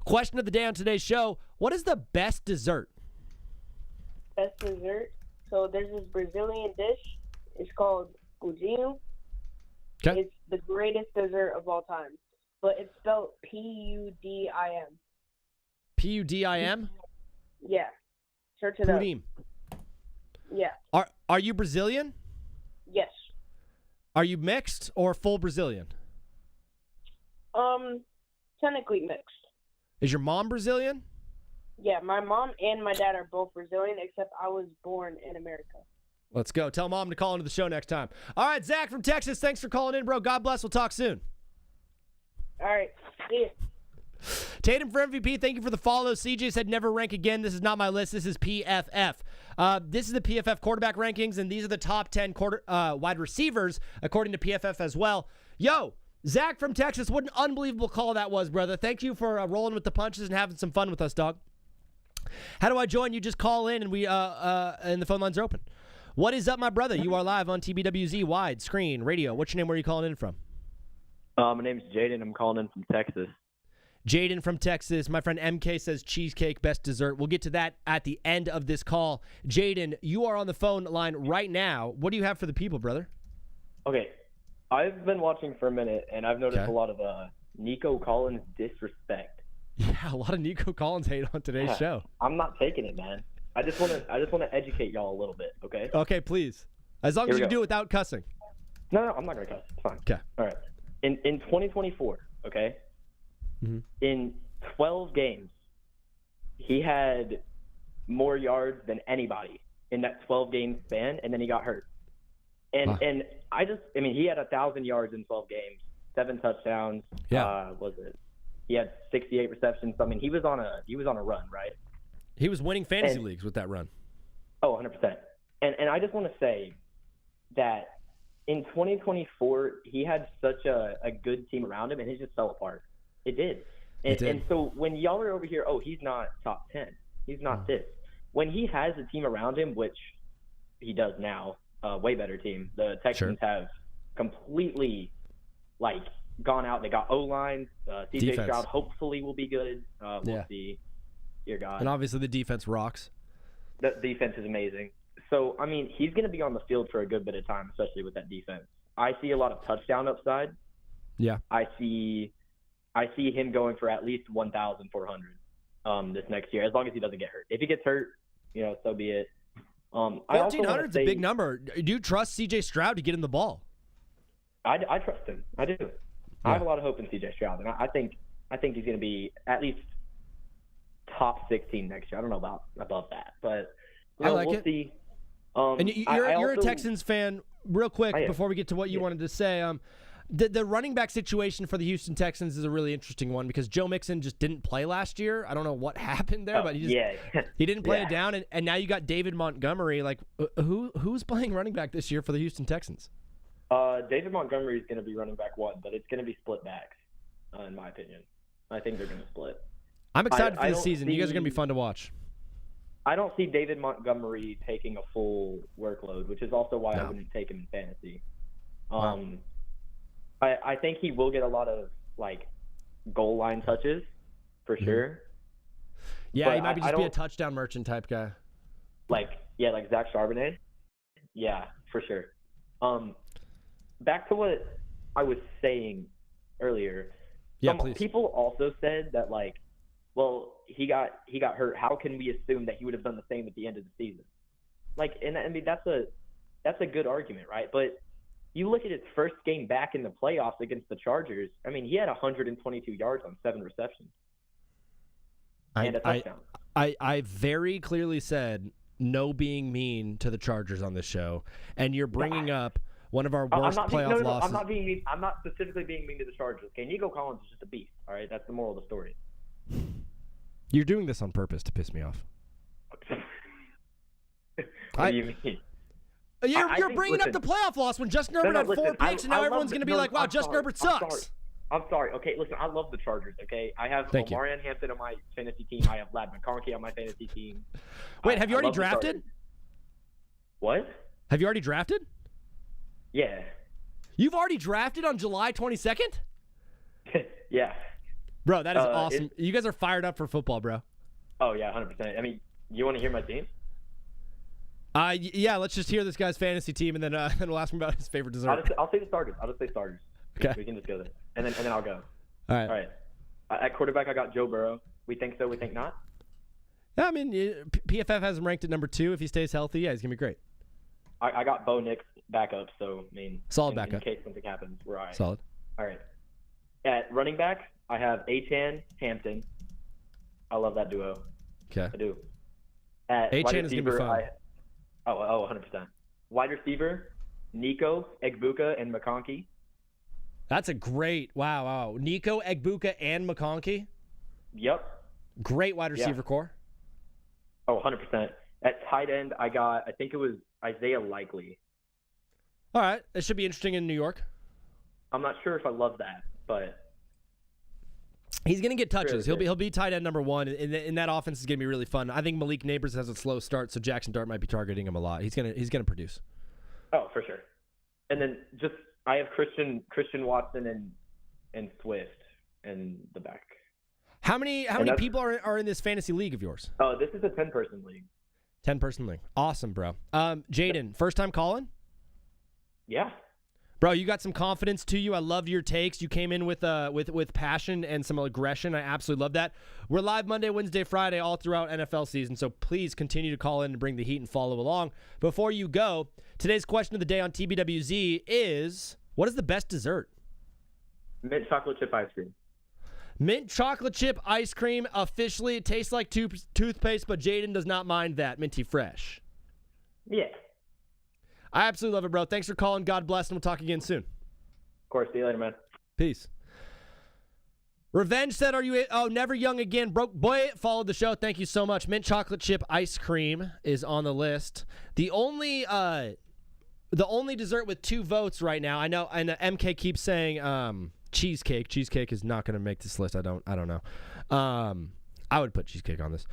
question of the day on today's show, what is the best dessert? Best dessert? So there's this Brazilian dish. It's called pudim. Okay. It's the greatest dessert of all time. But it's spelled P-U-D-I-M. P-U-D-I-M? Yeah. Search it Pudim. up. Yeah. Are you Brazilian? Yes. Are you mixed or full Brazilian? Technically mixed. Is your mom Brazilian? Yeah, my mom and my dad are both Brazilian, except I was born in America. Let's go. Tell mom to call into the show next time. All right, Zach from Texas, thanks for calling in, bro. God bless. We'll talk soon. All right. See you. Tatum for MVP, thank you for the follow. CJ said never rank again. This is not my list. This is PFF. This is the PFF quarterback rankings, and these are the top 10 wide receivers, according to PFF as well. Yo, Zach from Texas, what an unbelievable call that was, brother. Thank you for rolling with the punches and having some fun with us, dog. How do I join? You just call in, and and the phone lines are open. What is up, my brother? You are live on TBWZ Wide Screen Radio. What's your name? Where are you calling in from? My name's Jaden. I'm calling in from Texas. Jaden from Texas. My friend MK says cheesecake, best dessert. We'll get to that at the end of this call. Jaden, you are on the phone line right now. What do you have for the people, brother? Okay. I've been watching for a minute, and I've noticed a lot of Nico Collins disrespect. Yeah, a lot of Nico Collins hate on today's show. I'm not taking it, man. I just want to educate y'all a little bit, okay? Okay, please. As long as you can do it without cussing. No, I'm not going to cuss. It's fine. Okay. All right. In 2024, okay, In 12 games, he had more yards than anybody in that 12-game span, and then he got hurt. And he had 1,000 yards in 12 games, 7 touchdowns. Yeah. He had 68 receptions. I mean, he was on a run, right? He was winning fantasy leagues with that run. Oh, 100%. And I just want to say that in 2024, he had such a good team around him, and it just fell apart. It did. And so when y'all are over here, he's not top 10. He's not this. When he has a team around him, which he does now, way better team. The Texans have completely, gone out. They got O-line. C.J. Stroud hopefully will be good. We'll see. Dear God. And obviously the defense rocks. The defense is amazing. So, I mean, he's going to be on the field for a good bit of time, especially with that defense. I see a lot of touchdown upside. Yeah. I see him going for at least 1,400 this next year, as long as he doesn't get hurt. If he gets hurt, so be it. 1,400 is a big number. Do you trust C.J. Stroud to get him the ball? I trust him. I do. Yeah. I have a lot of hope in C.J. Stroud, and I think he's going to be at least top 16 next year. I don't know about above that, but we'll see. And you're a Texans fan. Real quick, before we get to what you wanted to say, the running back situation for the Houston Texans is a really interesting one because Joe Mixon just didn't play last year. I don't know what happened there, but he didn't play it down, and now you got David Montgomery. Who's playing running back this year for the Houston Texans? David Montgomery is going to be running back one, but it's going to be split backs, in my opinion. I think they're going to split. I'm excited for this season. You guys are going to be fun to watch. I don't see David Montgomery taking a full workload, which is also why I wouldn't take him in fantasy. I think he will get a lot of goal line touches for sure. Yeah, but he might just be a touchdown merchant type guy. Like Zach Charbonnet. Yeah, for sure. Back to what I was saying earlier. Please. People also said that he got hurt. How can we assume that he would have done the same at the end of the season? That's a good argument, right? But you look at his first game back in the playoffs against the Chargers. I mean, he had 122 yards on 7 receptions and a touchdown. I very clearly said no being mean to the Chargers on this show, and you're bringing up one of our worst playoff losses. I'm not being mean. I'm not specifically being mean to the Chargers. Okay, Nico Collins is just a beast. All right, that's the moral of the story. You're doing this on purpose to piss me off. What do you mean? You're bringing up the playoff loss when Justin Herbert had 4 picks, and now everyone's going to be like, wow, Justin Herbert sucks. I'm sorry. Okay, listen, I love the Chargers, okay? I have Omarion Hampton on my fantasy team. I have Ladd McConkey on my fantasy team. Wait, have you already drafted? What? Have you already drafted? Yeah. You've already drafted on July 22nd? Yeah. Bro, that is awesome. You guys are fired up for football, bro. Oh, yeah, 100%. I mean, you want to hear my team? Yeah, let's just hear this guy's fantasy team, and then we'll ask him about his favorite dessert. I'll say the starters. I'll just say starters. Okay. We can just go there. And then I'll go. All right. All right. At quarterback, I got Joe Burrow. We think so, we think not? Yeah, I mean, PFF has him ranked at number 2. If he stays healthy, yeah, he's going to be great. I got Bo Nix backup, so, I mean, solid backup. In case something happens, we're all right. Solid. All right. At running back, I have Achane, Hampton. I love that duo. Okay. I do. At Achane is going to be fun. 100%. Wide receiver, Nico, Egbuka, and McConkey. That's a great, wow. Nico, Egbuka, and McConkey? Yep. Great wide receiver core. Oh, 100%. At tight end, I think it was Isaiah Likely. All right. It should be interesting in New York. I'm not sure if I love that, but he's going to get touches. Sure. He'll be tight end number 1, and that offense is going to be really fun. I think Malik Neighbors has a slow start, so Jackson Dart might be targeting him a lot. He's going to produce. Oh, for sure. And then I have Christian Watson and Swift in the back. How many people are in this fantasy league of yours? Oh, this is a 10-person league. 10-person league. Awesome, bro. Jaden, first time calling? Yeah. Bro, you got some confidence to you. I loved your takes. You came in with passion and some aggression. I absolutely love that. We're live Monday, Wednesday, Friday, all throughout NFL season, so please continue to call in and bring the heat and follow along. Before you go, today's question of the day on TBWZ is, what is the best dessert? Mint chocolate chip ice cream. Mint chocolate chip ice cream. Officially, it tastes like toothpaste, but Jaden does not mind that. Minty fresh. Yeah. I absolutely love it, bro. Thanks for calling. God bless, and we'll talk again soon. Of course. See you later, man. Peace. Revenge said, never young again. Broke boy followed the show. Thank you so much. Mint chocolate chip ice cream is on the list. The only dessert with 2 votes right now. I know, and MK keeps saying cheesecake. Cheesecake is not going to make this list. I don't know. I would put cheesecake on this.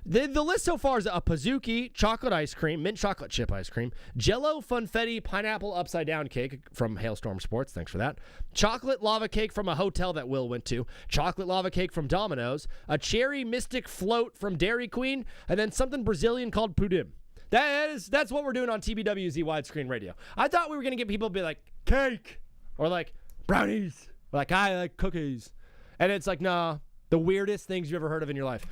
The list so far is a Pizookie, chocolate ice cream, mint chocolate chip ice cream, Jell-O Funfetti pineapple upside down cake from Hailstorm Sports. Thanks for that. Chocolate lava cake from a hotel that Will went to. Chocolate lava cake from Domino's. A cherry mystic float from Dairy Queen. And then something Brazilian called pudim. That's what we're doing on TBWZ widescreen radio. I thought we were going to get people to be like, cake. Or like, brownies. Or like, I like cookies. And it's like, nah, the weirdest things you ever heard of in your life.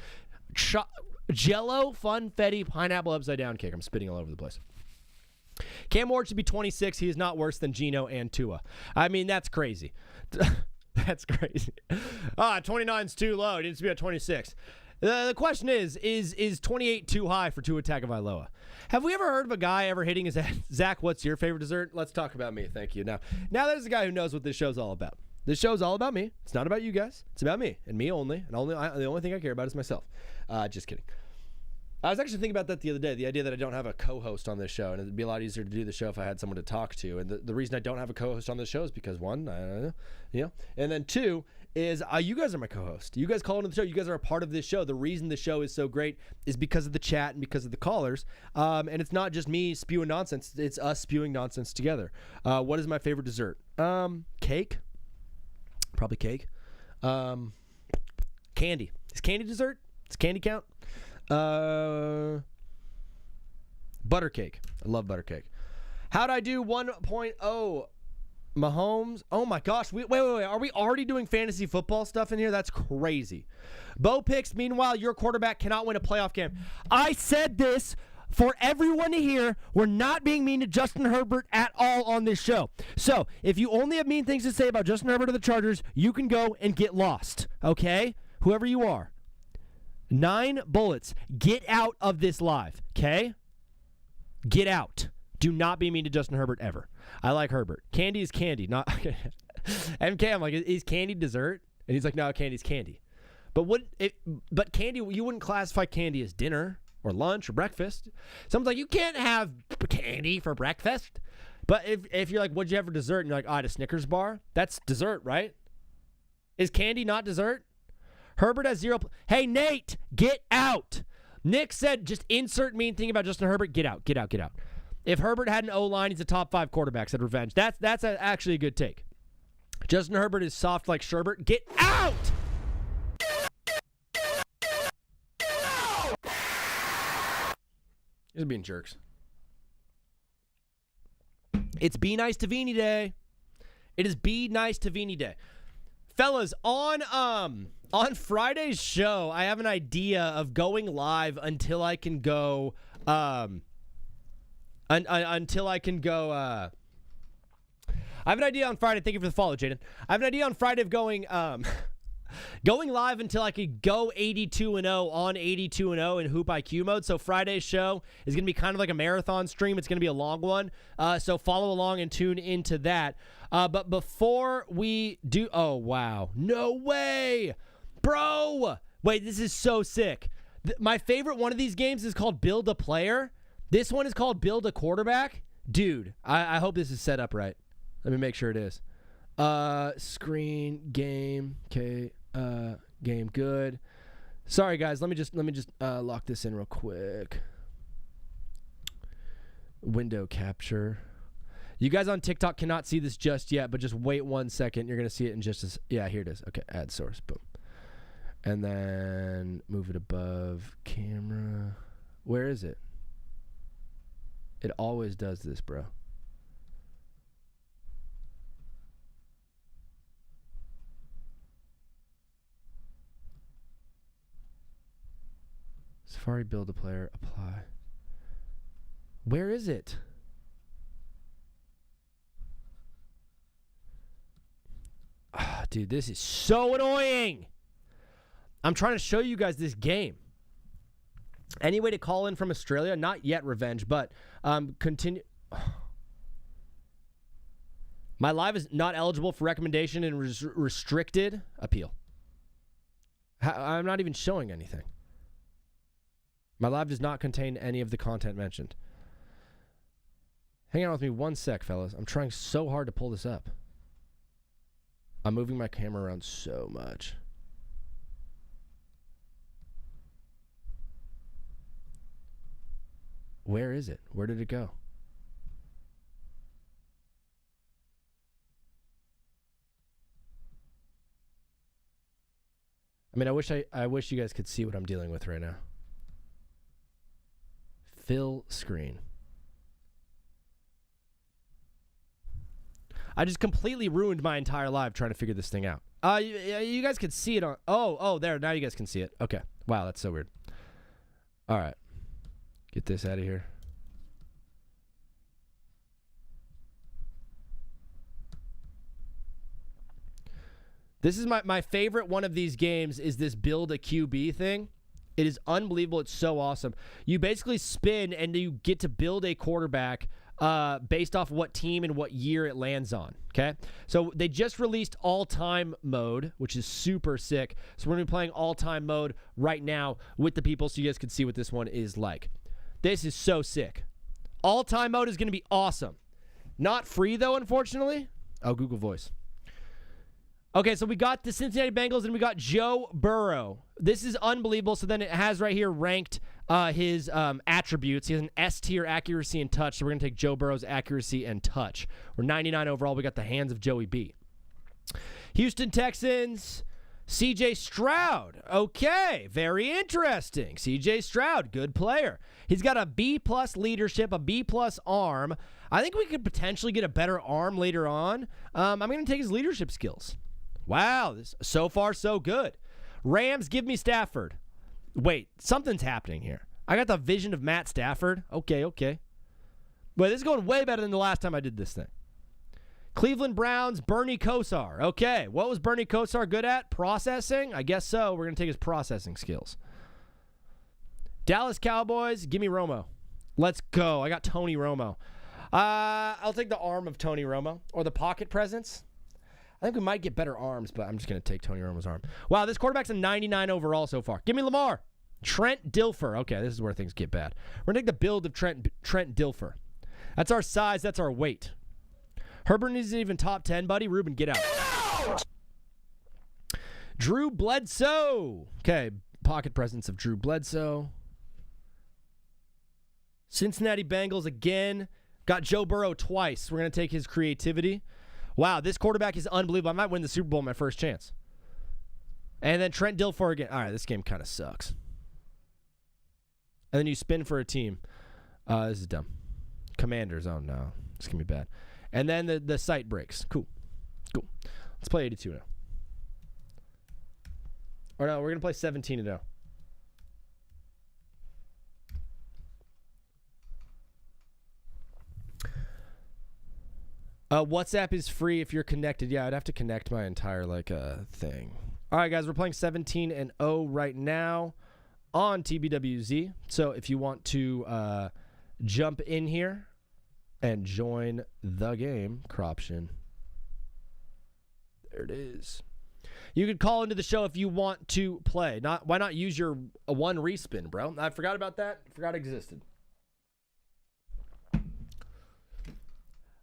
Jell-O Funfetti pineapple upside down cake. I'm spitting all over the place. Cam Ward should be 26. He is not worse than Geno and Tua. I mean, that's crazy. That's crazy. 29's too low. It needs to be at 26. The question is 28 too high for Tua Tagovailoa? Have we ever heard of a guy ever hitting his head? Zach, what's your favorite dessert? Let's talk about me. Thank you. Now there's a guy who knows what this show's all about. This show's all about me. It's not about you guys. It's about me and me only. And the only thing I care about is myself. Just kidding. I was actually thinking about that the other day, the idea that I don't have a co-host on this show, and it'd be a lot easier to do the show if I had someone to talk to. And the reason I don't have a co-host on this show is because, one, I don't know, and then two is you guys are my co-host. You guys call into the show. You guys are a part of this show. The reason the show is so great is because of the chat and because of the callers. And it's not just me spewing nonsense. It's us spewing nonsense together. What is my favorite dessert? Cake. Probably cake. Candy. Is candy dessert? Does candy count? Butter cake. I love butter cake. How'd I do 1.0? Mahomes. Oh my gosh. Wait. Are we already doing fantasy football stuff in here? That's crazy. Bo picks. Meanwhile, your quarterback cannot win a playoff game. I said this for everyone to hear. We're not being mean to Justin Herbert at all on this show. So if you only have mean things to say about Justin Herbert or the Chargers, you can go and get lost. Okay? Whoever you are. 9 bullets. Get out of this live, okay? Get out. Do not be mean to Justin Herbert ever. I like Herbert. Candy is candy. Not MK, I'm like, is candy dessert? And he's like, no, candy's candy. But candy, you wouldn't classify candy as dinner or lunch or breakfast. Someone's like, you can't have candy for breakfast. But if you're like, what'd you have for dessert? And you're like, I had a Snickers bar. That's dessert, right? Is candy not dessert? Herbert has 0. Hey, Nate, get out. Nick said, just insert mean thing about Justin Herbert. Get out. If Herbert had an O-line, he's a top 5 quarterback, said Revenge. That's actually a good take. Justin Herbert is soft like sherbet. Get out! You're being jerks. It's Be Nice to Vini Day. It is Be Nice to Vini Day. Fellas, on Friday's show, I have an idea of going live until I can go I have an idea on Friday. Thank you for the follow, Jaden. I have an idea on Friday of going live until I could go 82-0 on 82-0 in Hoop IQ mode. So Friday's show is going to be kind of like a marathon stream. It's going to be a long one. So follow along and tune into that. But before we do, oh, wow. No way. Bro. Wait, this is so sick. My favorite one of these games is called Build a Player. This one is called Build a Quarterback. Dude, I hope this is set up right. Let me make sure it is. Screen, game, okay, game, good. Sorry, guys. Let me just lock this in real quick. Window capture. You guys on TikTok cannot see this just yet, but just wait 1 second. You're going to see it in just a... Yeah, here it is. Okay, add source. Boom. And then move it above camera. Where is it? It always does this, bro. Safari, build a player, apply. Where is it? Dude, this is so annoying. I'm trying to show you guys this game. Any way to call in from Australia? Not yet, Revenge, but continue. My live is not eligible for recommendation and restricted appeal. I'm not even showing anything. My live does not contain any of the content mentioned. Hang on with me one sec, fellas. I'm trying so hard to pull this up. I'm moving my camera around so much. Where is it? Where did it go? I mean, I wish you guys could see what I'm dealing with right now. Fill screen. I just completely ruined my entire live trying to figure this thing out. You guys can see it on... Oh, there. Now you guys can see it. Okay. Wow, that's so weird. All right. Get this out of here. This is my favorite one of these games is this build a QB thing. It is unbelievable. It's so awesome. You basically spin and you get to build a quarterback based off what team and what year it lands on, okay? So they just released all-time mode, which is super sick. So we're going to be playing all-time mode right now with the people so you guys can see what this one is like. This is so sick. All-time mode is going to be awesome. Not free, though, unfortunately. Oh, Google Voice. Okay, so we got the Cincinnati Bengals and we got Joe Burrow. This is unbelievable. So then it has right here ranked his attributes. He has an S tier accuracy and touch. So we're going to take Joe Burrow's accuracy and touch. We're 99 overall. We got the hands of Joey B. Houston Texans, C.J. Stroud. Okay, very interesting. C.J. Stroud, good player. He's got a B-plus leadership, a B-plus arm. I think we could potentially get a better arm later on. I'm going to take his leadership skills. Wow, this so far so good. Rams, give me Stafford. Wait, something's happening here. I got the vision of Matt Stafford. Okay. But this is going way better than the last time I did this thing. Cleveland Browns, Bernie Kosar. Okay, what was Bernie Kosar good at? Processing? I guess so. We're going to take his processing skills. Dallas Cowboys, give me Romo. Let's go. I got Tony Romo. I'll take the arm of Tony Romo or the pocket presence. I think we might get better arms, but I'm just going to take Tony Romo's arm. Wow, this quarterback's a 99 overall so far. Give me Lamar. Trent Dilfer. Okay, this is where things get bad. We're going to take the build of Trent Dilfer. That's our size. That's our weight. Herbert isn't even top 10, buddy. Ruben, get out. Drew Bledsoe. Okay, pocket presence of Drew Bledsoe. Cincinnati Bengals again. Got Joe Burrow twice. We're going to take his creativity. Wow, this quarterback is unbelievable. I might win the Super Bowl my first chance. And then Trent Dilfer again. All right, this game kind of sucks. And then you spin for a team. This is dumb. Commanders. Oh, no. This can be bad. And then the site breaks. Cool. Let's play 82 now. Or no, we're going to play 17 now. WhatsApp is free if you're connected. Yeah, I'd have to connect my entire thing. All right, guys, we're playing 17-0 right now on TBWZ. So if you want to jump in here and join the game, Croption. There it is. You could call into the show if you want to play. Why not use your one respin, bro? I forgot about that. Forgot it existed.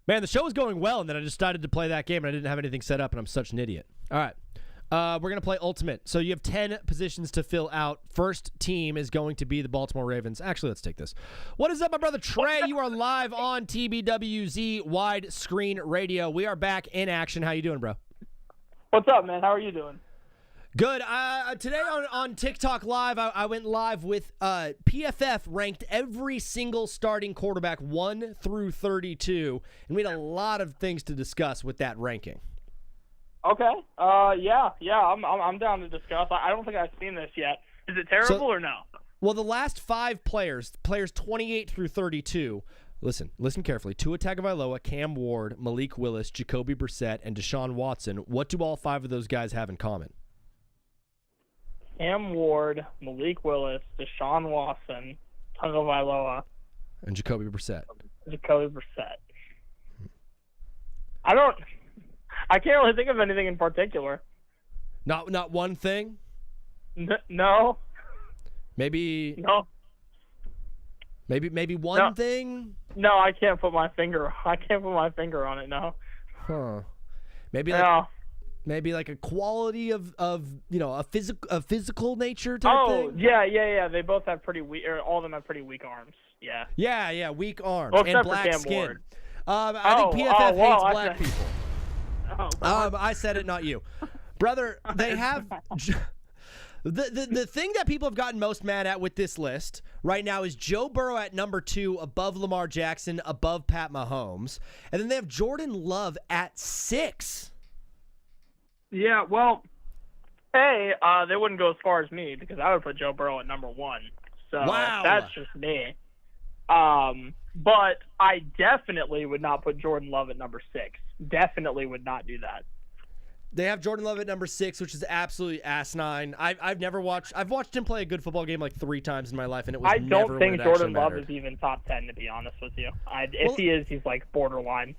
Man, the show was going well, and then I decided to play that game, and I didn't have anything set up, and I'm such an idiot. All right. We're going to play Ultimate. So you have 10 positions to fill out. First team is going to be the Baltimore Ravens. Actually, let's take this. What is up, my brother Trey? You are live on TBWZ Widescreen Radio. We are back in action. How you doing, bro? What's up, man? How are you doing? Good. Today on TikTok Live, I went live with PFF ranked every single starting quarterback 1 through 32, and we had a lot of things to discuss with that ranking. Okay. Yeah. I'm down to discuss. I don't think I've seen this yet. Is it terrible or no? Well, the last 5 players 28 through 32. Listen carefully. Tua Tagovailoa, Cam Ward, Malik Willis, Jacoby Brissett, and Deshaun Watson. What do all 5 of those guys have in common? Cam Ward, Malik Willis, Deshaun Watson, Tunga Vailoa, and Jacoby Brissett. I can't really think of anything in particular. Not one thing? No. Maybe. No. Maybe one thing? No, I can't put my finger on it, no. Huh. Maybe like a quality of a physical nature type thing. Oh, yeah. They both have pretty weak, or all of them have pretty weak arms. Yeah. Yeah, weak arms well, and black skin. I think PFF hates black people. I said it, not you. Brother, they have the thing that people have gotten most mad at with this list right now is Joe Burrow at number 2, above Lamar Jackson, above Pat Mahomes. And then they have Jordan Love at 6. Yeah, well, they wouldn't go as far as me because I would put Joe Burrow at number 1. So wow. That's just me. But I definitely would not put Jordan Love at number 6. Definitely would not do that. They have Jordan Love at number 6, which is absolutely asinine. I've watched him play a good football game like 3 times in my life, and it was I never don't think when it Jordan Love mattered. is even top 10, to be honest with you. If he is, he's like borderline.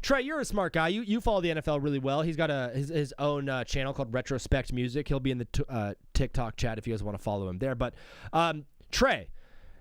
Trey, you're a smart guy. You follow the NFL really well. He's got his own channel called Retrospect Music. He'll be in the TikTok chat if you guys want to follow him there. But Trey,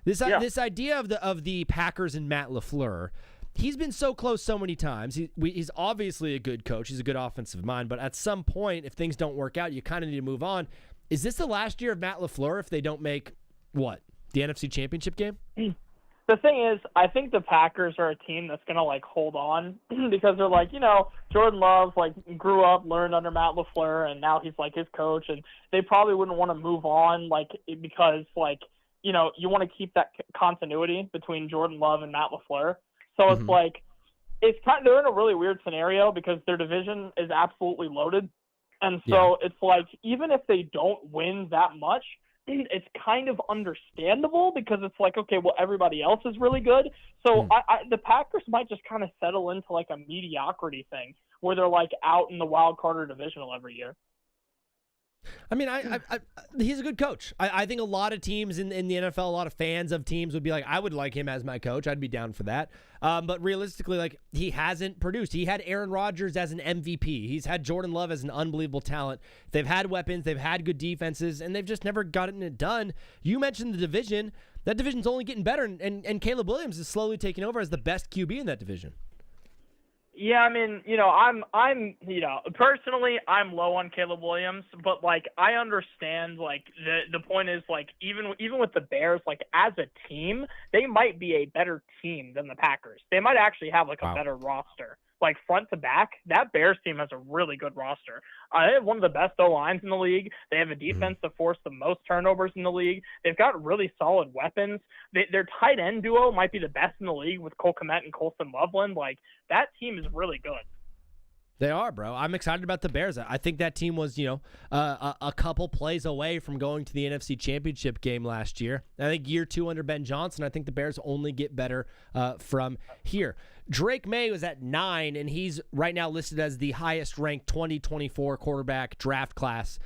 this idea of the Packers and Matt LaFleur, he's been so close so many times. He's obviously a good coach. He's a good offensive mind. But at some point, if things don't work out, you kind of need to move on. Is this the last year of Matt LaFleur if they don't make, the NFC Championship game? The thing is, I think the Packers are a team that's going to, hold on because they're Jordan Love, grew up, learned under Matt LaFleur, and now he's, his coach. And they probably wouldn't want to move on, because, you want to keep that continuity between Jordan Love and Matt LaFleur. So it's they're in a really weird scenario because their division is absolutely loaded. And so it's even if they don't win that much, it's kind of understandable because it's okay, well, everybody else is really good. So the Packers might just kind of settle into a mediocrity thing where they're out in the wild card or divisional every year. I mean, he's a good coach. I think a lot of teams in the NFL, a lot of fans of teams would be I would like him as my coach. I'd be down for that. But realistically, he hasn't produced. He had Aaron Rodgers as an MVP. He's had Jordan Love as an unbelievable talent. They've had weapons. They've had good defenses, and they've just never gotten it done. You mentioned the division. That division's only getting better, and Caleb Williams is slowly taking over as the best QB in that division. Yeah, I mean, I'm personally, I'm low on Caleb Williams, but I understand the point is even with the Bears, as a team, they might be a better team than the Packers. They might actually have a better roster. Front to back, that Bears team has a really good roster. They have one of the best O-lines in the league. They have a defense that forced the most turnovers in the league. They've got really solid weapons. Their tight end duo might be the best in the league with Cole Kmet and Colston Loveland. That team is really good. They are, bro. I'm excited about the Bears. I think that team was, a couple plays away from going to the NFC Championship game last year. I think year 2 under Ben Johnson, I think the Bears only get better from here. Drake May was at 9, and he's right now listed as the highest-ranked 2024 quarterback draft class.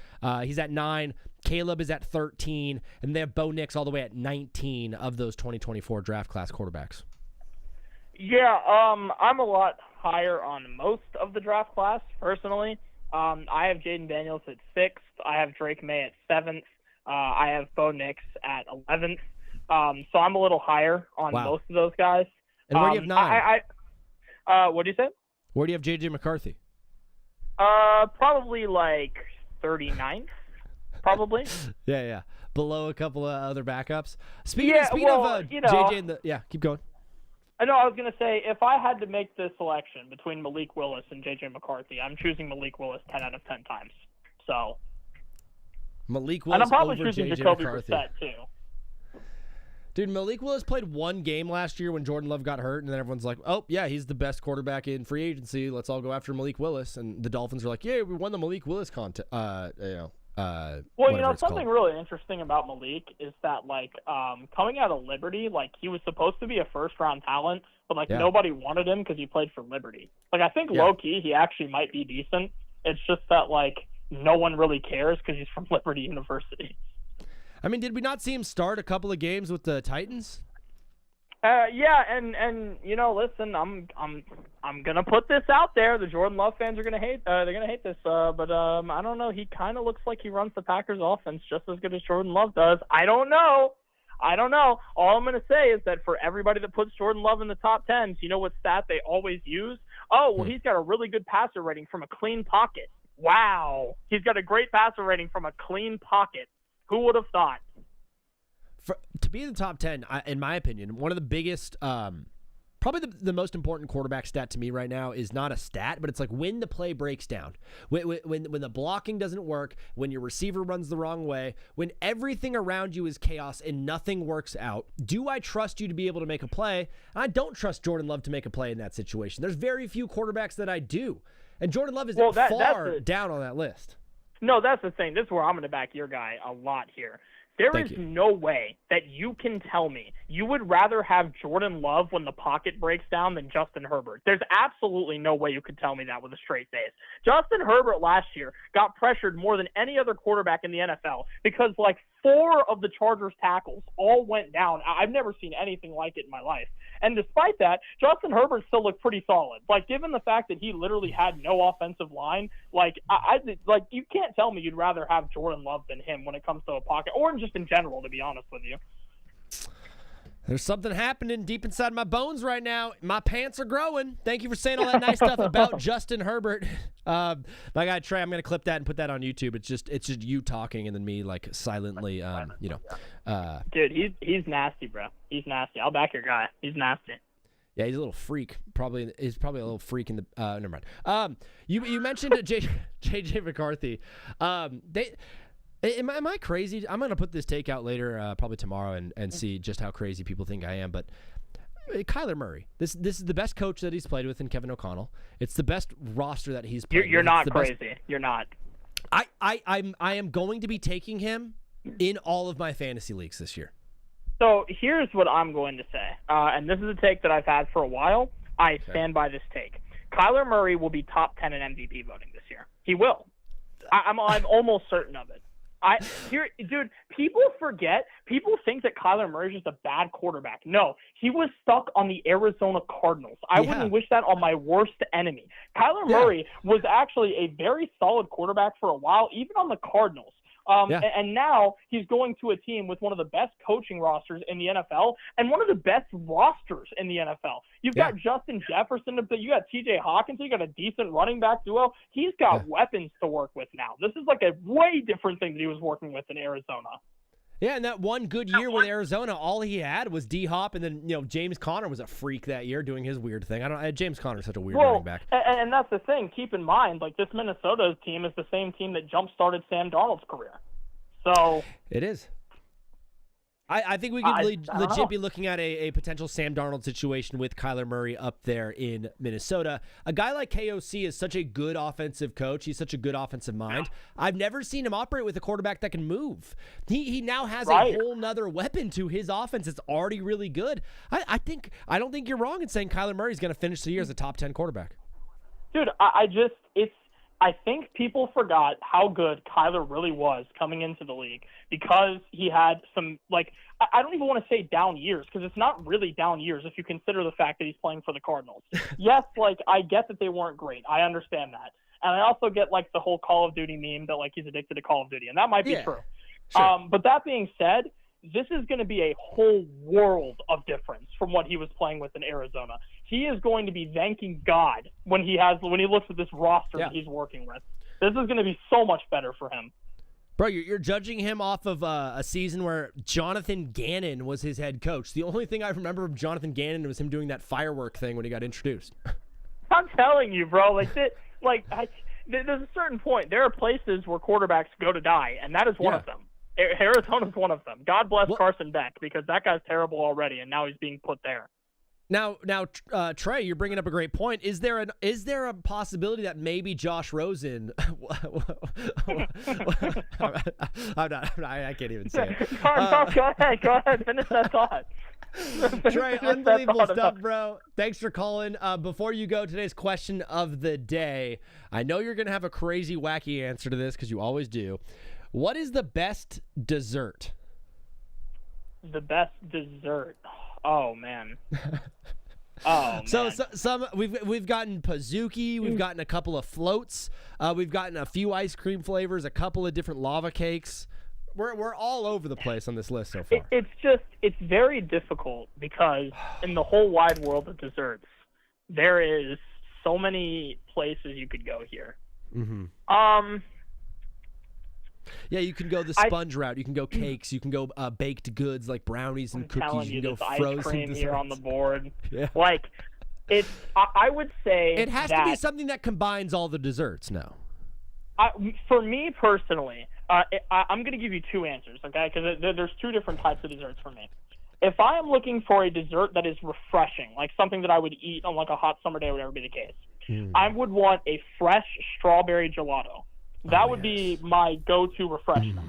He's at 9. Caleb is at 13, and they have Bo Nix all the way at 19 of those 2024 draft class quarterbacks. Yeah, I'm a lot higher on most of the draft class, personally. I have Jaden Daniels at 6th. I have Drake May at 7th. I have Bo Nix at 11th. So I'm a little higher on most of those guys. And where do you have 9? What do you say? Where do you have J.J. McCarthy? Probably 39th, probably. Yeah. Below a couple of other backups. Speaking of J.J. and keep going. I know. I was going to say, if I had to make the selection between Malik Willis and J.J. McCarthy, I'm choosing Malik Willis 10 out of 10 times. So Malik Willis and I'm probably over choosing J.J. Jacoby McCarthy. Brissett, too. Dude, Malik Willis played one game last year when Jordan Love got hurt, and then everyone's like, oh, yeah, he's the best quarterback in free agency. Let's all go after Malik Willis. And the Dolphins are like, yeah, we won the Malik Willis contest. Something really interesting about Malik is that, coming out of Liberty, he was supposed to be a first-round talent, but, nobody wanted him because he played for Liberty. I think low-key he actually might be decent. It's just that, no one really cares because he's from Liberty University. I mean, did we not see him start a couple of games with the Titans? Yeah, and listen, I'm gonna put this out there. The Jordan Love fans are gonna hate. They're gonna hate this. But I don't know. He kind of looks like he runs the Packers offense just as good as Jordan Love does. I don't know. All I'm gonna say is that for everybody that puts Jordan Love in the top 10, you know what stat they always use? Oh, well, he's got a really good passer rating from a clean pocket. Wow, he's got a great passer rating from a clean pocket. Who would have thought? To be in the top 10, in my opinion, one of the biggest, probably the most important quarterback stat to me right now is not a stat, but it's like when the play breaks down, when the blocking doesn't work, when your receiver runs the wrong way, when everything around you is chaos and nothing works out. Do I trust you to be able to make a play? I don't trust Jordan Love to make a play in that situation. There's very few quarterbacks that I do, and Jordan Love is far down on that list. No, that's the thing. This is where I'm going to back your guy a lot here. There is no way that you can tell me you would rather have Jordan Love when the pocket breaks down than Justin Herbert. There's absolutely no way you could tell me that with a straight face. Justin Herbert last year got pressured more than any other quarterback in the NFL because like 4 of the Chargers tackles all went down. I've never seen anything like it in my life. And despite that, Justin Herbert still looked pretty solid. Like, given the fact that he literally had no offensive line, like, you can't tell me you'd rather have Jordan Love than him when it comes to a pocket, or just in general, to be honest with you. There's something happening deep inside my bones right now. My pants are growing. Thank you for saying all that nice stuff about Justin Herbert. My guy Trey, I'm gonna clip that and put that on YouTube. It's just you talking and then me like silently, Dude, he's nasty, bro. He's nasty. I'll back your guy. He's nasty. Yeah, he's a little freak. He's probably a little freak in the. Never mind. You mentioned JJ McCarthy. Am I crazy? I'm going to put this take out later, probably tomorrow, and see just how crazy people think I am. But Kyler Murray, this is the best coach that he's played with in Kevin O'Connell. It's the best roster that he's played You're with. Not crazy. You're not. I am going to be taking him in all of my fantasy leagues this year. So here's what I'm going to say, and this is a take that I've had for a while. I stand by this take. Kyler Murray will be top 10 in MVP voting this year. He will. I'm almost certain of it. Dude, people think that Kyler Murray is just a bad quarterback. No, he was stuck on the Arizona Cardinals. I wouldn't wish that on my worst enemy. Kyler Murray was actually a very solid quarterback for a while, even on the Cardinals. And now he's going to a team with one of the best coaching rosters in the NFL and one of the best rosters in the NFL. You've got Justin Jefferson, you got TJ Hawkins, you got a decent running back duo. He's got weapons to work with now. This is like a way different thing that he was working with in Arizona. Yeah, and that one good year with Arizona, all he had was D-Hop, and then James Conner was a freak that year doing his weird thing. James Conner's such a weird running back. And that's the thing. Keep in mind, like this Minnesota team is the same team that jump-started Sam Darnold's career. So it is. I think we could legit be looking at a potential Sam Darnold situation with Kyler Murray up there in Minnesota. A guy like KOC is such a good offensive coach. He's such a good offensive mind. I've never seen him operate with a quarterback that can move. He now has a whole nother weapon to his offense. It's already really good. I don't think you're wrong in saying Kyler Murray is going to finish the year as a top 10 quarterback. Dude, I think people forgot how good Kyler really was coming into the league because he had some, I don't even want to say down years because it's not really down years if you consider the fact that he's playing for the Cardinals. Yes, I get that they weren't great. I understand that. And I also get, the whole Call of Duty meme that, he's addicted to Call of Duty, and that might be true. Sure. But that being said, this is going to be a whole world of difference from what he was playing with in Arizona. He is going to be thanking God when he looks at this roster that he's working with. This is going to be so much better for him. Bro, you're judging him off of a season where Jonathan Gannon was his head coach. The only thing I remember of Jonathan Gannon was him doing that firework thing when he got introduced. I'm telling you, bro. There's a certain point. There are places where quarterbacks go to die, and that is one of them. Arizona's one of them. God bless Carson Beck because that guy's terrible already, and now he's being put there. Now, Trey, you're bringing up a great point. Is there a possibility that maybe Josh Rosen? I can't even say it. Go ahead, finish that thought. Trey, unbelievable stuff, bro. Thanks for calling. Before you go, today's question of the day. I know you're going to have a crazy, wacky answer to this because you always do. What is the best dessert? The best dessert. Oh, man. Oh, man. So some we've gotten Pizookie, we've gotten a couple of floats, we've gotten a few ice cream flavors, a couple of different lava cakes. We're all over the place on this list so far. It's very difficult because in the whole wide world of desserts, there is so many places you could go here. Mm-hmm. Yeah, you can go the sponge route. You can go cakes. You can go baked goods like brownies and cookies. You can go frozen ice cream desserts. Here on the board. Yeah. Like, it's. I would say it has to be something that combines all the desserts. No. For me personally, I'm going to give you two answers, okay? Because there's two different types of desserts for me. If I am looking for a dessert that is refreshing, like something that I would eat on like a hot summer day, whatever be the case, I would want a fresh strawberry gelato. That would be my go-to refreshment.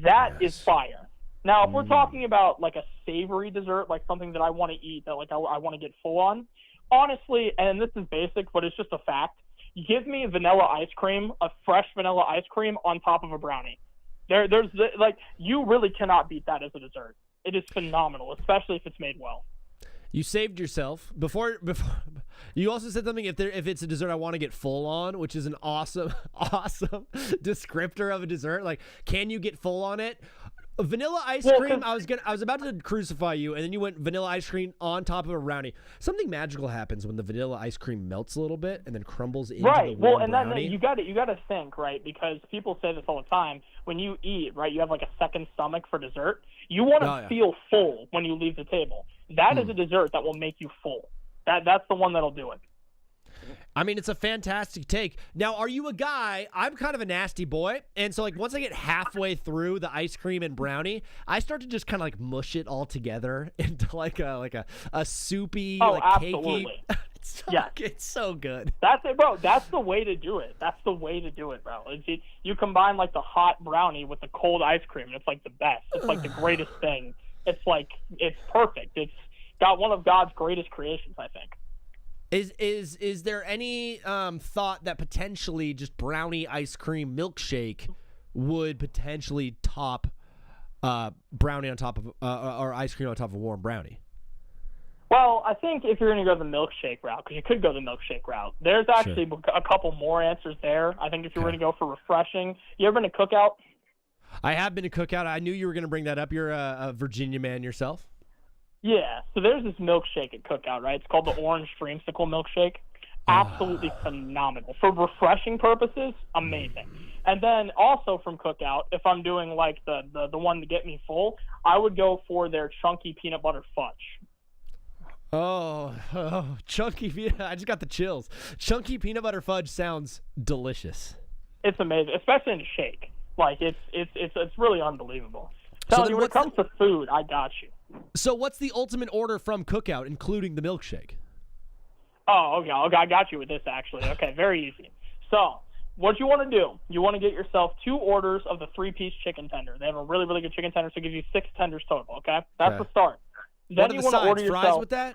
That is fire. Now, if we're talking about like a savory dessert, like something that I want to eat, that like I want to get full on, honestly, and this is basic, but it's just a fact, give me vanilla ice cream, a fresh vanilla ice cream on top of a brownie. There's like, you really cannot beat that as a dessert. It is phenomenal, especially if it's made well. You saved yourself before. You also said something. If it's a dessert I want to get full on, which is an awesome descriptor of a dessert. Like, can you get full on it? Vanilla ice cream. I was about to crucify you, and then you went vanilla ice cream on top of a brownie. Something magical happens when the vanilla ice cream melts a little bit and then crumbles into the warm brownie. Then you got to think, right? Because people say this all the time. When you eat, right, you have like a second stomach for dessert. You want to feel full when you leave the table. That is a dessert that will make you full. That's the one that'll do it. I mean, it's a fantastic take. Now, are you a guy? I'm kind of a nasty boy, and so like once I get halfway through the ice cream and brownie, I start to just kind of like mush it all together into like a soupy, absolutely. cakey. It's so good. That's it, bro. That's the way to do it. That's the way to do it, bro. You combine like the hot brownie with the cold ice cream, and it's like the best. It's like the greatest thing. It's perfect. It's got one of God's greatest creations, I think. Is there any thought that potentially just brownie ice cream milkshake would potentially top brownie on top of or ice cream on top of a warm brownie? Well, I think if you're going to go the milkshake route, because you could go the milkshake route, there's actually a couple more answers there. I think if you're going to go for refreshing, you ever been to Cookout? I have been to Cookout. I knew you were going to bring that up. You're a Virginia man yourself. Yeah, so there's this milkshake at Cookout, right? It's called the Orange Dreamsicle Milkshake. Absolutely phenomenal. For refreshing purposes, amazing. And then also from Cookout, if I'm doing like the one to get me full, I would go for their chunky peanut butter fudge. Oh, chunky! I just got the chills. Chunky peanut butter fudge sounds delicious. It's amazing, especially in a shake. Like it's really unbelievable. So when it comes to food, I got you. So what's the ultimate order from Cookout, including the milkshake? Oh, okay, I got you with this actually. Okay, very easy. So what you want to do, you want to get yourself 2 orders of the 3-piece chicken tender. They have a really, really good chicken tender, so it gives you 6 tenders total, okay? That's the start. Then you want to order yourself fries with that?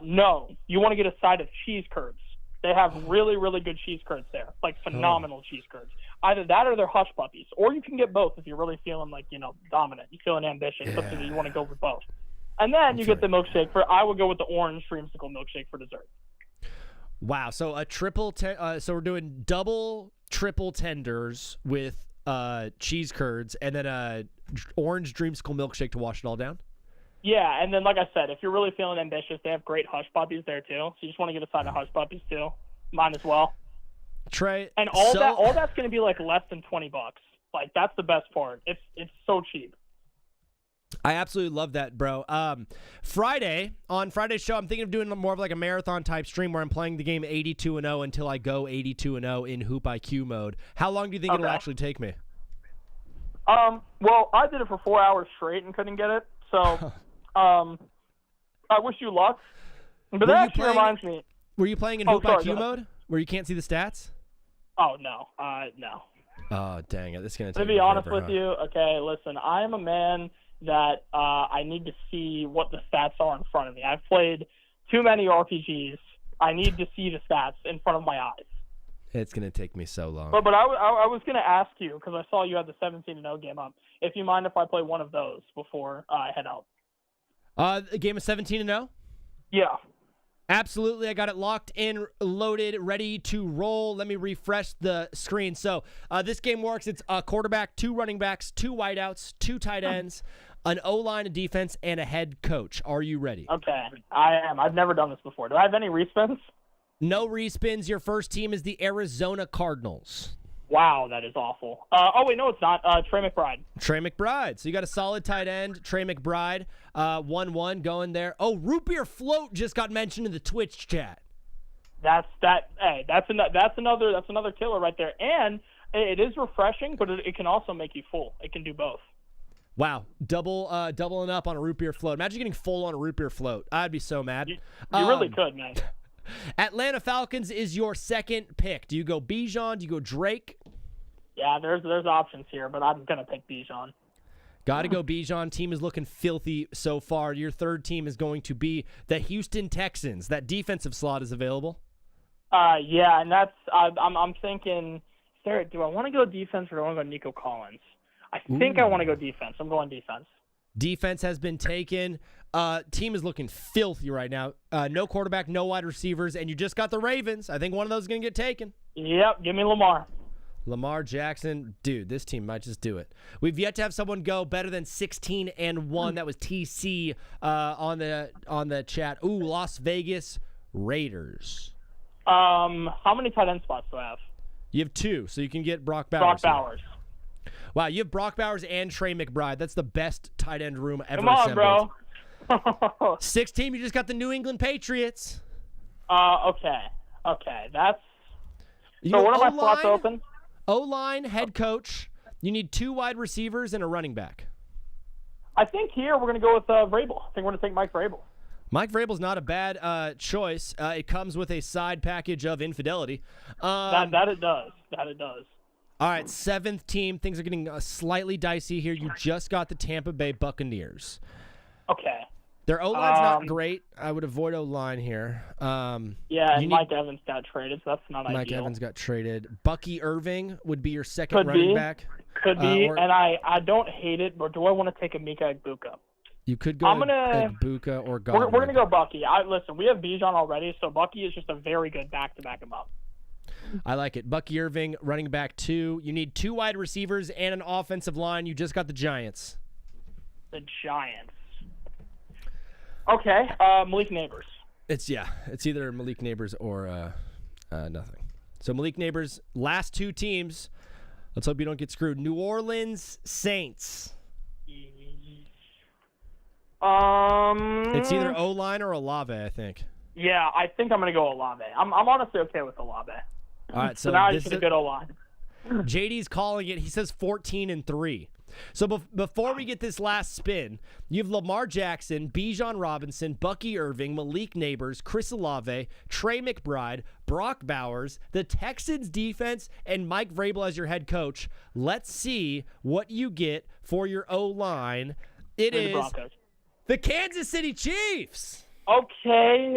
No. You want to get a side of cheese curds. They have really, really good cheese curds there, like phenomenal cheese curds. Either that or they're hush puppies, or you can get both if you're really feeling like, dominant. You're feeling ambitious, something that you want to go with both. And then you get the milkshake I would go with the Orange Dreamsicle milkshake for dessert. Wow. So a triple, so we're doing triple tenders with cheese curds and then a Orange Dreamsicle milkshake to wash it all down? Yeah, and then like I said, if you're really feeling ambitious, they have great hush puppies there too. So you just want to get a side of hush puppies too. Mine as well. Trey, and all that's going to be like less than $20. Like that's the best part. It's so cheap. I absolutely love that, bro. On Friday's show, I'm thinking of doing more of like a marathon type stream where I'm playing the game 82-0 until I go 82-0 in Hoop IQ mode. How long do you think it'll actually take me? Well, I did it for 4 hours straight and couldn't get it. So, I wish you luck. But that actually reminds me. Were you playing in Hoop IQ mode where you can't see the stats? Oh, no. No. Oh, dang it. This is going to be honest with you, okay, listen, I am a man that I need to see what the stats are in front of me. I've played too many RPGs. I need to see the stats in front of my eyes. It's going to take me so long. But I was going to ask you, because I saw you had the 17-0 game up, if you mind if I play one of those before I head out. A game of 17-0? Yeah. Absolutely. I got it locked in, loaded, ready to roll. Let me refresh the screen. So this game works. It's a quarterback, 2 running backs, 2 wideouts, 2 tight ends, an O-line, a defense, and a head coach. Are you ready? Okay. I am. I've never done this before. Do I have any respins? No respins. Your first team is the Arizona Cardinals. Wow, that is awful. Oh, wait, no, it's not. Trey McBride. Trey McBride. So you got a solid tight end, Trey McBride, 1-1 going there. Oh, Root Beer Float just got mentioned in the Twitch chat. That's another killer right there. And it is refreshing, but it can also make you full. It can do both. Wow, doubling up on a Root Beer Float. Imagine getting full on a Root Beer Float. I'd be so mad. You really could, man. Atlanta Falcons is your second pick. Do you go Bijan? Do you go Drake? Yeah, there's options here, but I'm going to pick Bijan. Got to go Bijan. Team is looking filthy so far. Your third team is going to be the Houston Texans. That defensive slot is available. Yeah, and that's I'm thinking, Sarah, do I want to go defense or do I want to go Nico Collins? I think I want to go defense. I'm going defense. Defense has been taken. Team is looking filthy right now. No quarterback, no wide receivers, and you just got the Ravens. I think one of those is going to get taken. Yep, give me Lamar. Lamar Jackson. Dude, this team might just do it. We've yet to have someone go better than 16-1. That was TC on the chat. Ooh, Las Vegas Raiders. How many tight end spots do I have? You have 2, so you can get Brock Bowers. Brock Bowers. Wow, you have Brock Bowers and Trey McBride. That's the best tight end room ever Come on, assembled. Bro. 6th team, you just got the New England Patriots. Okay. That's so. What are my slots open? O-line, head coach. You need 2 wide receivers and a running back. I think here we're going to go with Vrabel. I think we're going to take Mike Vrabel. Mike Vrabel's not a bad choice. It comes with a side package of infidelity. That it does. All right, 7th team. Things are getting slightly dicey here. You just got the Tampa Bay Buccaneers. Okay. Their O-line's not great. I would avoid O-line here. Yeah, and Mike Evans got traded, so that's not ideal. Mike Evans got traded. Bucky Irving would be your second running back. Could be, and I don't hate it, but do I want to take Emeka Egbuka? You could go Egbuka or Godwin. We're going to go Bucky. Listen, we have Bijan already, so Bucky is just a very good back to back him up. I like it. Bucky Irving, running back 2. You need 2 wide receivers and an offensive line. You just got the Giants. The Giants. Okay, Malik Neighbors. It's either Malik Neighbors or nothing. So Malik Neighbors, last 2 teams. Let's hope you don't get screwed. New Orleans Saints. It's either O-line or Olave, I think. Yeah, I think I'm going to go Olave. I'm honestly okay with Olave. All right, so now I just get a good O-line. JD's calling it. He says 14-3. So before we get this last spin, you have Lamar Jackson, Bijan Robinson, Bucky Irving, Malik Neighbors, Chris Olave, Trey McBride, Brock Bowers, the Texans defense, and Mike Vrabel as your head coach. Let's see what you get for your O-line. It is the Kansas City Chiefs. Okay.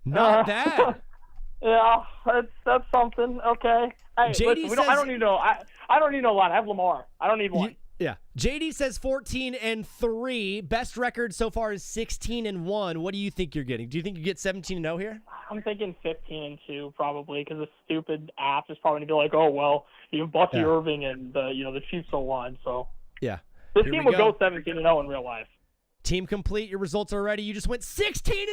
Not bad. Yeah, that's something. Okay. Hey, JD listen, I don't need no. I don't need no line. I have Lamar. I don't need one. Yeah. JD says 14-3. Best record so far is 16-1. What do you think you're getting? Do you think you get 17-0 here? I'm thinking 15-2 probably, because the stupid app is probably gonna be like, oh well, you have Bucky Irving and the Chiefs O-line. So yeah, this team will go 17-0 in real life. Team complete. Your results are ready. You just went 16-1.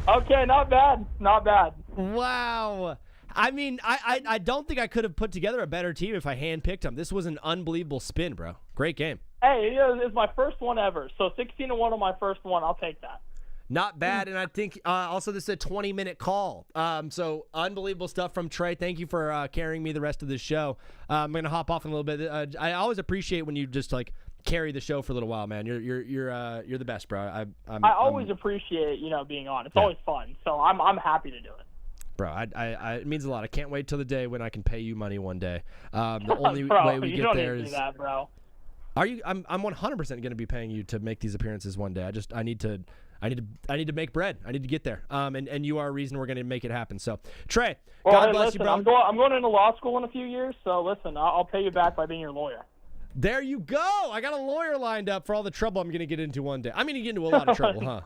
Okay, not bad. Not bad. Wow. I mean, I don't think I could have put together a better team if I handpicked them. This was an unbelievable spin, bro. Great game. Hey, it's my first one ever. So 16-1 on my first one. I'll take that. Not bad. And I think also this is a 20-minute call. So unbelievable stuff from Trey. Thank you for carrying me the rest of the show. I'm going to hop off in a little bit. I always appreciate when you just carry the show for a little while, man. You're the best, bro. I always appreciate being on. It's always fun. So I'm happy to do it. Bro, it means a lot. I can't wait till the day when I can pay you money one day. The only bro, way we get there is that, bro. Are you? I'm 100% going to be paying you to make these appearances one day. I need to make bread. I need to get there. And you are a reason we're going to make it happen. So, Trey, God bless you, bro. I'm going into law school in a few years, so listen, I'll pay you back by being your lawyer. There you go. I got a lawyer lined up for all the trouble I'm going to get into one day. I'm going to get into a lot of trouble, huh?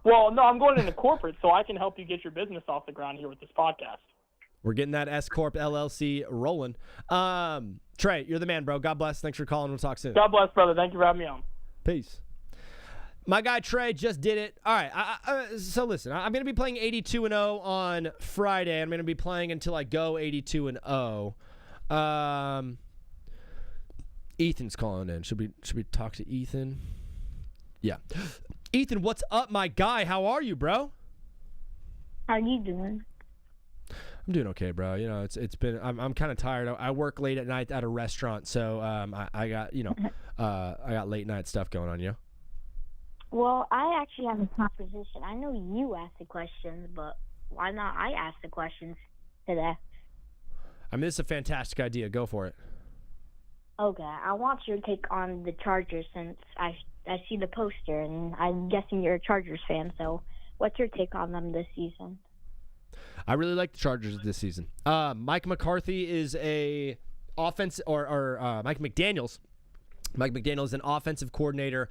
Well, no, I'm going into corporate, so I can help you get your business off the ground here with this podcast. We're getting that S Corp LLC rolling. Trey, you're the man, bro. God bless. Thanks for calling. We'll talk soon. God bless, brother. Thank you for having me on. Peace. My guy Trey just did it. All right. So listen, I'm going to be playing 82-0 on Friday. I'm going to be playing until I go 82-0. Ethan's calling in. Should we talk to Ethan? Yeah. Ethan, what's up, my guy? How are you, bro? How you doing? I'm doing okay, bro. You know, it's been I'm kind of tired. I work late at night at a restaurant, so I got I got late night stuff going on. You? Well, I actually have a proposition. I know you ask the questions, but why not I ask the questions today? I mean, this is a fantastic idea. Go for it. Okay, I want your take on the Chargers since I see the poster, and I'm guessing you're a Chargers fan. So, what's your take on them this season? I really like the Chargers this season. Mike McCarthy is a offense, or Mike McDaniels. Mike McDaniel is an offensive coordinator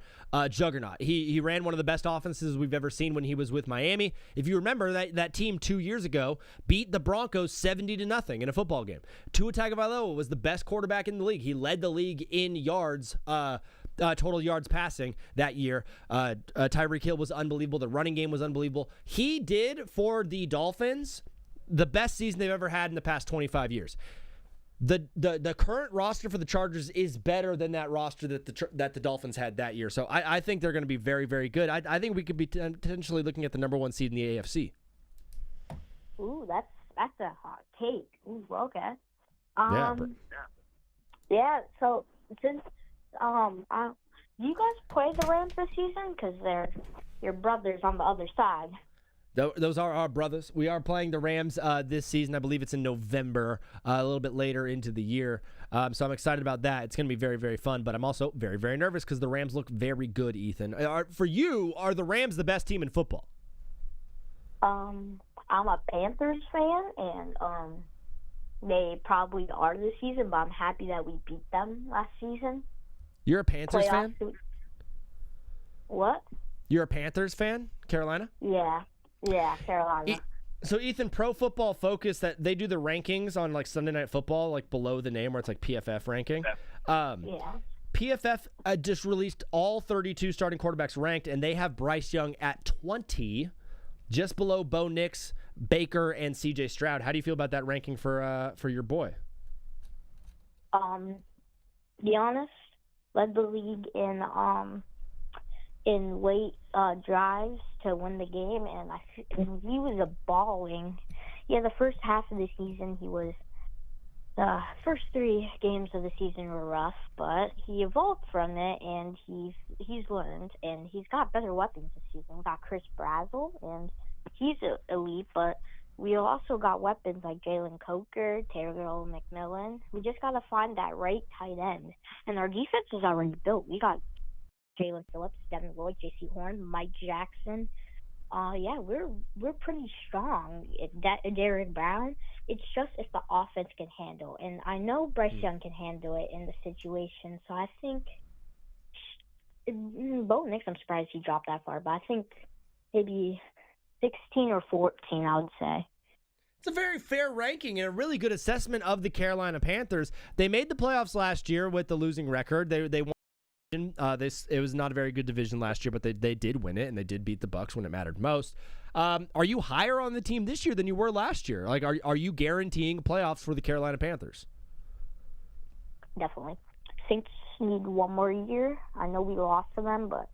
juggernaut. He ran one of the best offenses we've ever seen when he was with Miami. If you remember, that team 2 years ago beat the Broncos 70-0 in a football game. Tua Tagovailoa was the best quarterback in the league. He led the league in yards, total yards passing that year. Tyreek Hill was unbelievable. The running game was unbelievable. He did, for the Dolphins, the best season they've ever had in the past 25 years. The current roster for the Chargers is better than that roster that the Dolphins had that year. So I think they're going to be very, very good. I think we could be potentially looking at the number 1 seed in the AFC. Ooh, that's a hot take. Ooh, okay. Yeah. So since do you guys play the Rams this season? Because they're your brothers on the other side. Those are our brothers. We are playing the Rams this season. I believe it's in November, a little bit later into the year. So I'm excited about that. It's going to be very, very fun, but I'm also very, very nervous because the Rams look very good, Ethan. For you, are the Rams the best team in football? I'm a Panthers fan, and they probably are this season, but I'm happy that we beat them last season. You're a Panthers fan? What? You're a Panthers fan, Carolina? Yeah, Carolina. So, Ethan, Pro Football Focus, that they do the rankings on like Sunday Night Football, like below the name where it's like PFF ranking. PFF just released all 32 starting quarterbacks ranked, and they have Bryce Young at 20, just below Bo Nix, Baker, and C.J. Stroud. How do you feel about that ranking for your boy? Be honest, led the league in late drives to win the game, and he was balling. Yeah, the first half of the season, the first 3 games of the season were rough, but he evolved from it, and he's learned, and he's got better weapons this season. We got Chris Brazzell, and he's elite, but we also got weapons like Jalen Coker, Terrell McMillan. We just got to find that right tight end, and our defense is already built. We got Jalen Phillips, Devin Lloyd, J.C. Horn, Mike Jackson. Yeah, we're pretty strong. Derek Brown. It's just if the offense can handle, and I know Bryce Young can handle it in the situation. So I think Bo Nix, I'm surprised he dropped that far, but I think maybe 16 or 14, I would say. It's a very fair ranking and a really good assessment of the Carolina Panthers. They made the playoffs last year with the losing record. They won. It was not a very good division last year, but they did win it, and they did beat the Bucs when it mattered most. Are you higher on the team this year than you were last year? Like, are you guaranteeing playoffs for the Carolina Panthers? Definitely. Saints need one more year. I know we lost to them, but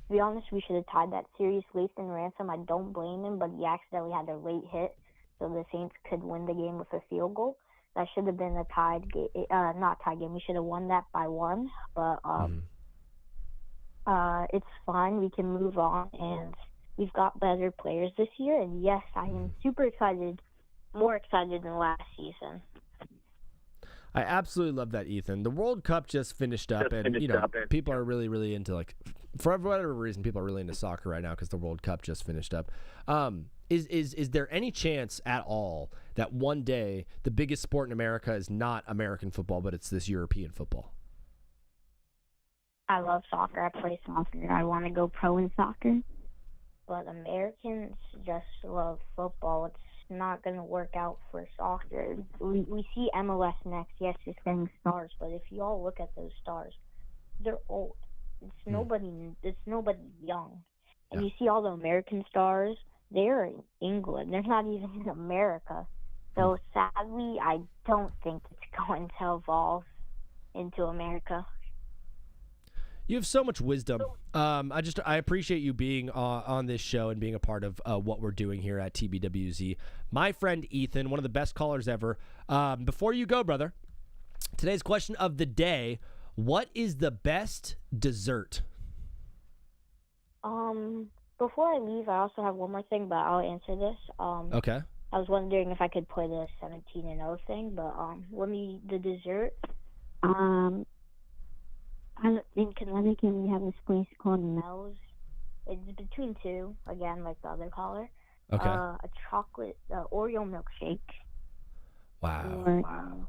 to be honest, we should have tied that series. Lathan Ransom, I don't blame him, but he accidentally had a late hit, so the Saints could win the game with a field goal. That should have been a tied game, not tied game. We should have won that by 1, but it's fine. We can move on, and we've got better players this year. And yes, I am super excited, more excited than last season. I absolutely love that, Ethan. The World Cup just finished up, and people are really, really into, like, for whatever reason, people are really into soccer right now because the World Cup just finished up. Is there any chance at all that one day the biggest sport in America is not American football, but it's this European football? I love soccer. I play soccer. I want to go pro in soccer. But Americans just love football. It's not going to work out for soccer. We see MLS next. Yes, it's getting stars, but if you all look at those stars, they're old. It's nobody young. And you see all the American stars, they're in England. They're not even in America. So sadly, I don't think it's going to evolve into America. You have so much wisdom. I appreciate you being on this show and being a part of what we're doing here at TBWZ. My friend Ethan, one of the best callers ever. Before you go, brother, today's question of the day: what is the best dessert? Before I leave, I also have one more thing, but I'll answer this. Okay. I was wondering if I could play the 17-0 thing, but the dessert. In Connecticut, we have this place called Mel's. It's between two, again, like the other caller. Okay. A chocolate Oreo milkshake. Wow. Or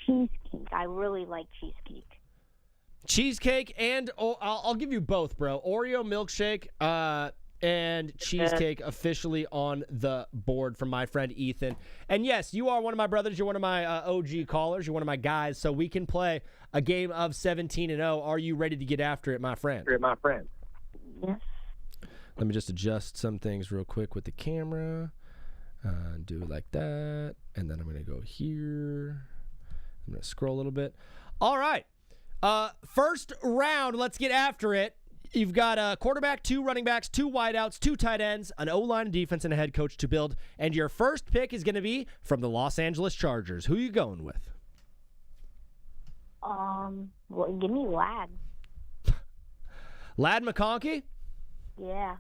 cheesecake. I really like cheesecake. Cheesecake and I'll give you both, bro. Oreo milkshake and cheesecake officially on the board from my friend Ethan. And yes, you are one of my brothers. You're one of my OG callers. You're one of my guys, so we can play a game of 17-0. Are you ready to get after it, my friend? Yes. Let me just adjust some things real quick with the camera. Do it like that. And then I'm going to go here. I'm going to scroll a little bit. All right. First round, let's get after it. You've got a quarterback, 2 running backs, 2 wideouts, 2 tight ends, an O-line and defense, and a head coach to build. And your first pick is going to be from the Los Angeles Chargers. Who are you going with? Well, give me Lad. Lad McConkey? Yeah.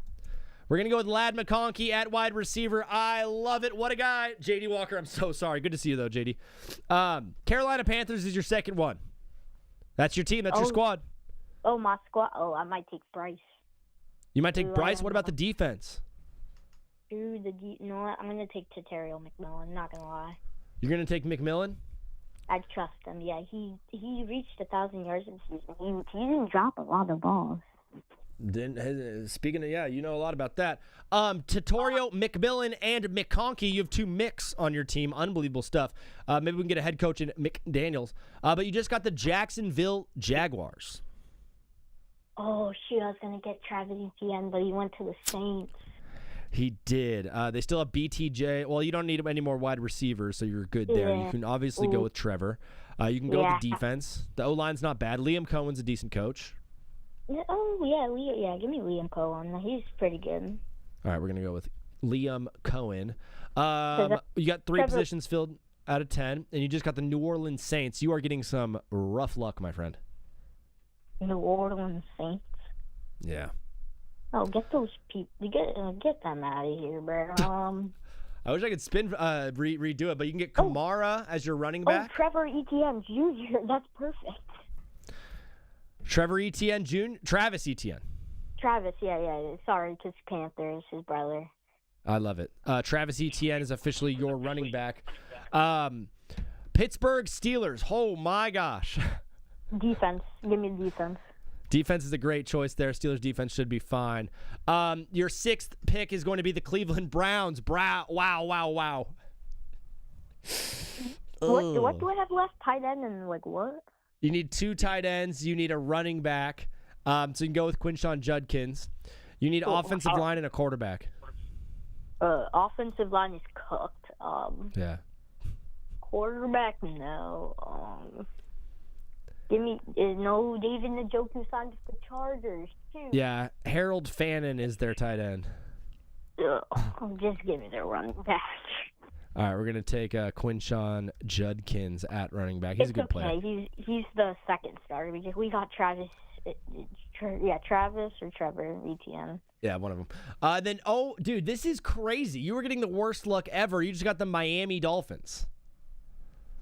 We're going to go with Lad McConkey at wide receiver. I love it. What a guy. J.D. Walker, I'm so sorry. Good to see you, though, J.D. Carolina Panthers is your second one. That's your team. That's your squad. Oh, my squad. Oh, I might take Bryce. You might take Bryce. What about the defense? You know what? I'm going to take Terrell McMillan. Not going to lie. You're going to take McMillan? I trust him. Yeah, he reached 1,000 yards in the season. He didn't drop a lot of balls. Speaking of, you know a lot about that. Tutorial, McMillan, and McConkey. You have 2 mix on your team. Unbelievable stuff. Maybe we can get a head coach in McDaniels. But you just got the Jacksonville Jaguars. Oh, shoot. I was going to get Travis Etienne, but he went to the Saints. He did. They still have BTJ. Well, you don't need any more wide receivers, so you're good there. Yeah. You can obviously go with Trevor. You can go with the defense. The O-line's not bad. Liam Cohen's a decent coach. Oh, yeah, give me Liam Cohen. He's pretty good. All right, we're going to go with Liam Cohen. You got 3 positions filled out of 10, and you just got the New Orleans Saints. You are getting some rough luck, my friend. New Orleans Saints? Yeah. Oh, get those people. Get them out of here, bro. I wish I could redo it, but you can get Kamara as your running back. Oh, Trevor Etienne Jr. That's perfect. Trevor Etienne Jr. Travis Etienne. Travis, yeah. Sorry, because Panthers, his brother. I love it. Travis Etienne is officially your running back. Pittsburgh Steelers. Oh, my gosh. Defense. Give me defense. Defense is a great choice there. Steelers defense should be fine. Your 6th pick is going to be the Cleveland Browns. Wow. What do I have left? Tight end and what? You need 2 tight ends. You need a running back. So you can go with Quinshon Judkins. You need offensive line and a quarterback. Offensive line is cooked. Yeah. Quarterback, no. Give me no David Njoku signed with the Chargers too. Yeah, Harold Fannin is their tight end. Just give me their running back. All right, we're gonna take Quinshon Judkins at running back. He's a good player. He's the second starter because we got Travis. Travis or Trevor Etienne. Yeah, one of them. Then, dude, this is crazy. You were getting the worst luck ever. You just got the Miami Dolphins.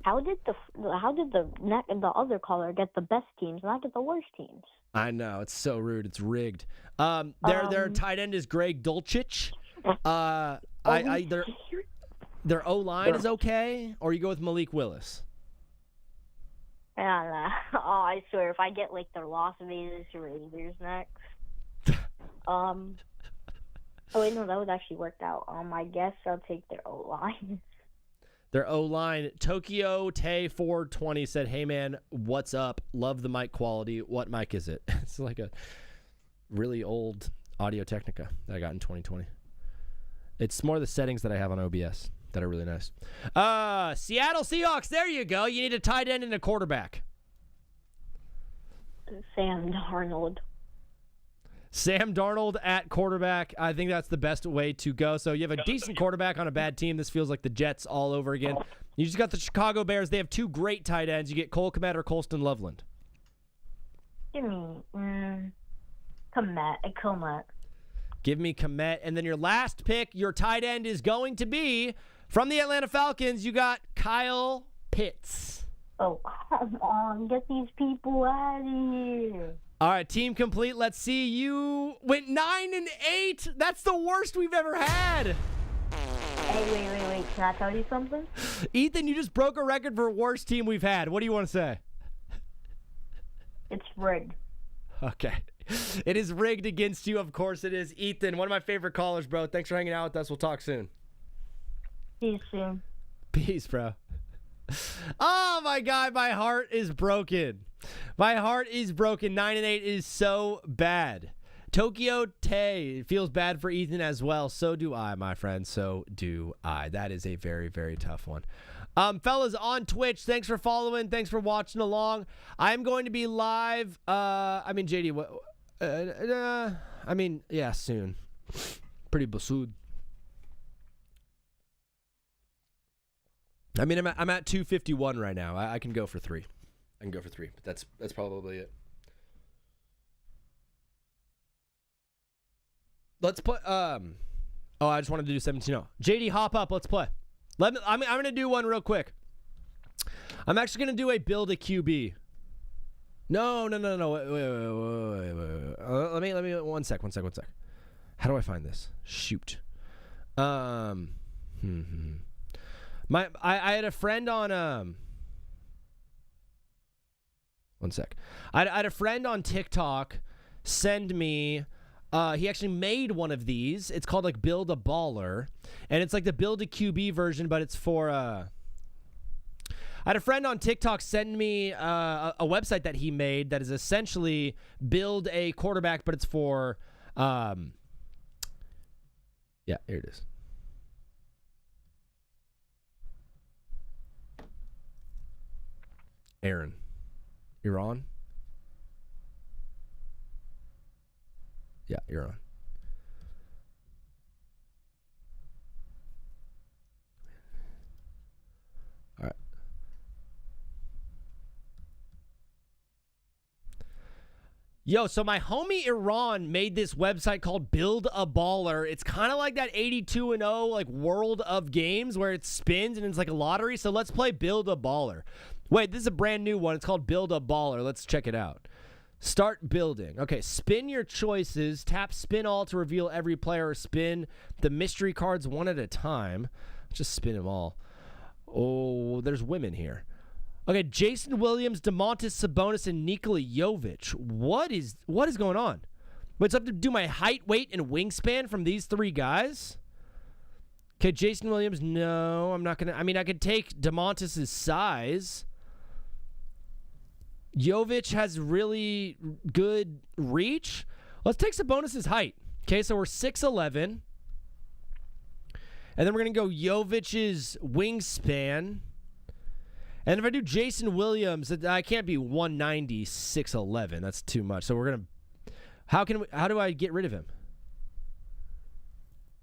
How did the other caller get the best teams, not get the worst teams? I know, it's so rude. It's rigged. Their tight end is Greg Dulcich. Their O-line is okay, or you go with Malik Willis. I don't know. Oh, I swear, if I get like their Las Vegas Raiders next. Oh wait, no, that would actually work out. I guess I'll take their O-line. Their O-line, Tokyo Tay 420 said, "Hey man, what's up? Love the mic quality. What mic is it?" It's like a really old Audio Technica that I got in 2020. It's more the settings that I have on OBS that are really nice. Seattle Seahawks, there you go. You need a tight end and a quarterback. Sam Darnold. Sam Darnold at quarterback. I think that's the best way to go. So you have a decent quarterback on a bad team. This feels like the Jets all over again. You just got the Chicago Bears. They have two great tight ends. You get Cole Kmet or Colston Loveland. Give me Kmet. Give me Kmet. And then your last pick, your tight end is going to be from the Atlanta Falcons. You got Kyle Pitts. Oh, come on. Get these people out of here. All right, team complete. Let's see. You went 9-8. That's the worst we've ever had. Hey, wait. Can I tell you something? Ethan, you just broke a record for worst team we've had. What do you want to say? It's rigged. Okay. It is rigged against you. Of course it is. Ethan, one of my favorite callers, bro. Thanks for hanging out with us. We'll talk soon. See you soon. Peace, bro. Oh, my God. My heart is broken. My heart is broken. 9-8 is so bad. Tokyo Tay feels bad for Ethan as well. So do I, my friend. So do I. That is a very, very tough one. Fellas on Twitch, thanks for following. Thanks for watching along. I'm going to be live. JD, yeah, soon. Pretty basud. I'm at 251 right now. I can go for 3. But that's probably it. Let's put I just wanted to do 17-0. JD, hop up. Let's play. I'm going to do one real quick. I'm actually going to do a build a QB. No. Wait. Let me one sec. How do I find this? Shoot. I had a friend on one sec. I had a friend on TikTok send me he actually made one of these. It's called like Build a Baller, and it's like the Build a QB version, but it's for I had a friend on TikTok send me a website that he made that is essentially build a quarterback, but it's for yeah, here it is. Aaron, you're on? Yeah, you're on. All right. Yo, so my homie Iran made this website called Build a Baller. It's kind of like that 82-0 like world of games where it spins and it's like a lottery. So let's play Build a Baller. Wait, this is a brand new one. It's called Build a Baller. Let's check it out. Start building. Okay, spin your choices. Tap spin all to reveal every player, or spin the mystery cards one at a time. Just spin them all. Oh, there's women here. Okay, Jason Williams, DeMontis Sabonis, and Nikola Jovic. What is going on? What's up to do my height, weight, and wingspan from these three guys? Okay, Jason Williams, no, I'm not going to. I mean, I could take DeMontis' size. Jovic has really good reach. Let's take Sabonis' height. Okay, so we're 6'11". And then we're going to go Jovic's wingspan. And if I do Jason Williams, I can't be 190, 6'11". That's too much. So we're going to... How do I get rid of him?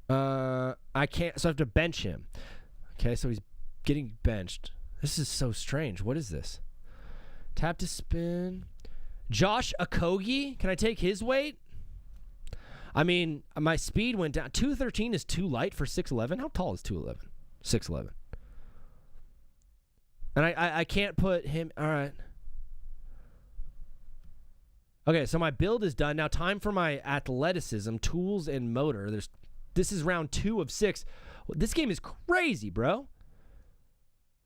I can't... So I have to bench him. Okay, so he's getting benched. This is so strange. What is this? Tap to spin. Josh Okogie. Can I take his weight? I mean, my speed went down. 213 is too light for 6'11". How tall is 211? 6'11. And I can't put him. All right. Okay, so my build is done. Now time for my athleticism, tools, and motor. This is round 2 of 6. This game is crazy, bro.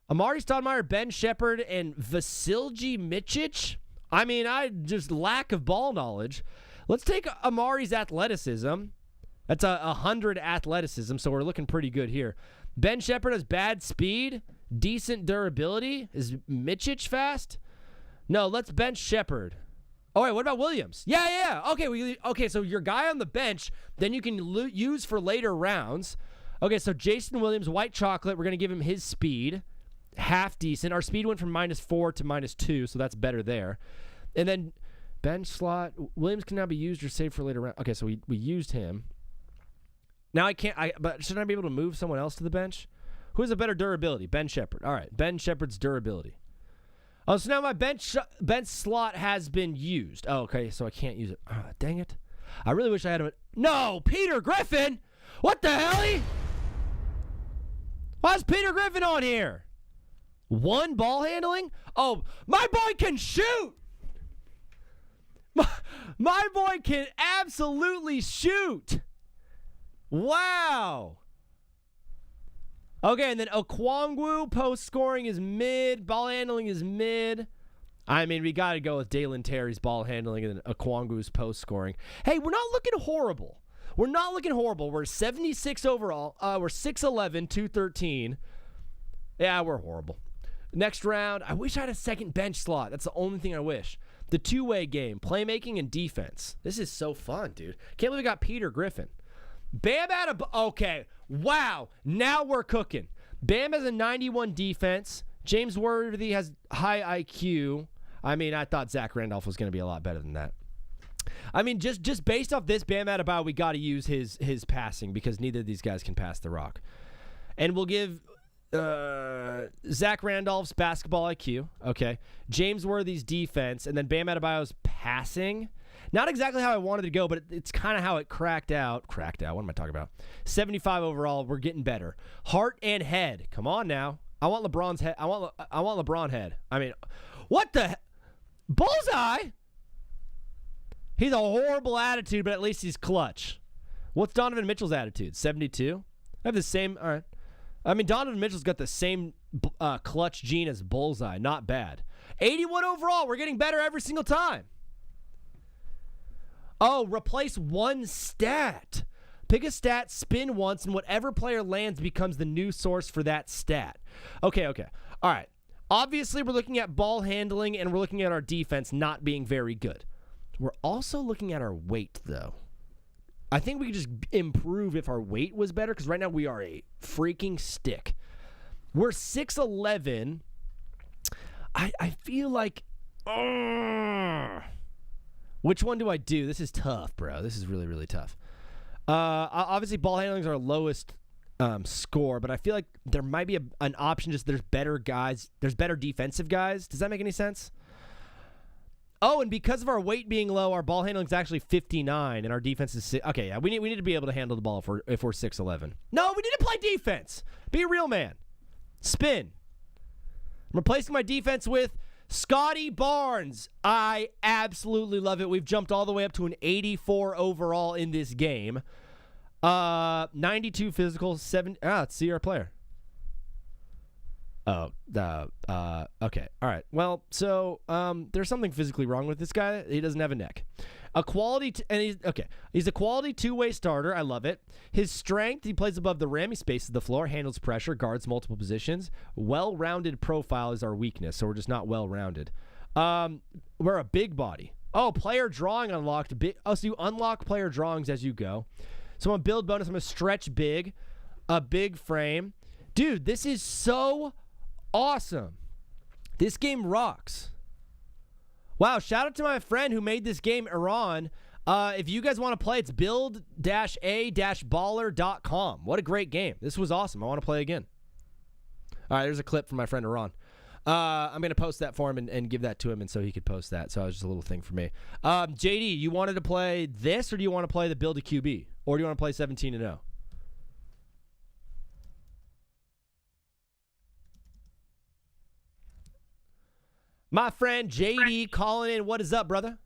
Amari Stoudemire, Ben Shepard, and Vasilji Mičić. I mean, I just lack of ball knowledge. Let's take Amari's athleticism. That's 100 athleticism, so we're looking pretty good here. Ben Shepard has bad speed, decent durability. Is Mičić fast? No, let's bench Shepard. Oh, wait, what about Williams? Yeah. Okay, so your guy on the bench, then you can use for later rounds. Okay, so Jason Williams, white chocolate, we're going to give him his speed. Half decent. Our speed went from -4 to -2, so that's better there. And then bench slot, Williams can now be used or saved for later round. Okay, so we used him. Now but should I be able to move someone else to the bench? Who has a better durability? Ben Shepard. All right, Ben Shepard's durability. Oh, so now my bench slot has been used. Oh, okay, so I can't use it. Oh, dang it. I really wish I had him. No, Peter Griffin! What the hell? Why's Peter Griffin on here? 1 ball handling? Oh, my boy can shoot! My boy can absolutely shoot! Wow! Okay, and then Okwangwu, post scoring is mid, ball handling is mid. I mean, we got to go with Dalen Terry's ball handling and then Okwangwu's post scoring. Hey, we're not looking horrible. We're 76 overall. We're 6'11", 213. Yeah, we're horrible. Next round, I wish I had a second bench slot. That's the only thing I wish. The two-way game, playmaking and defense. This is so fun, dude. Can't believe we got Peter Griffin. Bam okay. Wow. Now we're cooking. Bam has a 91 defense. James Worthy has high IQ. I mean, I thought Zach Randolph was going to be a lot better than that. I mean, just based off this, Bam Adebayo, we got to use his passing because neither of these guys can pass the rock. And we'll give Zach Randolph's basketball IQ. Okay. James Worthy's defense. And then Bam Adebayo's passing. Not exactly how I wanted to go, but it's kind of how it cracked out. What am I talking about? 75 overall. We're getting better. Heart and head. Come on now. I want LeBron's head. I want LeBron head. I mean, what the bullseye? He's a horrible attitude, but at least he's clutch. What's Donovan Mitchell's attitude? 72? I have the same. All right. I mean, Donovan Mitchell's got the same clutch gene as bullseye. Not bad. 81 overall. We're getting better every single time. Oh, replace one stat. Pick a stat, spin once, and whatever player lands becomes the new source for that stat. Okay. All right. Obviously, we're looking at ball handling, and we're looking at our defense not being very good. We're also looking at our weight, though. I think we could just improve if our weight was better, because right now we are a freaking stick. We're 6'11". I feel like... which one do I do? This is tough, bro. This is really, really tough. Obviously, ball handling is our lowest score, but I feel like there might be an option. Just there's better guys. There's better defensive guys. Does that make any sense? Oh, and because of our weight being low, our ball handling is actually 59, and our defense is 6. Okay, yeah, we need to be able to handle the ball if we're 6'11". No, we need to play defense. Be a real man. Spin. I'm replacing my defense with Scotty Barnes. I absolutely love it. We've jumped all the way up to an 84 overall in this game. 92 physical, 7. Let's see our player. Okay. All right. Well, so there's something physically wrong with this guy. He doesn't have a neck. He's a quality two-way starter. I love it. His strength, he plays above the rim. He spaces the floor, handles pressure, guards multiple positions. Well-rounded profile is our weakness, so we're just not well-rounded. We're a big body. Oh, player drawing unlocked. So you unlock player drawings as you go. So I'm going to build bonus. I'm going to stretch big. A big frame. Dude, this is so awesome. This game rocks. Wow, shout out to my friend who made this game, Iran. If you guys want to play, it's build-a-baller.com. What a great game. This was awesome. I want to play again. All right, there's a clip from my friend Iran. I'm going to post that for him and give that to him, and so he could post that. So it was just a little thing for me. JD, you wanted to play this, or do you want to play the Build a QB? Or do you want to play 17-0? My friend JD calling in. What is up, brother?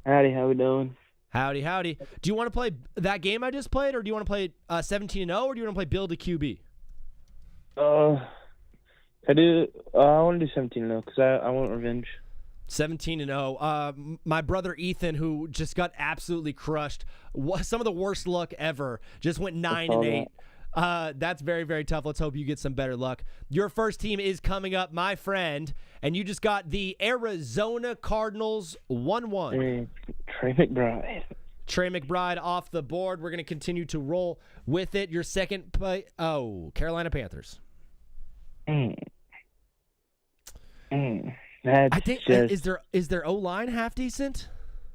Howdy, how we doing? Howdy, howdy. Do you want to play that game I just played, or do you want to play 17-0, or do you want to play Build a QB? I want to do 17-0 because I want revenge. 17-0. My brother Ethan, who just got absolutely crushed, some of the worst luck ever, just went 9-8. That's very, very tough. Let's hope you get some better luck. Your first team is coming up, my friend, and you just got the Arizona Cardinals 1-1. Trey McBride. Trey McBride off the board. We're going to continue to roll with it. Your second play. Oh, Carolina Panthers. I think is their O-line half decent?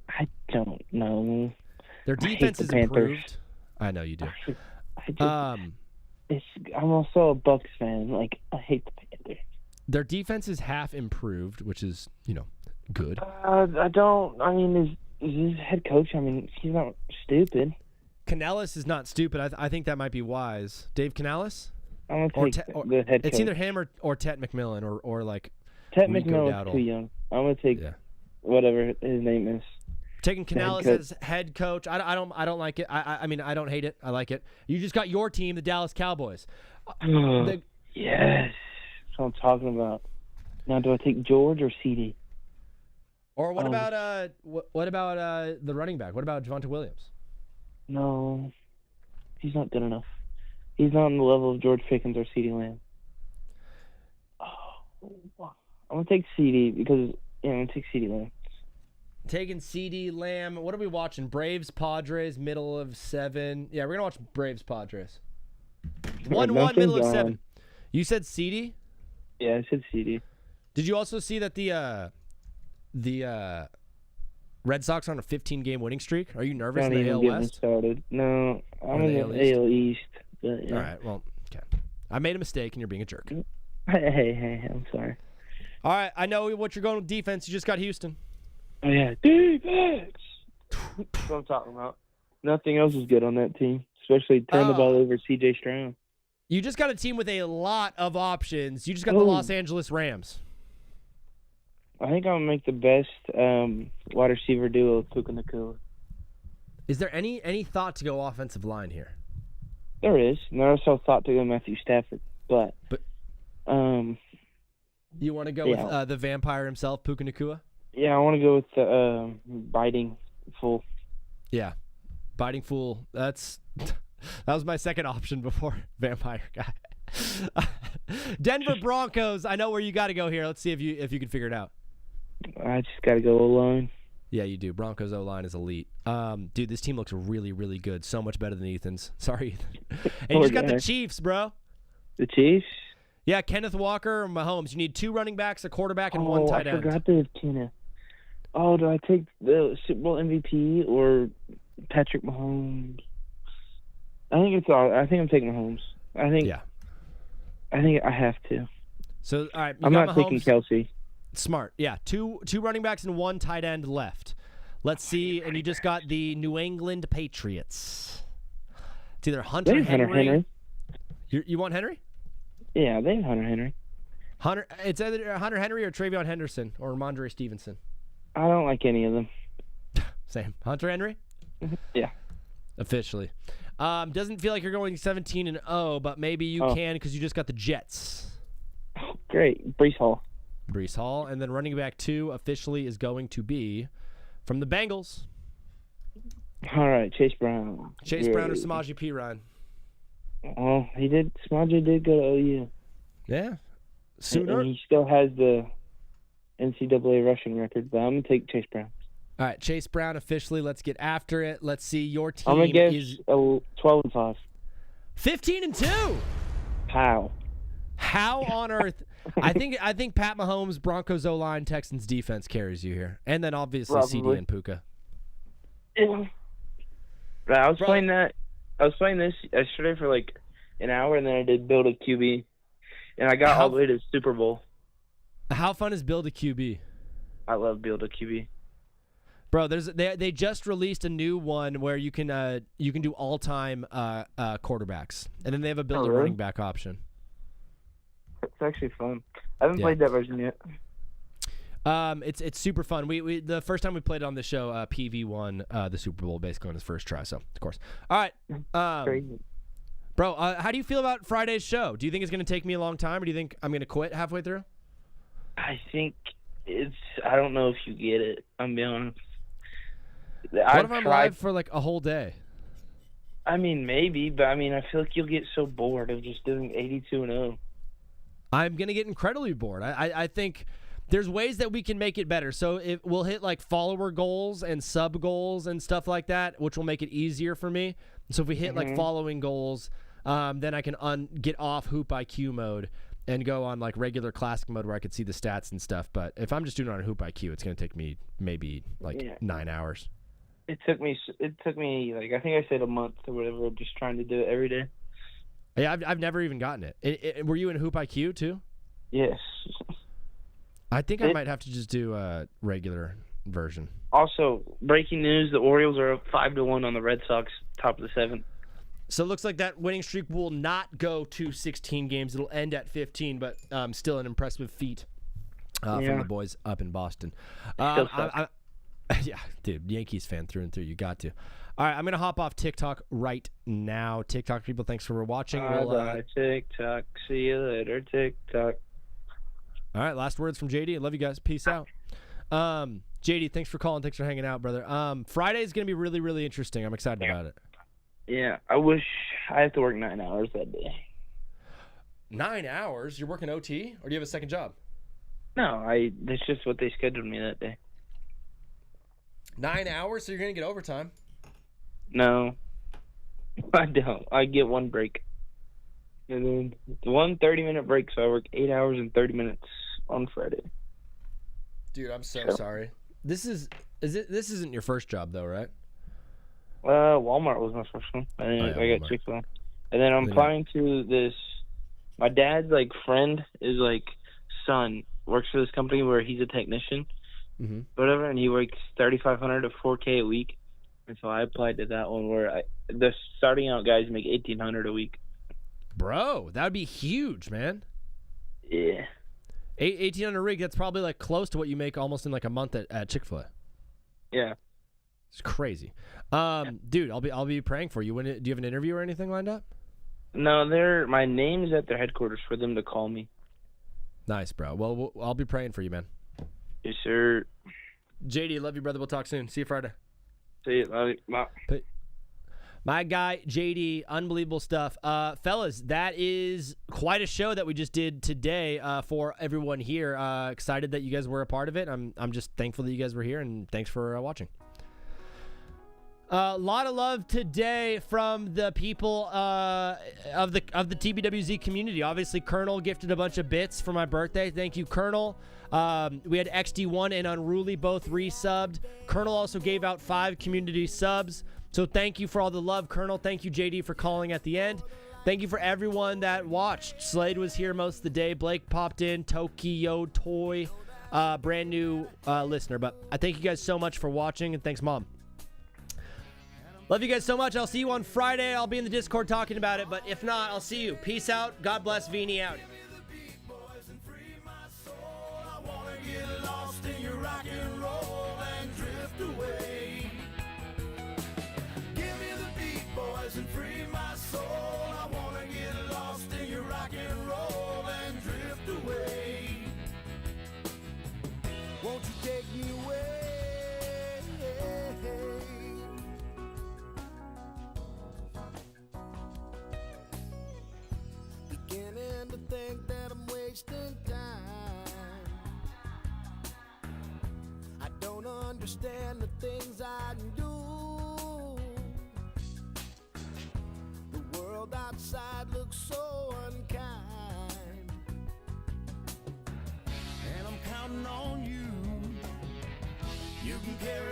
I don't know. Their defense is improved. I know you do. I'm also a Bucs fan. Like, I hate the Panthers. Their defense is half improved, which is, good. I mean, is his head coach? I mean, he's not stupid. Canales is not stupid. I think that might be wise. Dave Canales? I'm gonna take the head coach. It's either him or Tet McMillan or like Tet McMillan's too young. I'm gonna take whatever his name is. Taking Canales as head coach. I don't like it. I mean, I don't hate it. I like it. You just got your team, the Dallas Cowboys. Yes, that's what I'm talking about. Now, do I take George or CD? Or what about the running back? What about Javonte Williams? No, he's not good enough. He's not on the level of George Pickens or CeeDee Lamb. I'm gonna take CD because I'm gonna take CeeDee Lamb. Taking CeeDee Lamb. What are we watching? Braves, Padres, middle of 7. Yeah, we're going to watch Braves, Padres. 1-1, middle of 7. You said CeeDee? Yeah, I said CeeDee. Did you also see that the Red Sox are on a 15-game winning streak? Are you nervous in the AL West? Started. No, I'm in the AL East. But, yeah. All right, well, okay. I made a mistake, and you're being a jerk. Hey, I'm sorry. All right, I know what you're going with defense. You just got Houston. Oh, yeah, defense. That's what I'm talking about. Nothing else is good on that team, especially turn the ball over C.J. Stroud. You just got a team with a lot of options. You just got the Los Angeles Rams. I think I'm going to make the best wide receiver duo, Puka Nacua. Is there any thought to go offensive line here? There is. And there's also thought to go Matthew Stafford. But you want to go with the vampire himself, Puka Nacua? Yeah, I want to go with the biting fool. Yeah, biting fool. That was my second option before vampire guy. Denver Broncos. I know where you got to go here. Let's see if you can figure it out. I just got to go O-line. Yeah, you do. Broncos O-line is elite. Dude, this team looks really, really good. So much better than Ethan's. Sorry, Ethan. And you just got the Chiefs, bro. The Chiefs? Yeah, Kenneth Walker or Mahomes. You need 2 running backs, a quarterback, and 1 tight end. I forgot to have Kenneth. Oh, do I take the Super Bowl MVP or Patrick Mahomes? I think I'm taking Mahomes. I think I have to. So, all right, I'm not taking Kelsey. Smart. Yeah, two running backs and 1 tight end left. Let's see. And you just got the New England Patriots. It's either Hunter Henry. You want Henry? Yeah, they have Hunter Henry. It's either Hunter Henry or Travion Henderson or Ramondre Stevenson. I don't like any of them. Same. Hunter Henry? Yeah. Officially. Doesn't feel like you're going 17-0, but maybe you can because you just got the Jets. Great. Breece Hall. And then running back 2 officially is going to be from the Bengals. All right, Chase Brown. Brown or Samaje Perine? Oh, Samaje did go to OU. Yeah. Sooner. And he still has the NCAA rushing record, but I'm going to take Chase Brown. All right, Chase Brown officially. Let's get after it. Let's see. Your team I'm going to guess 12-5. 15-2. How on earth? I think Pat Mahomes, Broncos O-line, Texans defense carries you here. And then obviously CD and Puka. Yeah. I was playing this yesterday for like an hour, and then I did Build a QB. And I got all the way to the Super Bowl. How fun is Build a QB? I love Build a QB. Bro, they just released a new one where you can do all-time quarterbacks. And then they have a Build a running back option. It's actually fun. I haven't played that version yet. It's super fun. We the first time we played it on the show, PV won the Super Bowl basically on his first try. So of course. All right, Crazy. Bro. How do you feel about Friday's show? Do you think it's gonna take me a long time, or do you think I'm gonna quit halfway through? I think I don't know if you get it. I'm being honest. What if I'm live for like a whole day? I mean, maybe, but I mean, I feel like you'll get so bored of just doing 82-0. I'm gonna get incredibly bored. I think there's ways that we can make it better. So we'll hit like follower goals and sub goals and stuff like that, which will make it easier for me. So if we hit like following goals, then I can get off Hoop IQ mode and go on like regular classic mode where I could see the stats and stuff. But if I'm just doing it on Hoop IQ, it's gonna take me maybe like 9 hours. It took me like, I think I said a month or whatever, just trying to do it every day. Yeah, I've never even gotten it. Were you in Hoop IQ too? Yes. I think I might have to just do a regular version. Also, breaking news: the Orioles are up 5-1 on the Red Sox, top of the 7th. So it looks like that winning streak will not go to 16 games. It'll end at 15, but still an impressive feat from the boys up in Boston. Yeah, dude, Yankees fan through and through. You got to. All right, I'm going to hop off TikTok right now. TikTok people, thanks for watching. Bye, TikTok. See you later, TikTok. All right, last words from JD. I love you guys. Peace out. JD, thanks for calling. Thanks for hanging out, brother. Friday is going to be really, really interesting. I'm excited about it. Yeah, I wish I have to work 9 hours that day. 9 hours? You're working OT? Or do you have a second job? No, that's just what they scheduled me that day. 9 hours? So you're going to get overtime? No, I don't. I get one break. And then one 30-minute break, so I work 8 hours and 30 minutes on Friday. Dude, I'm so sorry. This isn't your first job though, right? Walmart was my first one. And then I got Chick-fil-A. And then I'm applying to this. My dad's like friend is like son works for this company where he's a technician, whatever, and he works 3,500 to 4K a week. And so I applied to that one where the starting out guys make 1,800 a week. Bro, that would be huge, man. Yeah. 1,800 a week. That's probably like close to what you make almost in like a month at Chick-fil-A. Yeah. It's crazy. Dude, I'll be praying for you. Do you have an interview or anything lined up? No, my name's at their headquarters for them to call me. Nice, bro. Well, I'll be praying for you, man. Yes, sir. JD, love you, brother. We'll talk soon. See you Friday. See you. Love you. Bye. My guy, JD, unbelievable stuff. Fellas, that is quite a show that we just did today for everyone here. Excited that you guys were a part of it. I'm just thankful that you guys were here, and thanks for watching. A lot of love today from the people of the TBWZ community. Obviously, Colonel gifted a bunch of bits for my birthday. Thank you, Colonel. We had XD1 and Unruly both resubbed. Colonel also gave out 5 community subs. So thank you for all the love, Colonel. Thank you, JD, for calling at the end. Thank you for everyone that watched. Slade was here most of the day. Blake popped in. Tokyo Toy, brand new listener. But I thank you guys so much for watching, and thanks, Mom. Love you guys so much. I'll see you on Friday. I'll be in the Discord talking about it. But if not, I'll see you. Peace out. God bless. Vini out. Won't you take me away? Beginning to think that I'm wasting time. I don't understand the things I do. The world outside looks so unkind, and I'm counting on you. You can carry